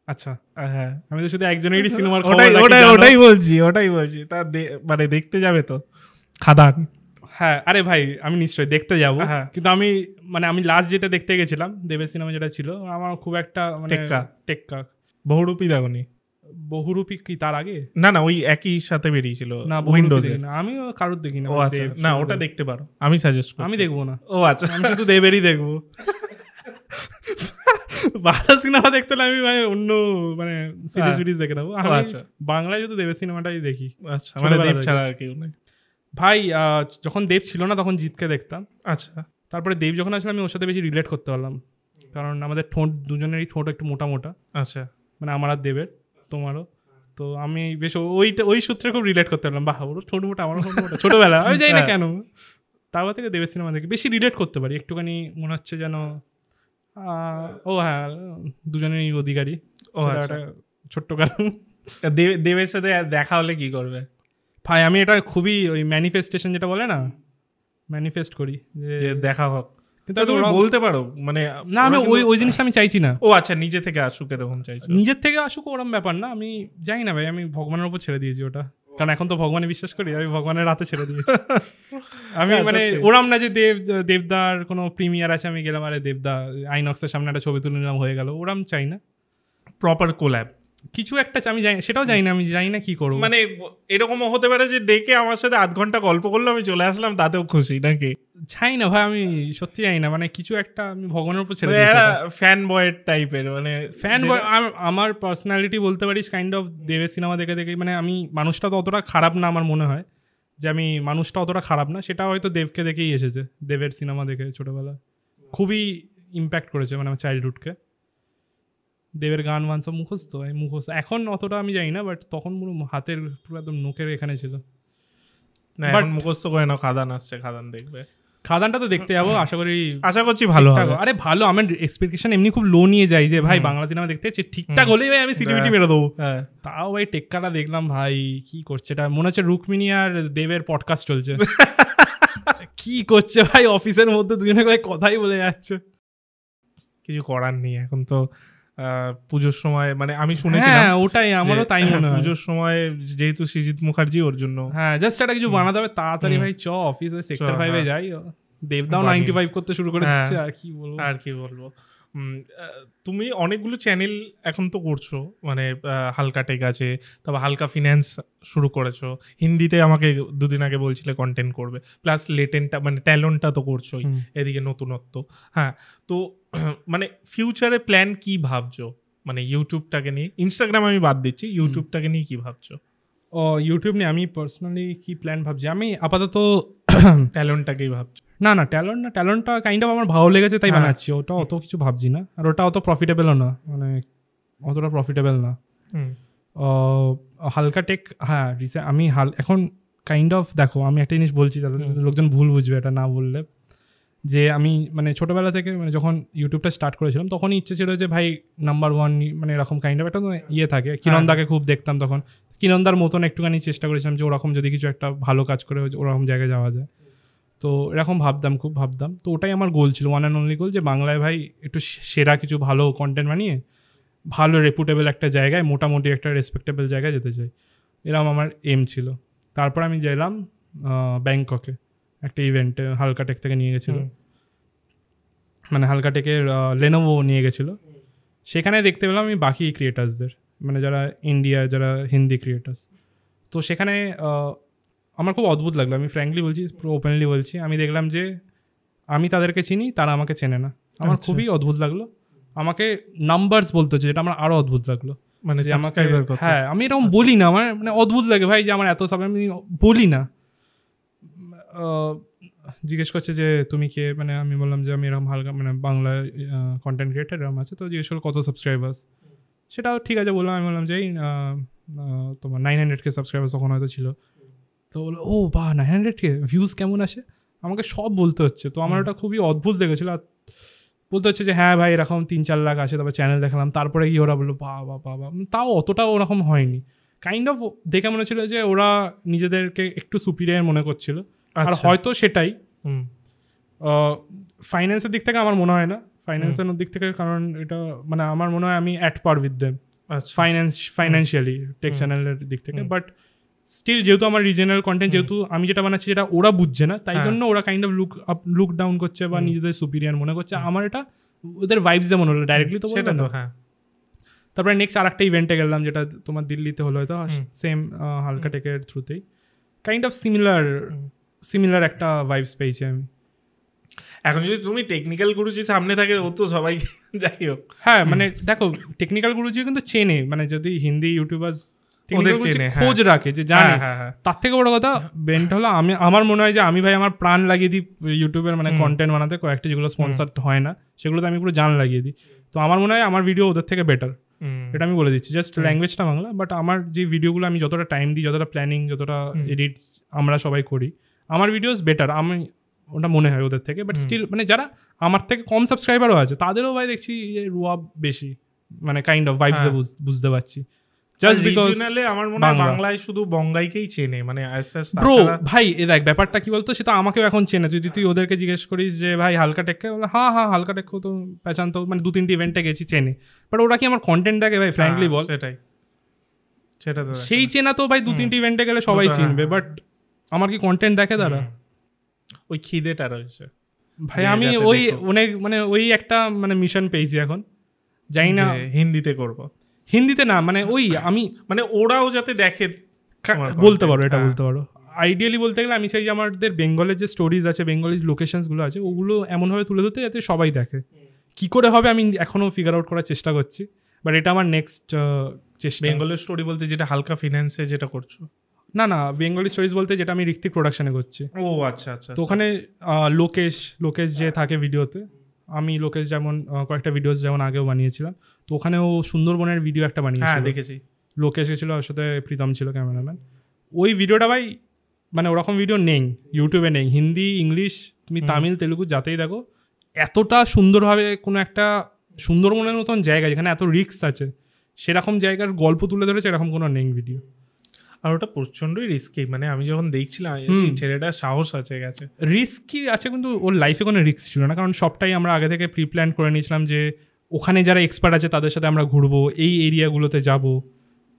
আচ্ছা, হ্যাঁ, আমি তো শুধু একজনেরই সিনেমার ওটাই বলছি তা মানে দেখতে যাবে তো খাদান? হ্যাঁ, আরে ভাই আমি নিশ্চয়ই দেখতে যাব, হ্যাঁ। কিন্তু আমি লাস্ট যেটা দেখতে গেছিলাম দেবের সিনেমা যেটা ছিল, আমার খুব একটা মানে টেক্কা বহুরূপী দেখনি? বহুরূপী কি তার আগে? না ওই একই সাথে বেরিয়েছিল না, উইন্ডোজে। আমি কারোর দেখি না। ও আচ্ছা, না ওটা দেখতে পারো, আমি সাজেস্ট করি। আমি দেখবো না। ও আচ্ছা, আমি শুধু দেবেরই দেখবো। বাংলা সিনেমা দেখতে হলে আমি মানে অন্য মানে সিরিজ দেখে নেবো। আচ্ছা, বাংলায় শুধু দেবের সিনেমাটাই দেখি। আচ্ছা, মানে দেব ছাড়া আর কেউ নেই? ভাই যখন দেব ছিল না তখন জিতকে দেখতাম। আচ্ছা, তারপরে দেব যখন আসলে আমি ওর সাথে বেশি রিলেট করতে পারলাম, কারণ আমাদের দুজনেরই ঠোঁট একটু মোটা মোটা। আচ্ছা, মানে আমার আর দেবের, তোমারও। তো আমি বেশ ওই সূত্রে খুব রিলেট করতে পারলাম। বাহ, ওর ছোট মোটা, আমারও ছোট মোটা, ছোটবেলা আমি জানি না কেন। তারপর থেকে দেবের সিনেমা দেখে বেশি রিলেট করতে পারি। একটুখানি মনে হচ্ছে যেন ও হ্যাঁ, দুজনেরই অধিকারী। ও একটা ছোট্ট কারণ। দেবের সাথে দেখা হলে কি করবে? ভাই আমি এটা খুবই ওই ম্যানিফেস্টেশন যেটা বলে না, ম্যানিফেস্ট করি যে দেখা হোক। কিন্তু তুমি বলতে পারো মানে না, আমি ওই জিনিসটা আমি চাইছি না। ও আচ্ছা, নিজে থেকে আসুক এরকম চাইছো? নিজের থেকে আসুক ওরকম ব্যাপার না, আমি জানি না ভাই, আমি ভগবানের উপর ছেড়ে দিয়েছি ওটা। কারণ এখন তো ভগবানে বিশ্বাস করি, আমি ভগবানের রাতে ছেড়ে দিয়েছি। আমি মানে ওরম না যে দেবদার কোনো প্রিমিয়ার আছে আমি গেলাম, আরে দেবদা আইনক্সের সামনে একটা ছবি তুলে নিলাম হয়ে গেল, ওরম চাই না। প্রপার কোল্যাব কিছু একটা আমি জানি, সেটাও জানি না, আমি জানি না কি করবো। মানে এরকমও হতে পারে যে ডেকে আমার সাথে 8 ঘন্টা গল্প করলো, আমি চলে আসলাম, তাতেও খুশি নাকি? চাই না ভাই, আমি সত্যি জানি না, মানে কিছু একটা আমি ভগবানের উপর ছেড়ে দিয়েছি। ফ্যান বয় টাইপের, মানে ফ্যান বয়। আমার পার্সোনালিটি বলতে পারিস কাইন্ড অফ দেবের সিনেমা দেখে দেখে, মানে আমি মানুষটা তো অতটা খারাপ না, আমার মনে হয় যে আমি মানুষটা অতটা খারাপ না। সেটা হয়তো দেবকে দেখেই এসেছে, দেবের সিনেমা দেখে ছোটোবেলা খুবই ইম্প্যাক্ট করেছে মানে আমার চাইল্ডহুডকে। দেবের গান মান সব মুখস্থ এখন অতটা আমি জানি না, বাট তখন পুরো হাতের পুরো একদম নোকের এখানে ছিল। বাট মুখস্থ করে না, খাদান আসছে, খাদান দেখবে। খাদানটা তো দেখতে যাবো, আশা করছি ভালো হবে। আরে ভালো, আমার এক্সপেকটেশন এমনি খুব লো নিয়ে যাই যে ভাই বাংলা সিনেমা দেখতে যাচ্ছি, ঠিকঠাক হলেই ভাই আমি সিটিবিটি মেরে দেবো। তাও ভাই টেক্কাটা দেখলাম, ভাই কি করছে এটা, মনে হচ্ছে রুক্মিণী আর দেবের পডকাস্ট চলছে। কি করছে ভাই অফিসের মধ্যে দুজনে ভাই কথাই বলে যাচ্ছে। কিছু করার নেই এখন তো। পুজোর সময় মানে আমি শুনেছিলাম, ওটাই আমারও তাই মনে হয়, পুজোর সময় যেহেতু সৃজিত মুখার্জি ওর জন্য জাস্ট একটা কিছু বানাতে হবে তাড়াতাড়ি। ভাই অফিস সেক্টর 5-এ যাই, দেবদাও 95 করতে শুরু করে দিচ্ছে। আর কি বলবো। তুমি অনেকগুলো চ্যানেল এখন তো করছো, মানে হালকা টেক আছে, তারপর হালকা ফিন্যান্স শুরু করেছো, হিন্দিতে আমাকে 2 দিন আগে বলছিলে কন্টেন্ট করবে, প্লাস লেটেন্টটা মানে ট্যালেন্টটা তো করছোই, এদিকে নতুনত্ব। হ্যাঁ, তো মানে ফিউচারে প্ল্যান কি ভাবছো? মানে ইউটিউবটাকে নিয়ে, ইনস্টাগ্রাম আমি বাদ দিচ্ছি, ইউটিউবটাকে নিয়ে কি ভাবছো? ইউটিউব নিয়ে আমি পার্সোনালি কি প্ল্যান ভাবছি, আমি আপাতত ট্যালেন্টটাকেই ভাবছি। না ট্যালেন্টটা কাইন্ড অফ আমার ভালো লেগেছে তাই বানাচ্ছি, ওটা অত কিছু ভাবছি না। আর ওটা অত প্রফিটেবলও না, মানে অতটা প্রফিটেবল না। হালকা টেক, হ্যাঁ আমি এখন কাইন্ড অফ দেখো, আমি একটা জিনিস বলছি, লোকজন ভুল বুঝবে এটা না বললে, যে আমি মানে ছোটোবেলা থেকে মানে যখন ইউটিউবটা স্টার্ট করেছিলাম তখনই ইচ্ছে ছিল যে ভাই নাম্বার 1 মানে এরকম কাইন্ড অফ একটা থাকে। কিরণদাকে খুব দেখতাম তখন, কিরণদার মতন একটুখানি চেষ্টা করেছিলাম যে ওরকম যদি কিছু একটা ভালো কাজ করে ওরকম জায়গায় যাওয়া যায়। তো এরকম খুব ভাবতাম। তো ওটাই আমার গোল ছিল, ওয়ান অ্যান্ড অনলি গোল, যে বাংলায় ভাই একটু সেরা কিছু ভালো কন্টেন্ট বানিয়ে ভালো রেপুটেবল একটা জায়গায়, মোটামুটি একটা রেসপেক্টেবল জায়গায় যেতে চাই, এরকম আমার এম ছিল। তারপর আমি গেলাম ব্যাংককে একটা ইভেন্টে, হালকা টেক থেকে নিয়ে গেছিলো, মানে হালকা টেকের লেনোভো নিয়ে গেছিলো। সেখানে দেখতে পেলাম আমি বাকি ক্রিয়েটার্সদের, মানে যারা যারা হিন্দি ক্রিয়েটার্স। তো সেখানে আমার খুব অদ্ভুত লাগলো, আমি ফ্র্যাঙ্কলি বলছি, পুরো ওপেনলি বলছি, আমি দেখলাম যে আমি তাদেরকে চিনি, তারা আমাকে চেনে না। আমার খুবই অদ্ভুত লাগলো, আমাকে নাম্বারস বলতে হচ্ছে, যেটা আমার আরও অদ্ভুত লাগলো। মানে যে আমাকে সাবস্ক্রাইবার কত? হ্যাঁ আমি এরকম বলি না, আমার মানে অদ্ভুত লাগে ভাই যে আমার এত সাব, আমি বলি না। জিজ্ঞেস করছে যে তুমি কে, মানে আমি বললাম যে আমি এরকম হালকা মানে বাংলা কন্টেন্ট ক্রিয়েটার এরকম আছে, তো জিজ্ঞেস করলো কত সাবস্ক্রাইবার্স, সেটাও ঠিক আছে বললাম। আমি বললাম যে তোমার 900K সাবস্ক্রাইবার্স তখন হয়তো ছিল। তো বললো ও বা 900K ভিউজ কেমন আসে, আমাকে সব বলতে হচ্ছে। তো আমার ওটা খুবই অদ্ভুত লেগেছিল। আর বলতে হচ্ছে যে হ্যাঁ ভাই এরকম 3-4 লাখ আসে, তারপর চ্যানেল দেখালাম, তারপরে কি ওরা বললো বাবা বাবা, তাও অতটাও ওরকম হয়নি। কাইন্ড অফ দেখে মনে হচ্ছিল যে ওরা নিজেদেরকে একটু সুপিরিয়ার মনে করছিল। আর হয়তো সেটাই ফাইন্যান্সের দিক থেকে আমার মনে হয় না, ফাইন্যান্সের দিক থেকে, কারণ এটা মানে আমার মনে হয় আমি at par with them financially tech চ্যানেলের দিক থেকে। বাট স্টিল যেহেতু আমার রিজনাল কন্টেন্ট, যেহেতু আমি যেটা বানাচ্ছি যেটা ওরা বুঝছে না, তাই জন্য ওরা কাইন্ড অফ লুক ডাউন করছে বা নিজেদের সুপিরিয়ার মনে করছে। আমার এটা ওদের ভাইবস যেমন হলো ডাইরেক্টলি তো সেটা তো। হ্যাঁ, তারপরে নেক্সট আরেকটা ইভেন্টে গেলাম যেটা তোমার দিল্লিতে হলো, হয়তো সেম হালকা টেকের থ্রুতেই কাইন্ড অফ সিমিলার একটা ভাইবস পেয়েছি আমি। এখন যদি তুমি টেকনিক্যাল গুরুজি সামনে থাকে, ও তো সবাই যাই হোক। হ্যাঁ মানে দেখো টেকনিক্যাল গুরুজি কিন্তু চেনে, মানে যদি হিন্দি ইউটিউবার্স খোঁজ রাখে যে জানে, তার থেকে বড় কথা বেন্ট হলো আমি, আমার মনে হয় যে আমি ভাই আমার প্রাণ লাগিয়ে দিই ইউটিউবের মানে কন্টেন্ট বানাতে, কয়েকটা যেগুলো স্পন্সার হয় না সেগুলোতে আমি পুরো জান লাগিয়ে দিই। তো আমার মনে হয় আমার ভিডিও ওদের থেকে বেটার, এটা আমি বলে দিচ্ছি। জাস্ট ল্যাঙ্গুয়েজটা বাংলা, বাট আমার যে ভিডিওগুলো আমি যতটা টাইম দিই, যতটা প্ল্যানিং, যতটা এডিট আমরা সবাই করি, আমার ভিডিওস বেটার, আমি ওটা মনে হয় ওদের থেকে। বাট স্টিল মানে যারা আমার থেকে কম সাবস্ক্রাইবারও আছে তাদেরও ভাই দেখছি রুয়া বেশি, মানে কাইন্ড অফ ভাইবস বুঝতে পারছি। জাস্ট বিকজ আমার মনে হয় বাংলায় শুধু বঙ্গাইকেই চেনে, মানে ব্রো ভাই এ দেখ ব্যাপারটা কি বলতো, সেটা আমাকেও এখন চেনে। যদি তুই ওদেরকে জিজ্ঞেস করিস যে ভাই হালকা টেককে, হ্যাঁ হালকা টেককেও তো পেছান, তো মানে 2-3টি ইভেন্টে গেছি, চেনে। বাট ওরা কি আমার কন্টেন্ট দেখে ভাই, ফ্র্যাঙ্কলি বল? সেটা তো সেই চেনা তো ভাই 2-3টি ইভেন্টে গেলে সবাই চিনবে, বাট আমার কি কন্টেন্ট দেখে তারা? ওই খিদেটা রয়েছে ভাই। আমি ওই অনেক মানে ওই একটা মানে মিশন পেয়েছি এখন, জানি না হিন্দিতে করব, হিন্দিতে না মানে ওই আমি মানে ওরাও যাতে দেখে বলতে পারো, এটা বলতে পারো। আইডিয়ালি বলতে গেলে আমি চাই যে আমাদের বেঙ্গলের যে স্টোরিজ আছে, বেঙ্গলের লোকেশনসগুলো আছে, ওগুলো এমনভাবে তুলে ধরতে যাতে সবাই দেখে। কি করে হবে আমি এখনও ফিগার আউট করার চেষ্টা করছি, বাট এটা আমার নেক্সট চেষ্টা। বেঙ্গলের স্টোরি বলতে যেটা হালকা ফিন্যান্সে যেটা করছো? না বেঙ্গলি স্টোরিজ বলতে যেটা আমি ঋত্বিক প্রোডাকশনে করছি। ও আচ্ছা আচ্ছা। তো ওখানে লোকেশ যে থাকে ভিডিওতে, আমি লোকেশ যেমন কয়েকটা ভিডিওস যেমন আগেও বানিয়েছিলাম, তো ওখানেও সুন্দরবনের ভিডিও একটা বানিয়েছি, দেখেছি। লোকেশ গেছিল, ওর সাথে প্রীতম ছিল ক্যামেরাম্যান। ওই ভিডিওটা ভাই মানে ওরকম ভিডিও নেই ইউটিউবে, নেই। হিন্দি, ইংলিশ, তুমি তামিল, তেলুগু যাতেই দেখো, এতটা সুন্দরভাবে কোনো একটা সুন্দরবনের মতন জায়গা যেখানে এত রিস্ক আছে, সেরকম জায়গার গল্প তুলে ধরেছে, এরকম কোনো নেই ভিডিও। আর ওটা প্রচন্ডই রিস্কি, মানে আমি যখন দেখছিলাম ছেলেটা সাহস আছে গেছে। রিস্কি আছে কিন্তু ওর লাইফে কোনো রিস্ক ছিল না, কারণ সবটাই আমরা আগে থেকে প্রি প্ল্যান করে নিয়েছিলাম যে ওখানে যারা এক্সপার্ট আছে তাদের সাথে আমরা ঘুরবো, এই এরিয়াগুলোতে যাবো,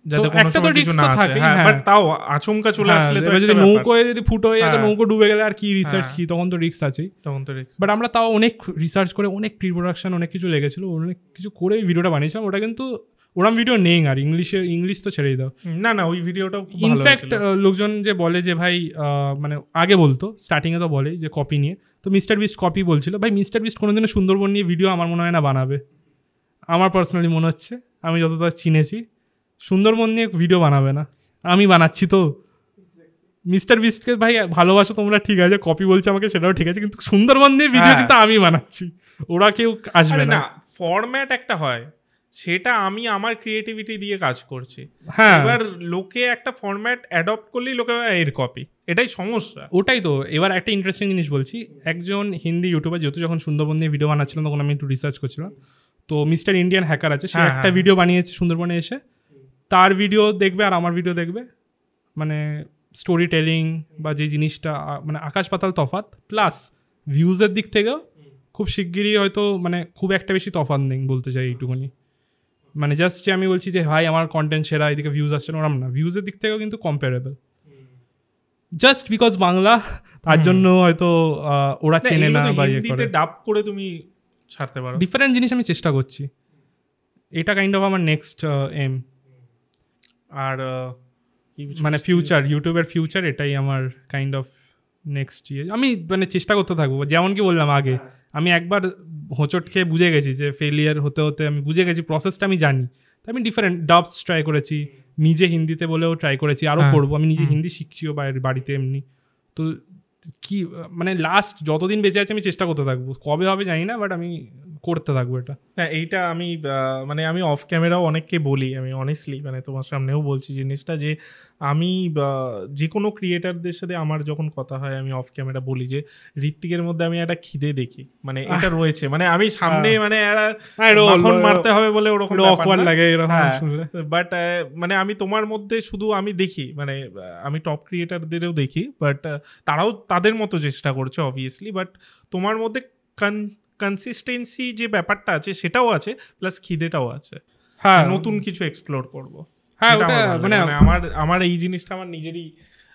যাতে কোনো সময় কিছু না থাকে। বাট তাও আচমকা চলে আসলে তো যদি নৌকোয় যদি ফুটো হয়ে যায়, নৌকো ডুবে গেলে আর কি রিসার্চ কি, তখন তো রিস্ক আছেই। বাট আমরা তাও অনেক রিসার্চ করে, অনেক প্রি প্রোডাকশন, অনেক কিছু লেগেছিল, অনেক কিছু করে ভিডিওটা বানিয়েছিলাম। ওটা কিন্তু ওরম ভিডিও নেই, আর ইংলিশ তো ছেড়েই দাও। না ওই ভিডিওটা ইনফ্যাক্ট লোকজন যে বলে যে ভাই মানে আগে বলতো স্টার্টিংয়ে তো বলে যে কপি নিয়ে, তো মিস্টার বিস্ট কপি বলছিল। ভাই মিস্টার বিস্ট কোনোদিনও সুন্দরবন নিয়ে ভিডিও আমার মনে হয় না বানাবে, আমার পার্সোনালি মনে হচ্ছে, আমি যতটা চিনেছি সুন্দরবন নিয়ে ভিডিও বানাবে না। আমি বানাচ্ছি তো। মিস্টার বিস্টকে ভাই ভালোবাসো তোমরা, ঠিক আছে, কপি বলছে আমাকে সেটাও ঠিক আছে, কিন্তু সুন্দরবন নিয়ে ভিডিও কিন্তু আমি বানাচ্ছি, ওরা কেউ আসবে না। ফরম্যাট একটা হয়, সেটা আমি আমার ক্রিয়েটিভিটি দিয়ে কাজ করছি। হ্যাঁ, এবার লোকে একটা ফরম্যাট অ্যাডপ্ট করলেই লোকে এর কপি, এটাই সমস্যা। ওটাই তো। এবার একটা ইন্টারেস্টিং জিনিস বলছি, একজন হিন্দি ইউটিউবার, যেহেতু যখন সুন্দরবন নিয়ে ভিডিও বানাচ্ছিলাম তখন আমি একটু রিসার্চ করছিলাম, তো মিস্টার ইন্ডিয়ান হ্যাকার আছে, সে একটা ভিডিও বানিয়েছে সুন্দরবনে এসে, তার ভিডিও দেখবে আর আমার ভিডিও দেখবে, মানে স্টোরি টেলিং বা যে জিনিসটা মানে আকাশ পাতাল তফাৎ, প্লাস ভিউজের দিক থেকেও খুব শিগগিরই হয়তো মানে খুব একটা বেশি তফাৎ নেই বলতে চাই এইটুকুনি। মানে জাস্ট যে আমি বলছি যে ভাই আমার কন্টেন্ট সেরা, এদিকে ভিউজ আসছে না, ওরম না, ভিউজের দিক থেকেও কিন্তু কম্পারেবল। জাস্ট বিকজ বাংলা, তার জন্য হয়তো ওরা চেনে না বা ইয়ে করে। ডাব করে তুমি ছাড়তে পারো, ডিফারেন্ট জিনিস আমি চেষ্টা করছি, এটা কাইন্ড অফ আমার নেক্সট এম। আর মানে ফিউচার, ইউটিউবের ফিউচার, এটাই আমার কাইন্ড অফ নেক্সট ইয়ে। আমি মানে চেষ্টা করতে থাকবো, যেমন কি বললাম আগে, আমি একবার হোঁচট খেয়ে বুঝে গেছি যে ফেলিয়ার হতে হতে আমি বুঝে গেছি, প্রসেসটা আমি জানি, তো আমি ডিফারেন্ট ডাবস ট্রাই করেছি, নিজে হিন্দিতে বলেও ট্রাই করেছি, আরও করবো। আমি নিজে হিন্দি শিখছিও বাড়িতে এমনি। তো কি মানে লাস্ট যতদিন বেঁচে আছে আমি চেষ্টা করতে থাকবো, কবে হবে জানি না, বাট আমি করতে থাকবো এটা। হ্যাঁ, এইটা আমি মানে আমি অফ ক্যামেরাও অনেককে বলি, আমি অনেস্টলি মানে তোমার সামনেও বলছি জিনিসটা, যে আমি যে কোনো ক্রিয়েটারদের সাথে আমার যখন কথা হয় আমি অফ ক্যামেরা বলি যে ঋত্বিকের মধ্যে আমি একটা খিদে দেখি, মানে এটা রয়েছে, মানে আমি সামনে মানে মাখন মারতে হবে বলে ওরকম লাগে, বাট মানে আমি তোমার মধ্যে শুধু আমি দেখি, মানে আমি টপ ক্রিয়েটারদেরও দেখি, বাট তারাও তাদের মতো চেষ্টা করছে অবভিয়াসলি, বাট তোমার মধ্যে কনসিস্টেন্সি যে ব্যাপারটা আছে সেটাও আছে, প্লাস খিদেটাও আছে। হ্যাঁ, নতুন কিছু এক্সপ্লোর করবো। হ্যাঁ, মানে আমার এই জিনিসটা আমার নিজেরই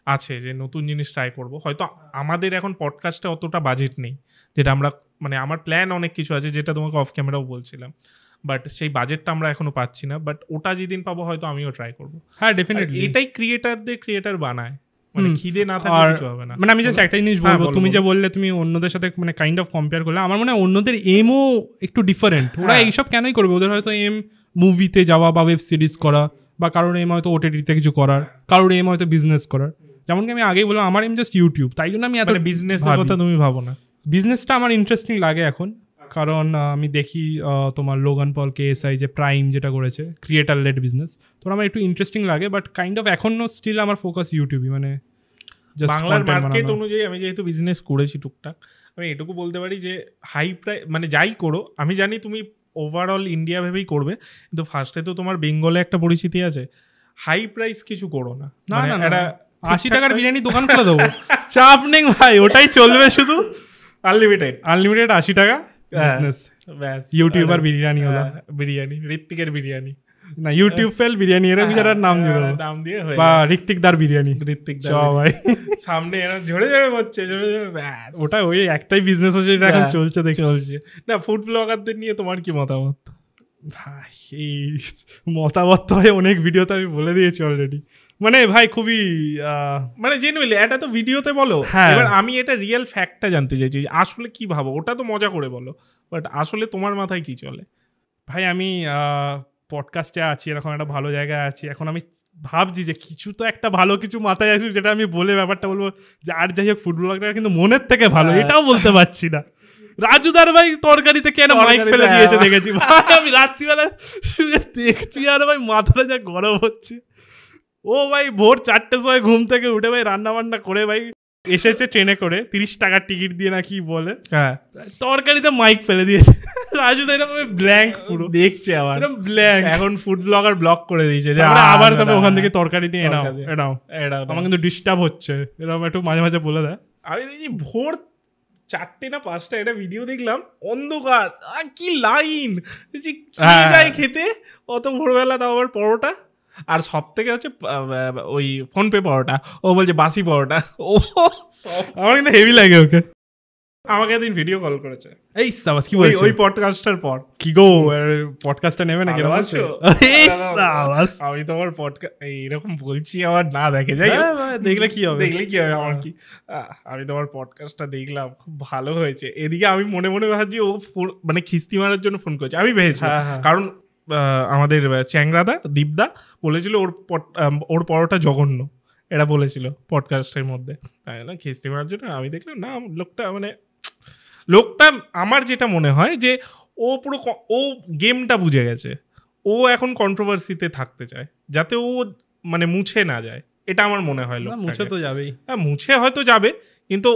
আছে যে নতুন জিনিস ট্রাই করব। হয়তো আমাদের এখন পডকাস্টে অতটা বাজেট নেই, যেটা আমরা মানে আমার প্ল্যান অনেক কিছু আছে, যেটা তোমাকে অফ ক্যামেরাও বলছিলাম, বাট সেই বাজেটটা আমরা এখনো পাচ্ছি না। বাট ওটা যেদিন পাবো হয়তো আমিও ট্রাই করবো। হ্যাঁ, ডেফিনেটলি এটাই ক্রিয়েটার বানায়, মানে খিদে না থাকলে কিছু হবে না। মানে আমি জাস্ট একটা জিনিস বলবো, তুমি যে বললে তুমি অন্যদের সাথে মানে কাইন্ড অফ কম্পেয়ার করলে, আমার মনে হয় অন্যদের এমও একটু ডিফারেন্ট। ওরা এইসব কেনই করবে? ওদের হয়তো এম মুভিতে যাওয়া বা ওয়েব সিরিজ করা, বা কারোর এম হয়তো ওটিটিতে কিছু করার, কারোর এম হয়তো বিজনেস করার। যেমন কি আমি আগেই বললাম, আমার এম জাস্ট ইউটিউব, তাই জন্য আমি এত বিজনেসের কথা তুমি ভাবো না। বিজনেসটা আমার ইন্টারেস্টিং লাগে এখন, কারণ আমি দেখি তোমার লোগান পল KSI যে প্রাইম যেটা করেছে ক্রিয়েটার লেড বিজনেস, তো আমার একটু ইন্টারেস্টিং লাগে। বাট কাইন্ড অফ এখনো স্টিল আমার ফোকাস ইউটিউবই, মানে বাংলার মার্কেট অনুযায়ী আমি যেহেতু বিজনেস করেছি টুকটাক, আমি এটুকু বলতে পারি যে হাই প্রাইস মানে যাই করো, আমি জানি তুমি ওভারঅল ইন্ডিয়া ভেবেই করবে, কিন্তু ফার্স্টে তো তোমার বেঙ্গলে একটা পরিচিতি আছে, হাই প্রাইস কিছু করো না। না না, একটা 80 টাকার বিরিয়ানি দোকান খুলে দেবো, চাপ নেই ভাই, ওটাই চলবে শুধু, আনলিমিটেড 80 টাকা বিজনেস, ব্যাস। ইউটিউবার বিরিয়ানি হলো, বিরিয়ানি ঋত্বিকের বিরিয়ানি না, ইউটিউব ফেল বিরিয়ানি, এরকম যারা নাম দিয়ে বা ঋত্বিকদার বিরিয়ানি, সবাই সামনে এরা ঝরে ঝরে হচ্ছে, ঝরে ঝরে, ব্যাস। ওটা ওই একটাই বিজনেস আছে যেটা এখন চলছে, দেখছি চলছে। না, ফুড ব্লগারদের নিয়ে তোমার কি মতামত? ভাই এই মতামত তো ভাই অনেক ভিডিওতে আমি বলে দিয়েছি অলরেডি, মানে ভাই খুবই মানে জেনুইনলি এটা তো ভিডিওতে বলো, এবার আমি এটা রিয়েল ফ্যাক্টটা জানতে চাইছি, আসলে কি ভাবো? ওটা তো মজা করে বলো, বাট আসলে তোমার মাথায় কি চলে? ভাই আমি পডকাস্টে আছি, এরকম একটা ভালো জায়গায় আছি, এখন আমি ভাবছি যে কিছু তো একটা ভালো কিছু মাথায় আসবে যেটা আমি বলে ব্যাপারটা বলবো যে আর যাই হোক ফুটবলারটা কিন্তু মনের থেকে ভালো, এটাও বলতে পারছি না। রাজুদার ভাই তরকারিতে কেন মাইক ফেলে দিয়েছে দেখেছি ভাই, আমি রাত্রিবেলা দেখছি আর ভাই মাথাটা যা গরম হচ্ছে। ও ভাই ভোর 4টের সময় ঘুম থেকে উঠে ভাই রান্না বান্না করে ভাই এসেছে ট্রেনে করে 30 টাকার টিকিট দিয়ে না কি বলে, হ্যাঁ, তরকারিতে মাইক ফেলে দিয়েছে। রাজুদা এরকম ব্ল্যাঙ্ক পুরো দেখছে, আবার এরকম ব্ল্যাঙ্ক। এখন ফুড ব্লগার ব্লক করে দিয়েছে যে আবার তবে ওখান থেকে তরকারি নিয়ে এনাও আমার কিন্তু ডিস্টার্ব হচ্ছে, এরকম একটু মাঝে মাঝে বলে দেয়। আমি দেখি ভোর 4টে না 5টা এটা ভিডিও দেখলাম, অন্ধকার, কি লাইন, কি যায় খেতে অত ভোরবেলা, তাও আবার পরোটা, আর সব থেকে হচ্ছে ওই ফোনপে পরোটা, ও বলছে বাসি পরোটা, ও আমার কিন্তু হেভি লাগে ওকে। আমাকে একদিন ভিডিও কল করেছে, এই সাবাস কি বলছিস ওই পডকাস্টার পর, কি গো পডকাস্টটা নেবে না কেন আছে? এই সাবাস, আমি তো আমার পডকাস্ট এরকম বলছি, আবার না দেখে যাই, দেখলে কি হবে, আমার কি, আমি তোমার পডকাস্টটা দেখলাম, খুব ভালো হয়েছে। এদিকে আমি মনে মনে ভাবছি ও মানে খিস্তি মারার জন্য ফোন করেছে, আমি ভেবেছি, কারণ আমাদের চ্যাংরাদা দীপদা বলেছিল ওর পরোটা জঘন্য, এটা বলেছিল পডকাস্টের মধ্যে, তাই না খিস্তি মারার জন্য। আমি দেখলাম না, লোকটা আমার যেটা মনে হয় যে ও পুরো ও গেমটা বুঝে গেছে, ও এখন কন্ট্রোভার্সিতে থাকতে চায় যাতে ও মানে মুছে না যায়, এটা আমার মনে হয়। মুছে তো যাবেই, হ্যাঁ মুছে হয়তো যাবে, কিন্তু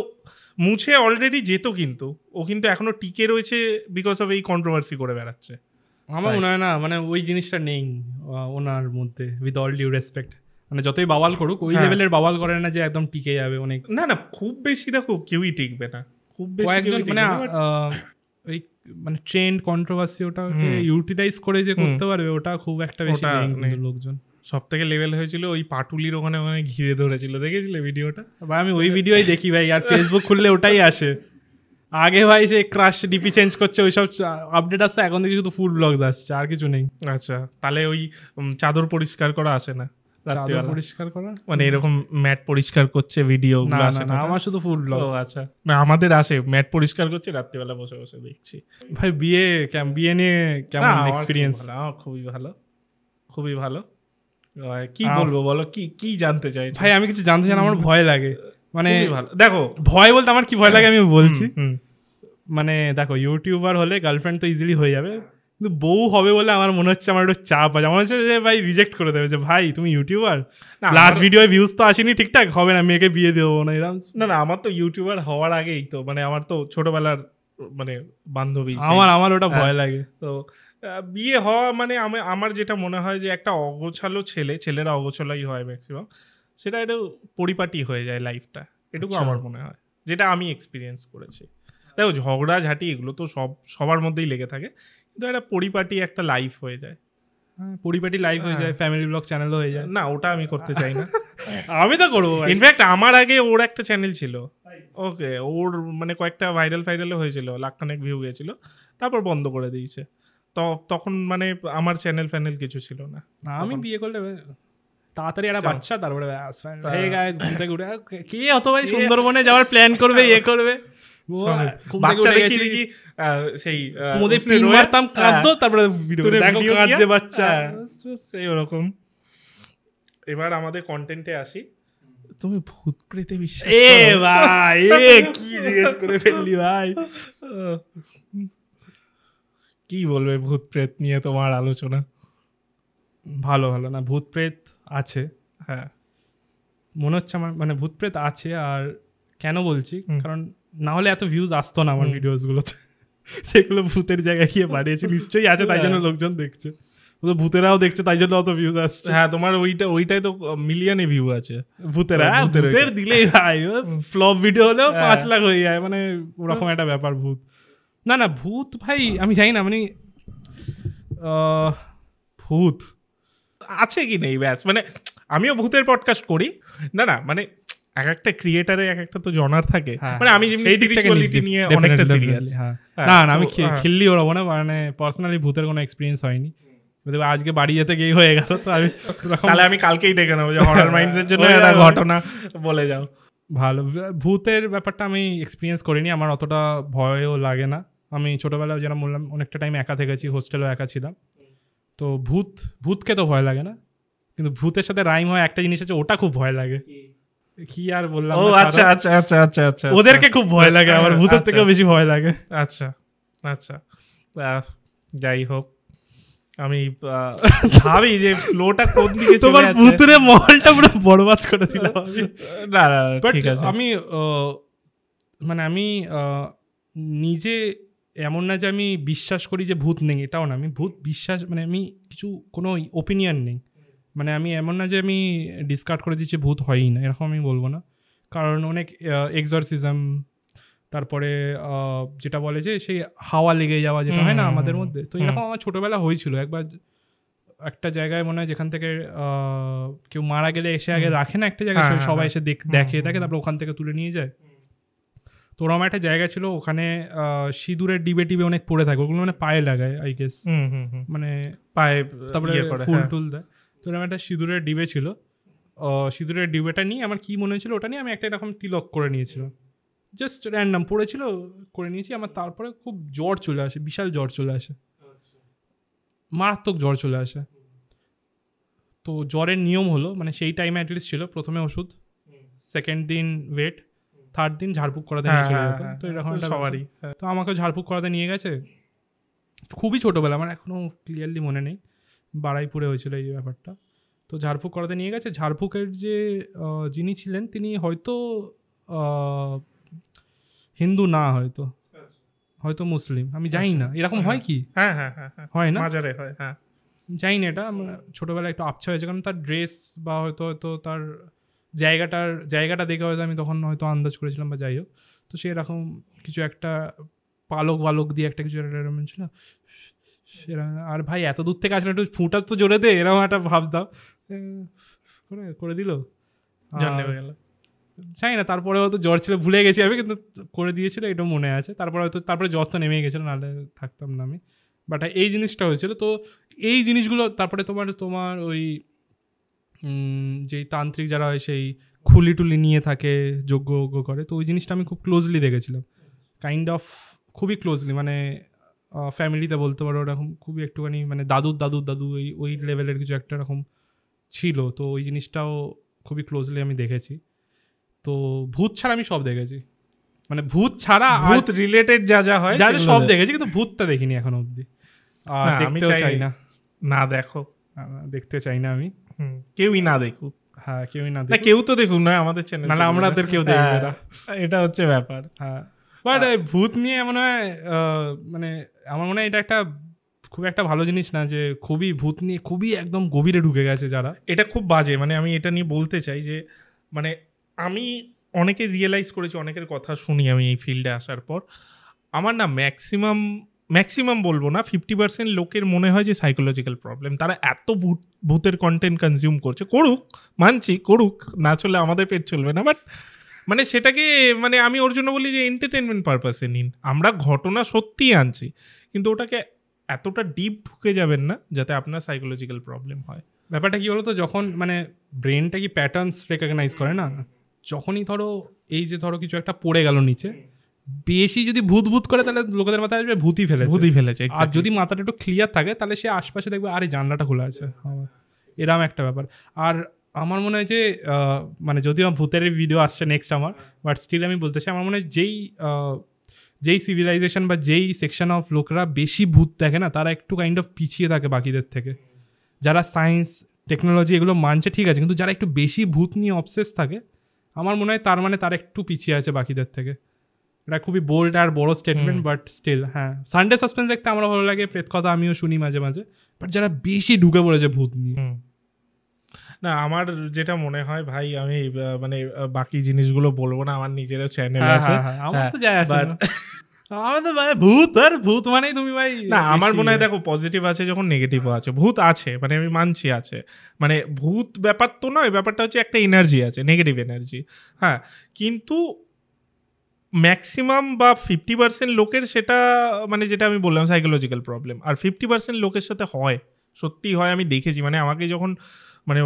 মুছে অলরেডি যেত, কিন্তু ও কিন্তু এখনো টিকে রয়েছে বিকজ অফ এই কন্ট্রোভার্সি করে বেড়াচ্ছে। আমার মনে হয় না, মানে ওই জিনিসটা নেই ওনার মধ্যে, উইথ অল ডিউ রেসপেক্ট, মানে যতই বাওয়াল করুক ওই লেভেলের বাওয়াল করে না যে একদম টিকে যাবে। অনেক না খুব বেশি দেখো কেউই টিকবে না, খুব বেশি একজন মানে ওই মানে ট্রেন্ড কন্ট্রোভার্সি ওটাকে ইউটিলাইজ করে যে করতে পারবে, ওটা খুব একটা বেশি লোকজন। সব থেকে লেভেল হয়েছিল ওই পাটুলির ওখানে ঘিরে ধরেছিল, দেখেছিলে ভিডিওটা? ভাই আমি ওই ভিডিওই দেখি ভাই, আর ফেসবুক খুললে ওটাই আসে। আগে ভাই সে ক্রাশ ডিপি চেঞ্জ করছে ওইসব আপডেট আসছে, এখন দেখি শুধু ফুড ব্লগস আসছে, আর কিছু নেই। আচ্ছা, তাহলে ওই চাদর পরিষ্কার করা আসে না? পরিষ্কার করা মানে এরকম ম্যাট পরিষ্কার করছে ভিডিও আসে না? আমার শুধু ফুড ব্লগ। আচ্ছা, না আমাদের আসে, ম্যাট পরিষ্কার করছে, রাত্রিবেলা বসে বসে দেখছি। ভাই বিয়ে নিয়ে কেমন এক্সপিরিয়েন্স? খুবই ভালো। খুবই ভালো। কি বলবো বলো, কি কি জানতে চাই ভাই? আমি কিছু জানতে চাই না, আমার ভয় লাগে। মানে ভালো, দেখো ভয় বলতে আমার কি ভয় লাগে আমি বলছি। মানে দেখো, ইউটিউবার হলে গার্লফ্রেন্ড তো ইজিলি হয়ে যাবে, কিন্তু বউ হবে বলে আমার মনে হচ্ছে আমার একটু চাপ আছে। আমার হচ্ছে যে ভাই রিজেক্ট করে দেবে যে ভাই তুমি ইউটিউবার, লাস্ট ভিডিও ভিউজ তো আসেনি ঠিকঠাক, হবে না, মেয়েকে বিয়ে দেবো না এরকম। না আমার তো ইউটিউবার হওয়ার আগেই তো মানে আমার তো ছোটবেলার মানে বান্ধবী, আমার ওটা ভয় লাগে। তো বিয়ে হওয়া মানে আমার যেটা মনে হয় যে একটা অগোছালো ছেলেরা অগোছালোই হয় ম্যাক্সিমাম, সেটা একটু পরিপাটি হয়ে যায় লাইফটা, এটুকু আমার মনে হয়, যেটা আমি এক্সপিরিয়েন্স করেছি। দেখো ঝগড়াঝাটি এগুলো তো সবার মধ্যেই লেগে থাকে, কিন্তু একটা পরিপাটি একটা লাইফ হয়ে যায়, পরিপাটি লাইফ হয়ে যায়, ফ্যামিলি ব্লগ চ্যানেলও হয়ে যায়। না ওটা আমি করতে চাই না। আমি তো করবো। ইনফ্যাক্ট আমার আগে ওর একটা চ্যানেল ছিল, ওকে, ওর মানে কয়েকটা ভাইরাল হয়েছিল, লাখখানেক ভিউ গেছিল, তারপর বন্ধ করে দিয়েছে। তো তখন মানে আমার চ্যানেল ফ্যানেল কিছু ছিল না। আমি বিয়ে করলে তাড়াতাড়ি একটা বাচ্চা, তারপরে কে অত ভাই সুন্দরবনে যাওয়ার প্ল্যান করবে, ইয়ে করবে, বাচ্চা দেখি দেখি সেই মারতাম, কাঁদতো, তারপরে দেখো কাঁদছে বাচ্চা, সেই ওরকম। এবার আমাদের কন্টেন্টে আসি। তুমি ভূত প্রেতে বিশ্বাস? ভাই কি জিজ্ঞেস করে ফেললি ভাই। কি বলবে ভূত প্রেত নিয়ে তোমার আলোচনা? ভালো না, ভূত প্রেত আছে, হ্যাঁ মনে হচ্ছে আমার, মানে ভূত প্রেত আছে। আর কেন বলছি, কারণ না হলে এত ভিউজ আসতো না আমার ভিডিওস গুলোতে। সেগুলো ভূতের জায়গায় গিয়ে বাড়িয়েছি, নিশ্চয়ই আছে, তাই জন্য লোকজন দেখছে, ভূতেরাও দেখছে, তাই জন্য অত ভিউজ আসছে। হ্যাঁ তোমার ওইটাই তো মিলিয়নে ভিউ আছে। ভূতের দিলেই ভাই ফ্লপ ভিডিও হলেও 5 লাখ হয়ে যায়, মানে ওরকম একটা ব্যাপার ভূত। না ভূত ভাই আমি জানি না, মানে ভূত আছে কি নেই ব্যাস, মানে আমিও ভূতের পডকাস্ট করি, না মানে এক একটা ক্রিয়েটারে এক একটা তো জনার থাকে, মানে আমি স্পিরিচুয়ালিটি নিয়ে অনেকটা সিরিয়াস। না আমি খেললি ওরকম না, মানে পার্সোনালি ভূতের কোনো এক্সপিরিয়েন্স হয়নি, আজকে বাড়ি যেতে গিয়ে হয়ে গেল। তো আমি তাহলে আমি কালকেই ডেকে নেবো যে হরর মাইন্ডসের জন্য একটা ঘটনা বলে যাও। ভালো, ভূতের ব্যাপারটা আমি এক্সপিরিয়েন্স করিনি, আমার অতটা ভয়ও লাগে না। আমি ছোটবেলায় যেন বললাম অনেকটা টাইম একা থেকেছি, হোস্টেলেও একা ছিলাম, তো ভূতকে তো ভয় লাগে না, কিন্তু ভূতের সাথে রাইম হয় একটা জিনিস আছে, ওটা খুব ভয় লাগে। কি আর বললাম। ও আচ্ছা আচ্ছা আচ্ছা আচ্ছা আচ্ছা, ওদেরকে খুব ভয় লাগে, আমার ভূতের থেকেও বেশি ভয় লাগে। আচ্ছা আচ্ছা, যাই হোক, আমি ভাবি যে ফ্লোটা কোন দিকে চলে তোমার ভূতের মহলটা পুরো বরবাদ করে দিলাম আমি। না ঠিক আছে, আমি মানে আমি নিজে এমন না যে আমি বিশ্বাস করি যে ভূত নেই, এটাও না। আমি ভূত বিশ্বাস, মানে আমি কোনো ওপিনিয়ন নেই, মানে আমি এমন না যে আমি ডিসকার্ড করে দিচ্ছি ভূত হয়ই না, এরকম আমি বলবো না। কারণ অনেক এক্সরসিজম, তারপরে যেটা বলে যে সেই হাওয়া লেগে যাওয়া, যেটা হয় না আমাদের মধ্যে, তো এরকম আমার ছোটোবেলা হয়েছিল একবার। একটা জায়গায় মনে হয় যেখান থেকে কেউ মারা গেলে এসে আগে রাখে না একটা জায়গায়, সবাই এসে দেখে তারপর ওখান থেকে তুলে নিয়ে যায়। তো ওরকম একটা জায়গা ছিল, ওখানে সিঁদুরের ডিবে টিবে অনেক পড়ে থাকে, ওগুলো মানে পায়ে লাগায় আই গেস, মানে পায়ে, তারপরে ফুল টুল দেয়। তো এরকম একটা সিঁদুরের ডিবে ছিল, সিঁদুরের ডিবেটা নিয়ে আমার কি মনে হয়েছিল, ওটা নিয়ে আমি একটা এরকম তিলক করে নিয়েছিলাম, জাস্ট র্যান্ডাম পড়েছিল, করে নিয়েছি। আমার তারপরে খুব জ্বর চলে আসে, বিশাল জ্বর চলে আসে, মারাত্মক জ্বর চলে আসে। তো জ্বরের নিয়ম হলো, মানে সেই টাইমে অ্যাটলিস্ট ছিল, প্রথমে ওষুধ, সেকেন্ড দিন ওয়েট, থার্ড দিন ঝাড়ফুঁক করাতে নিয়ে চলে যেত। তো এরকম সবারই, তো আমাকেও ঝাড়ফুঁক করাতে নিয়ে গেছে, খুবই ছোটোবেলা, আমার এখনও ক্লিয়ারলি মনে নেই, বারাইপুরে হয়েছিল এই ব্যাপারটা। তো ঝাড়ফুঁক করাতে নিয়ে গেছে, ঝাড়ফুঁকের যে যিনি ছিলেন তিনি হয়তো হিন্দু না, হয়তো মুসলিম, আমি জানি না, এরকম হয় কি, হয় না, জানি না, এটা ছোটোবেলায় একটু আবছা হয়েছে, কারণ তার ড্রেস বা হয়তো তার জায়গাটা দেখে হয়তো আমি তখন হয়তো আন্দাজ করেছিলাম, বা যাই হোক। তো সেরকম কিছু একটা পালক দিয়ে একটা কিছু এরকম ছিল, আর ভাই এত দূর থেকে আসলে একটু ফুটার তো জোরে দে, এরকম একটা ভাব দাও, করে দিল, জানি না। তারপরে হয়তো জ্বর ছিল, ভুলে গেছি আমি, কিন্তু করে দিয়েছিল, এটা মনে আছে। তারপরে জ্বর তো নেমে গেছিলো, নাহলে থাকতাম না আমি। বাট এই জিনিসটা হয়েছিল। তো এই জিনিসগুলো তারপরে তোমার ওই যেই তান্ত্রিক যারা হয়, সেই খুলি টুলি নিয়ে থাকে, যজ্ঞ করে, তো ওই জিনিসটা আমি খুব ক্লোজলি দেখেছিলাম, কাইন্ড অফ খুবই ক্লোজলি, মানে ফ্যামিলিতে বলতে পারো ওরকম খুবই একটুখানি মানে দাদু ওই লেভেলের কিছু একটা এরকম ছিল। তো ওই জিনিসটাও খুবই ক্লোজলি আমি দেখেছি। তো ভূত ছাড়া আমি সব দেখেছি, মানে ভূত ছাড়া ভূত রিলেটেড যা যা হয় যা যা সব দেখেছি, কিন্তু ভূতটা দেখিনি এখনো অবধি। দেখতেও চাই না। না দেখো, দেখতে চাই না আমি। কেউই না দেখুক। হ্যাঁ, কেউই না না, দেখুক। কেউ তো দেখুক না আমাদের চ্যানেল, মানে আমাদের কেউ দেখবে না, এটা হচ্ছে ব্যাপার। হ্যাঁ, বাট ভূত নিয়ে মনে হয় মানে আমার মনে হয় এটা একটা খুব একটা ভালো জিনিস না, যে খুবই ভূত নিয়ে খুবই একদম গভীরে ঢুকে গেছে যারা। এটা খুব বাজে। মানে আমি এটা নিয়ে বলতে চাই যে মানে আমি অনেকে রিয়েলাইজ করেছি, অনেকের কথা শুনি আমি এই ফিল্ডে আসার পর, আমার না ম্যাক্সিমাম বলবো না, 50% লোকের মনে হয় যে সাইকোলজিক্যাল প্রবলেম। তারা এত ভূতের কন্টেন্ট কনজিউম করছে, করুক, মানছি করুক, না চলে আমাদের পেট চলবে না, বাট মানে সেটাকে মানে আমি ওর জন্য বলি যে এন্টারটেনমেন্ট পারপাসে নিন। আমরা ঘটনা সত্যিই আনছি, কিন্তু ওটাকে এতটা ডিপ ঢুকে যাবেন না যাতে আপনার সাইকোলজিক্যাল প্রবলেম হয়। ব্যাপারটা কি বলতো, যখন মানে ব্রেনটা কি প্যাটার্নস রেকগনাইজ করে না, যখনই ধরো এই যে ধরো কিছু একটা পড়ে গেল নিচে, বেশি যদি ভূত করে তাহলে লোকেদের মাথায় আসবে ভূতই ফেলেছে। আর যদি মাথাটা একটু ক্লিয়ার থাকে তাহলে সে আশপাশে দেখবে আরে জানলাটা খোলা আছে, এরকম একটা ব্যাপার। আর আমার মনে হয় যে মানে যদিও ভূতের ভিডিও আসছে নেক্সট আমার, বাট স্টিল আমি বলতে চাই আমার মনে হয় যেই সিভিলাইজেশন বা যেই সেকশন অফ লোকরা বেশি ভূত দেখে না, তারা একটু কাইন্ড অফ পিছিয়ে থাকে বাকিদের থেকে। যারা সায়েন্স টেকনোলজি এগুলো মানছে ঠিক আছে, কিন্তু যারা একটু বেশি ভূত নিয়ে অবসেস থাকে, আমার মনে হয় তার মানে তারা একটু পিছিয়ে আছে বাকিদের থেকে। এটা খুবই বোল্ড আর বড় স্টেটমেন্ট, বাট স্টিল হ্যাঁ, সানডে সাসপেন্স দেখতে আমার ভালো লাগে, প্রেত কথা আমিও শুনি মাঝে মাঝে, বাট যারা বেশি ঢুকে পড়েছে ভূত নিয়ে। না, আমার যেটা মনে হয় ভাই, আমি মানে বাকি জিনিসগুলো বলবো না, আমার নিজেরও চ্যানেল আছে, আমার তো যায় আছে না, আমার তো ভাই ভূত মানেই তুমি ভাই। না, আমার মনে হয় দেখো পজিটিভ আছে যখন নেগেটিভও আছে। ভূত আছে মানে আমি মানছি আছে, মানে ভূত ব্যাপার তো নয়, ব্যাপারটা হচ্ছে একটা এনার্জি আছে, নেগেটিভ এনার্জি। হ্যাঁ, কিন্তু ম্যাক্সিমাম বা 50% লোকের সেটা মানে যেটা আমি বললাম সাইকোলজিক্যাল প্রবলেম, আর 50% লোকের সাথে হয়, সত্যি হয়, আমি দেখেছি। মানে আমাকে যখন মানে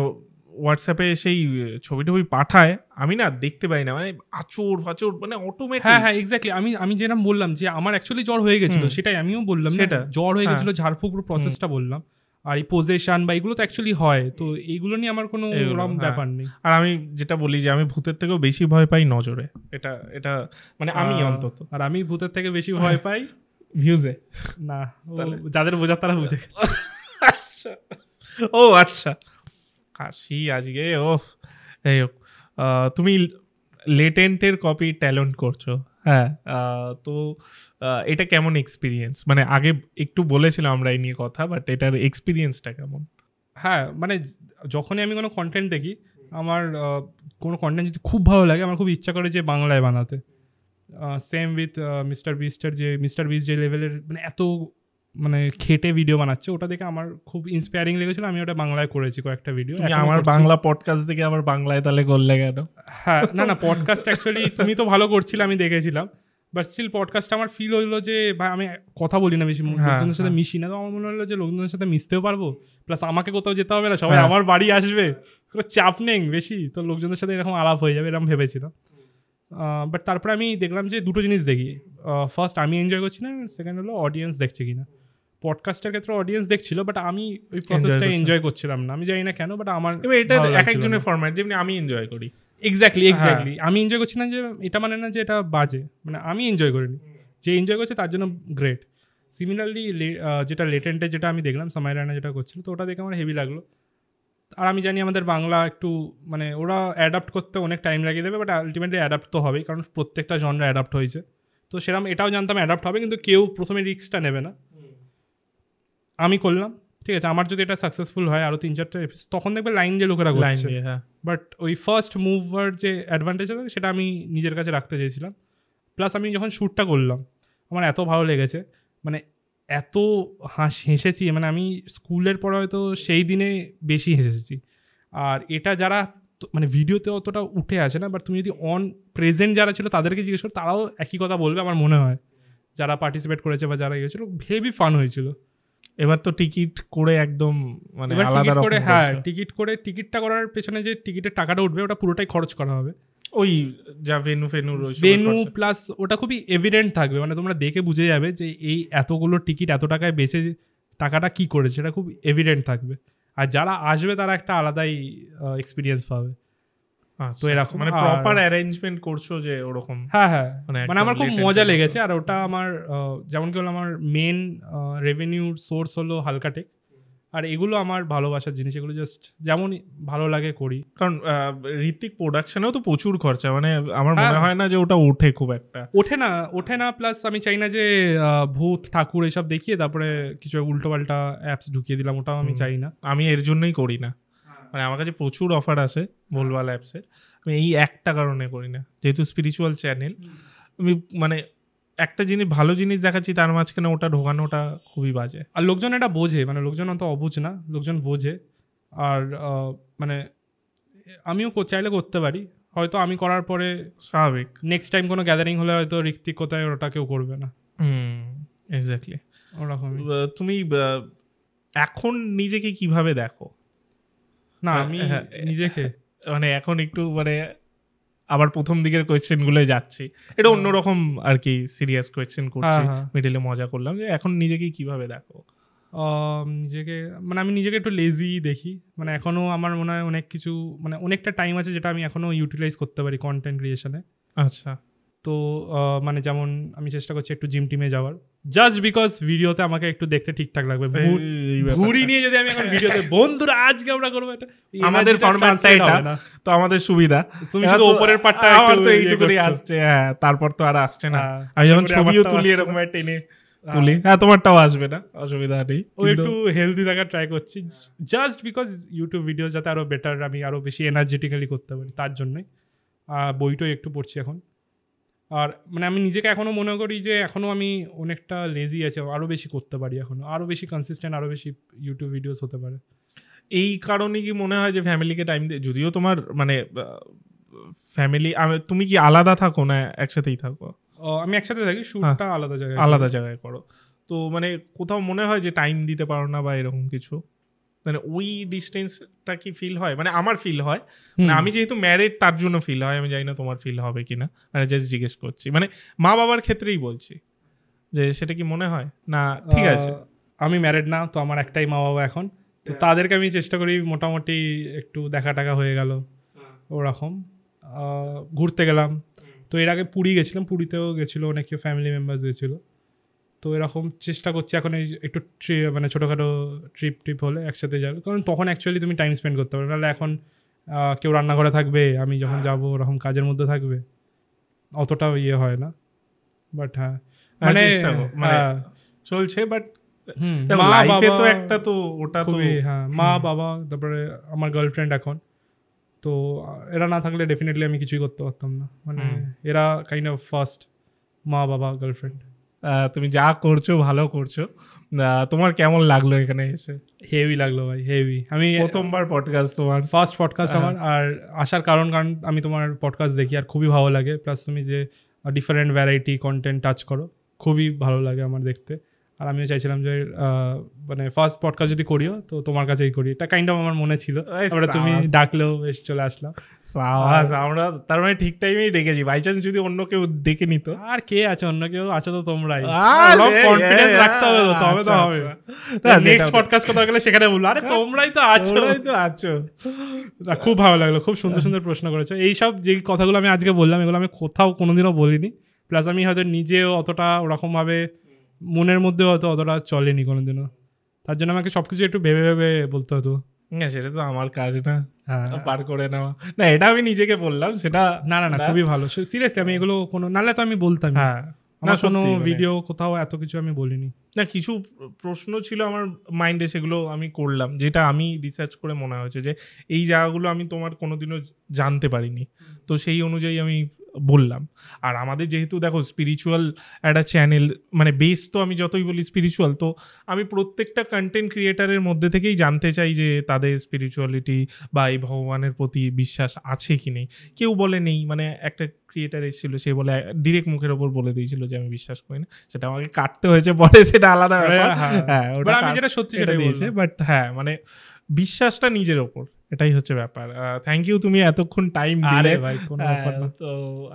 হোয়াটসঅ্যাপে সেই ছবি টবি পাঠায়, আমি না দেখতে পাই না, মানে আচর ফাচর মানে অটোমেটিক। হ্যাঁ, এক্স্যাক্টলি। আমি যেরকম বললাম যে আমার অ্যাকচুয়ালি জ্বর হয়ে গেছিল, সেটাই আমিও বললাম, সেটা জ্বর হয়ে গেছিল, ঝাড়ফুঁক প্রসেসটা বললাম। আর এই পজেশন বা এগুলো তো অ্যাকচুয়ালি হয়, তো এইগুলো নিয়ে আমার কোনো ব্যাপার নেই। আর আমি যেটা বলি যে আমি ভূতের থেকেও বেশি ভয় পাই নজরে, এটা মানে আমি অন্তত। আর আমি ভূতের থেকে বেশি ভয় পাই ভিউজে। না, যাদের বোঝার তারা বুঝে গেছে। ও আচ্ছা, কাশি আজকে ও। এই হোক, তুমি লেটেন্টের কপি ট্যালেন্ট করছো, হ্যাঁ, তো এটা কেমন এক্সপিরিয়েন্স? মানে আগে একটু বলেছিলাম আমরা এই নিয়ে কথা, বাট এটার এক্সপিরিয়েন্সটা কেমন? হ্যাঁ, মানে যখনই আমি কোনো কন্টেন্ট দেখি, আমার কোনো কন্টেন্ট যদি খুব ভালো লাগে, আমার খুব ইচ্ছা করে যে বাংলায় বানাতে। সেম উইথ মিস্টার বিস্ট যে লেভেলের মানে এত মানে খেটে ভিডিও বানাচ্ছে, ওটা দেখে আমার খুব ইন্সপায়ারিং লেগেছিল। আমি ওটা বাংলায় করেছি কয়েকটা ভিডিও। আমার বাংলা পডকাস্ট দেখে আবার বাংলায় তাহলে করলে কেন? হ্যাঁ, না পডকাস্ট অ্যাকচুয়ালি তুমি তো ভালো করছিলে, আমি দেখেছিলাম, বাট স্টিল পডকাস্ট আমার ফিল হইলো যে ভাই আমি কথা বলি না বেশি, লোকজনের সাথে মিশি না, তো আমার মনে হলো যে লোকজনের সাথে মিশতেও পারবো, প্লাস আমাকে কোথাও যেতে হবে না, সবাই আমার বাড়ি আসবে, কোনো চাপ নেই বেশি, তো লোকজনের সাথে এরকম আলাপ হয়ে যাবে, এরকম ভেবেছিলাম। বাট তারপরে আমি দেখলাম যে দুটো জিনিস দেখি, ফার্স্ট আমি এনজয় করছি না, সেকেন্ড হলো অডিয়েন্স দেখছে কিনা। পডকাস্টের ক্ষেত্রে অডিয়েন্স দেখছিল, বাট আমি ওই প্রসেসটা এনজয় করছিলাম না, আমি জানি না কেন, বাট আমার এটা এক একজনের ফরম্যাট, যেমনি আমি এনজয় করি। এক্স্যাক্টলি আমি এনজয় করছি না, যে এটা মানে না যে এটা বাজে, মানে আমি এনজয় করিনি, যে এনজয় করছে তার জন্য গ্রেট। সিমিলারলি যেটা লেটেন্টে যেটা আমি দেখলাম, সামাই রায়না যেটা করছিল, তো ওটা দেখে আমার হেভি লাগলো। আর আমি জানি আমাদের বাংলা একটু মানে ওরা অ্যাডাপ্ট করতে অনেক টাইম লাগিয়ে দেবে, বাট আলটিমেটলি অ্যাডাপ্ট তো হবেই, কারণ প্রত্যেকটা জনরা অ্যাডাপ্ট হয়েছে। তো সেরকম এটাও জানতাম অ্যাডাপ্ট হবে, কিন্তু কেউ প্রথমে রিস্কটা নেবে না। আমি করলাম, ঠিক আছে, আমার যদি এটা সাকসেসফুল হয় আরও 3-4টা এপিসোড, তখন দেখবে লাইন যে লোকেরা করছে, বাট ওই ফার্স্ট মুভার যে অ্যাডভান্টেজ আছে সেটা আমি নিজের কাছে রাখতে চেয়েছিলাম। প্লাস আমি যখন শ্যুটটা করলাম আমার এত ভালো লেগেছে, মানে এত হেসেছি, মানে আমি স্কুলের পরে হয়তো সেই দিনে বেশি হেসেছি। আর এটা যারা মানে ভিডিওতে অতটা উঠে আসে না, বাট তুমি যদি অন প্রেজেন্ট যারা ছিল তাদেরকে জিজ্ঞেস করো, তারাও একই কথা বলবে আমার মনে হয়, যারা পার্টিসিপেট করেছে বা যারা গিয়েছিল, হেভি ফান হয়েছিল। এবার তো টিকিট করে একদম মানে আলাদা রকম, হ্যাঁ টিকিটটা করার পেছনে যে টিকিটের টাকাটা উঠবে ওটা পুরোটাই খরচ করা হবে। ওই যা ভেনু রয়েছে ভেনু প্লাস ওটা খুবই এভিডেন্ট থাকবে, মানে তোমরা দেখে বুঝে যাবে যে এই এতগুলো টিকিট এত টাকায় বেচে টাকাটা কি করেছে, এটা খুব এভিডেন্ট থাকবে। আর যারা আসবে তারা একটা আলাদাই এক্সপিরিয়েন্স পাবে। তো এরকম মানে প্রপার অ্যারেঞ্জমেন্ট করছো যে ওরকম। হ্যাঁ হ্যাঁ, মানে আমার খুব মজা লেগেছে। আর ওটা আমার যেমন কি হলো, আমার মেন রেভিনিউ সোর্স হলো হালকাটেক, আর এগুলো আমার ভালোবাসার জিনিস, এগুলো জাস্ট যেমন ভালো লাগে করি। কারণ ঋত্বিক প্রোডাকশনেও তো প্রচুর খরচা, মানে আমার মনে হয় না যে ওটা ওঠে খুব একটা। ওঠে না প্লাস আমি চাই না যে ভূত ঠাকুর এসব দেখিয়ে তারপরে কিছু উল্টোপাল্টা অ্যাপস ঢুকিয়ে দিলাম, ওটাও আমি চাই না। আমি এর জন্যই করি না, মানে আমার কাছে প্রচুর অফার আসে ভুলভাল অ্যাপসের, আমি এই একটা কারণে করি না, যেহেতু স্পিরিচুয়াল চ্যানেল। আমি মানে একটা জিনিস ভালো জিনিস দেখাচ্ছি, তার মাঝখানে ওটা ঢোকানোটা খুবই বাজে। আর লোকজন এটা বোঝে, মানে লোকজন অত অবুঝ না, লোকজন বোঝে। আর মানে আমিও চাইলে করতে পারি, হয়তো আমি করার পরে স্বাভাবিক নেক্সট টাইম কোনো গ্যাদারিং হলে হয়তো ঋত্বিক কোথায় ওটা কেউ করবে না। এক্স্যাক্টলি ওরকমই। তুমি এখন নিজেকে কিভাবে দেখো? না আমি নিজেকে মানে এখন একটু মানে আবার প্রথম দিকের কোয়েশ্চেনগুলো যাচ্ছি, এটা অন্যরকম আর কি, সিরিয়াস কোয়েশ্চেন করছি, মিডলে মজা করলাম, যে এখন নিজেকে কিভাবে দেখো? নিজেকে মানে আমি নিজেকে একটু লেজি দেখি, মানে এখনও আমার মনে হয় অনেক কিছু, মানে অনেকটা টাইম আছে যেটা আমি এখনও ইউটিলাইজ করতে পারি কন্টেন্ট ক্রিয়েশনে। আচ্ছা, তো মানে যেমন আমি চেষ্টা করছি একটু জিম টিমে যাওয়ার, জাস্ট বিকজ ভিডিওতে আমাকে একটু দেখতে ঠিকঠাক লাগবে। ভুঁড়ি নিয়ে যদি আমি এখন ভিডিওতে বন্ধুরা আজকে আমরা করবো, এটা আমাদের ফরম্যাটটা এটা, তো আমাদের সুবিধা, তুমি শুধু উপরের পার্টটা একটু এইটুকুই আসছে, হ্যাঁ তারপর তো আর আসছে না। আমি যখন ছবিও তুলি এরকম টেনে তুলি, হ্যাঁ তোমারটাও আসবে না, অসুবিধা নেই। ও একটু হেলদি থাকার ট্রাই করছি, জাস্ট বিকজ ইউটিউব ভিডিও যাতে আরো বেটার, আমি আরো বেশি এনার্জেটিক্যালি করতে পারি, তার জন্যই। বইটাও একটু পড়ছি এখন। আর মানে আমি নিজেকে এখনও মনে করি যে এখনও আমি অনেকটা লেজি আছে, আরও বেশি করতে পারি, এখনও আরও বেশি কনসিস্টেন্ট, আরও বেশি ইউটিউব ভিডিওস হতে পারে। এই কারণে কি মনে হয় যে ফ্যামিলিকে টাইম দিয়ে, যদিও তোমার মানে ফ্যামিলি, তুমি কি আলাদা থাকো না একসাথেই থাকো? আমি একসাথে থাকি, শুটটা আলাদা জায়গায় করো, তো মানে কোথাও মনে হয় যে টাইম দিতে পারো না বা এরকম কিছু, মানে ওই ডিস্টেন্সটা কি ফিল হয়? মানে আমার ফিল হয়, মানে আমি যেহেতু ম্যারিড তার জন্য ফিল হয়, আমি জানি না তোমার ফিল হবে কিনা, মানে জাস্ট জিজ্ঞেস করছি, মানে মা বাবার ক্ষেত্রেই বলছি যে সেটা কি মনে হয় না? ঠিক আছে, আমি ম্যারিড না, তো আমার একটাই মা বাবা এখন, তো তাদেরকে আমি চেষ্টা করি মোটামুটি একটু দেখা টাকা হয়ে গেল ওরকম। ঘুরতে গেলাম, তো এর আগে পুরী গেছিলাম, পুরীতেও গেছিলো অনেকে ফ্যামিলি মেম্বার্স গেছিলো, তো এরকম চেষ্টা করছি এখন এই একটু মানে ছোটোখাটো ট্রিপ হলে একসাথে যাবে, কারণ তখন অ্যাকচুয়ালি তুমি টাইম স্পেন্ড করতে পারবে, নাহলে এখন কেউ রান্নাঘরে থাকবে, আমি যখন যাবো ওরকম কাজের মধ্যে থাকবে, অতটাও ইয়ে হয় না। বাট হ্যাঁ মানে চলছে, বাট মা বাবা তো একটা, তো ওটা তো হ্যাঁ মা বাবা, তারপরে আমার গার্লফ্রেন্ড এখন, তো এরা না থাকলে ডেফিনেটলি আমি কিছুই করতে পারতাম না, মানে এরা কাইন্ড অফ ফার্স্ট, মা বাবা গার্লফ্রেন্ড। তুমি যা করছো ভালো করছো। তোমার কেমন লাগলো এখানে এসে? হেভি লাগলো ভাই, হেভি। আমি প্রথমবার পডকাস্ট, তোমার ফার্স্ট পডকাস্ট আমার, আর আসার কারণ আমি তোমার পডকাস্ট দেখি আর খুবই ভালো লাগে, প্লাস তুমি যে ডিফারেন্ট ভ্যারাইটি কন্টেন্ট টাচ করো, খুবই ভালো লাগে আমার দেখতে। আর আমিও চাইছিলাম যে মানে ফার্স্ট পডকাস্ট যদি করিও তো তোমার কাছেই করি, এটা কাইন্ড অফ আমার মনে ছিল, তারপরে তুমি ডাকলেও বেশ চলে আসলাম। আমরা তার মানে ঠিক টাইমেই ডেকেছি, বাই চান্স যদি অন্য কেউ ডেকে নিত। আর কে আছে, অন্য কেউ আছে তো তোমরাই, কনফিডেন্স রাখতে হবে, তবে তো হবে। নেক্সট পডকাস্ট কথা গেলে সেখানে বলবো আরে তোমরাই তো আছো। খুব ভালো লাগলো, খুব সুন্দর সুন্দর প্রশ্ন করেছো। এইসব যে কথাগুলো আমি আজকে বললাম, এগুলো আমি কোথাও কোনোদিনও বলিনি, প্লাস আমি হয়তো নিজেও অতটা ওরকমভাবে মনের মধ্যে হয়তো অতটা চলেনি কোনোদিনও, তার জন্য আমাকে সবকিছু একটু ভেবে ভেবে বলতে হতো। হ্যাঁ, সেটা তো আমার কাজ না পার করে নেওয়া, না এটা আমি নিজেকে বললাম, সেটা না খুবই ভালো, সিরিয়াসলি আমি এগুলো কোনো, নাহলে তো আমি বলতাম। হ্যাঁ, আমার কোনো ভিডিও কোথাও এত কিছু আমি বলিনি। না, কিছু প্রশ্ন ছিল আমার মাইন্ডে, সেগুলো আমি করলাম, যেটা আমি রিসার্চ করে মনে হয়েছে যে এই জায়গাগুলো আমি তোমার কোনোদিনও জানতে পারিনি, তো সেই অনুযায়ী আমি বললাম। আর আমাদের যেহেতু দেখো স্পিরিচুয়াল একটা চ্যানেল, মানে বেস তো আমি যতই বলি স্পিরিচুয়াল, তো আমি প্রত্যেকটা কন্টেন্ট ক্রিয়েটারের মধ্যে থেকেই জানতে চাই যে তাদের স্পিরিচুয়ালিটি বা এই ভগবানের প্রতি বিশ্বাস আছে কি নেই। কেউ বলে নেই, মানে একটা ক্রিয়েটার এসেছিল, সে বলে ডিরেক্ট মুখের ওপর বলে দিয়েছিল যে আমি বিশ্বাস করি না, সেটা আমাকে কাটতে হয়েছে পরে, সেটা আলাদা ব্যাপার। হ্যাঁ, ওটা আমি যেটা সত্যি সেটা দিয়েছে, বাট হ্যাঁ মানে বিশ্বাসটা নিজের ওপর, এটাই হচ্ছে ব্যাপার। থ্যাংক ইউ, তুমি এতক্ষণ টাইম দিলে। ভাই কোনো ব্যাপার না। তো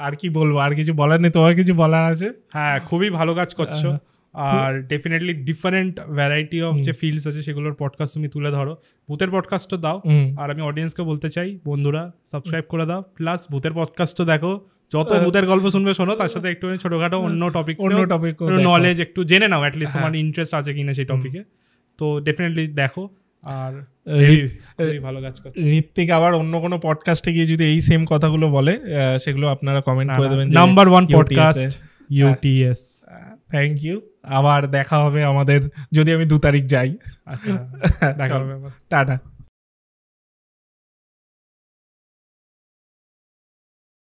আর কি বলবো, আর কিছু বলার নেই, তোমার কিছু বলার আছে? হ্যাঁ, খুবই ভালো কাজ করছো, আর ডেফিনেটলি ডিফারেন্ট ভ্যারাইটি অফ যে ফিল্ডস আছে সেগুলোর পডকাস্ট তুমি তুলে ধরো। ভূতের পডকাস্টও দাও, আর আমি অডিয়েন্সকে বলতে চাই বন্ধুরা সাবস্ক্রাইব করে দাও, প্লাস ভূতের পডকাস্টও দেখো। যত ভূতের গল্প শুনবে শোনো, তার সাথে একটু ছোটখাটো অন্য টপিক নলেজ একটু জেনে নাও, অ্যাটলিস্ট তোমার ইন্টারেস্ট আছে কিনা সেই টপিকে। তো ডেফিনেটলি দেখো, আর ভালো কাজ করো। ঋত্বিক আবার অন্য কোনো পডকাস্টে গিয়ে যদি এই সেম কথাগুলো বলে, সেগুলো আপনারা কমেন্ট করে দেবেন। Number 1 podcast UTS। Thank you, আবার দেখা হবে আমাদের, যদি আমি 2 তারিখ যাই। আচ্ছা, দেখা হবে। টাটা।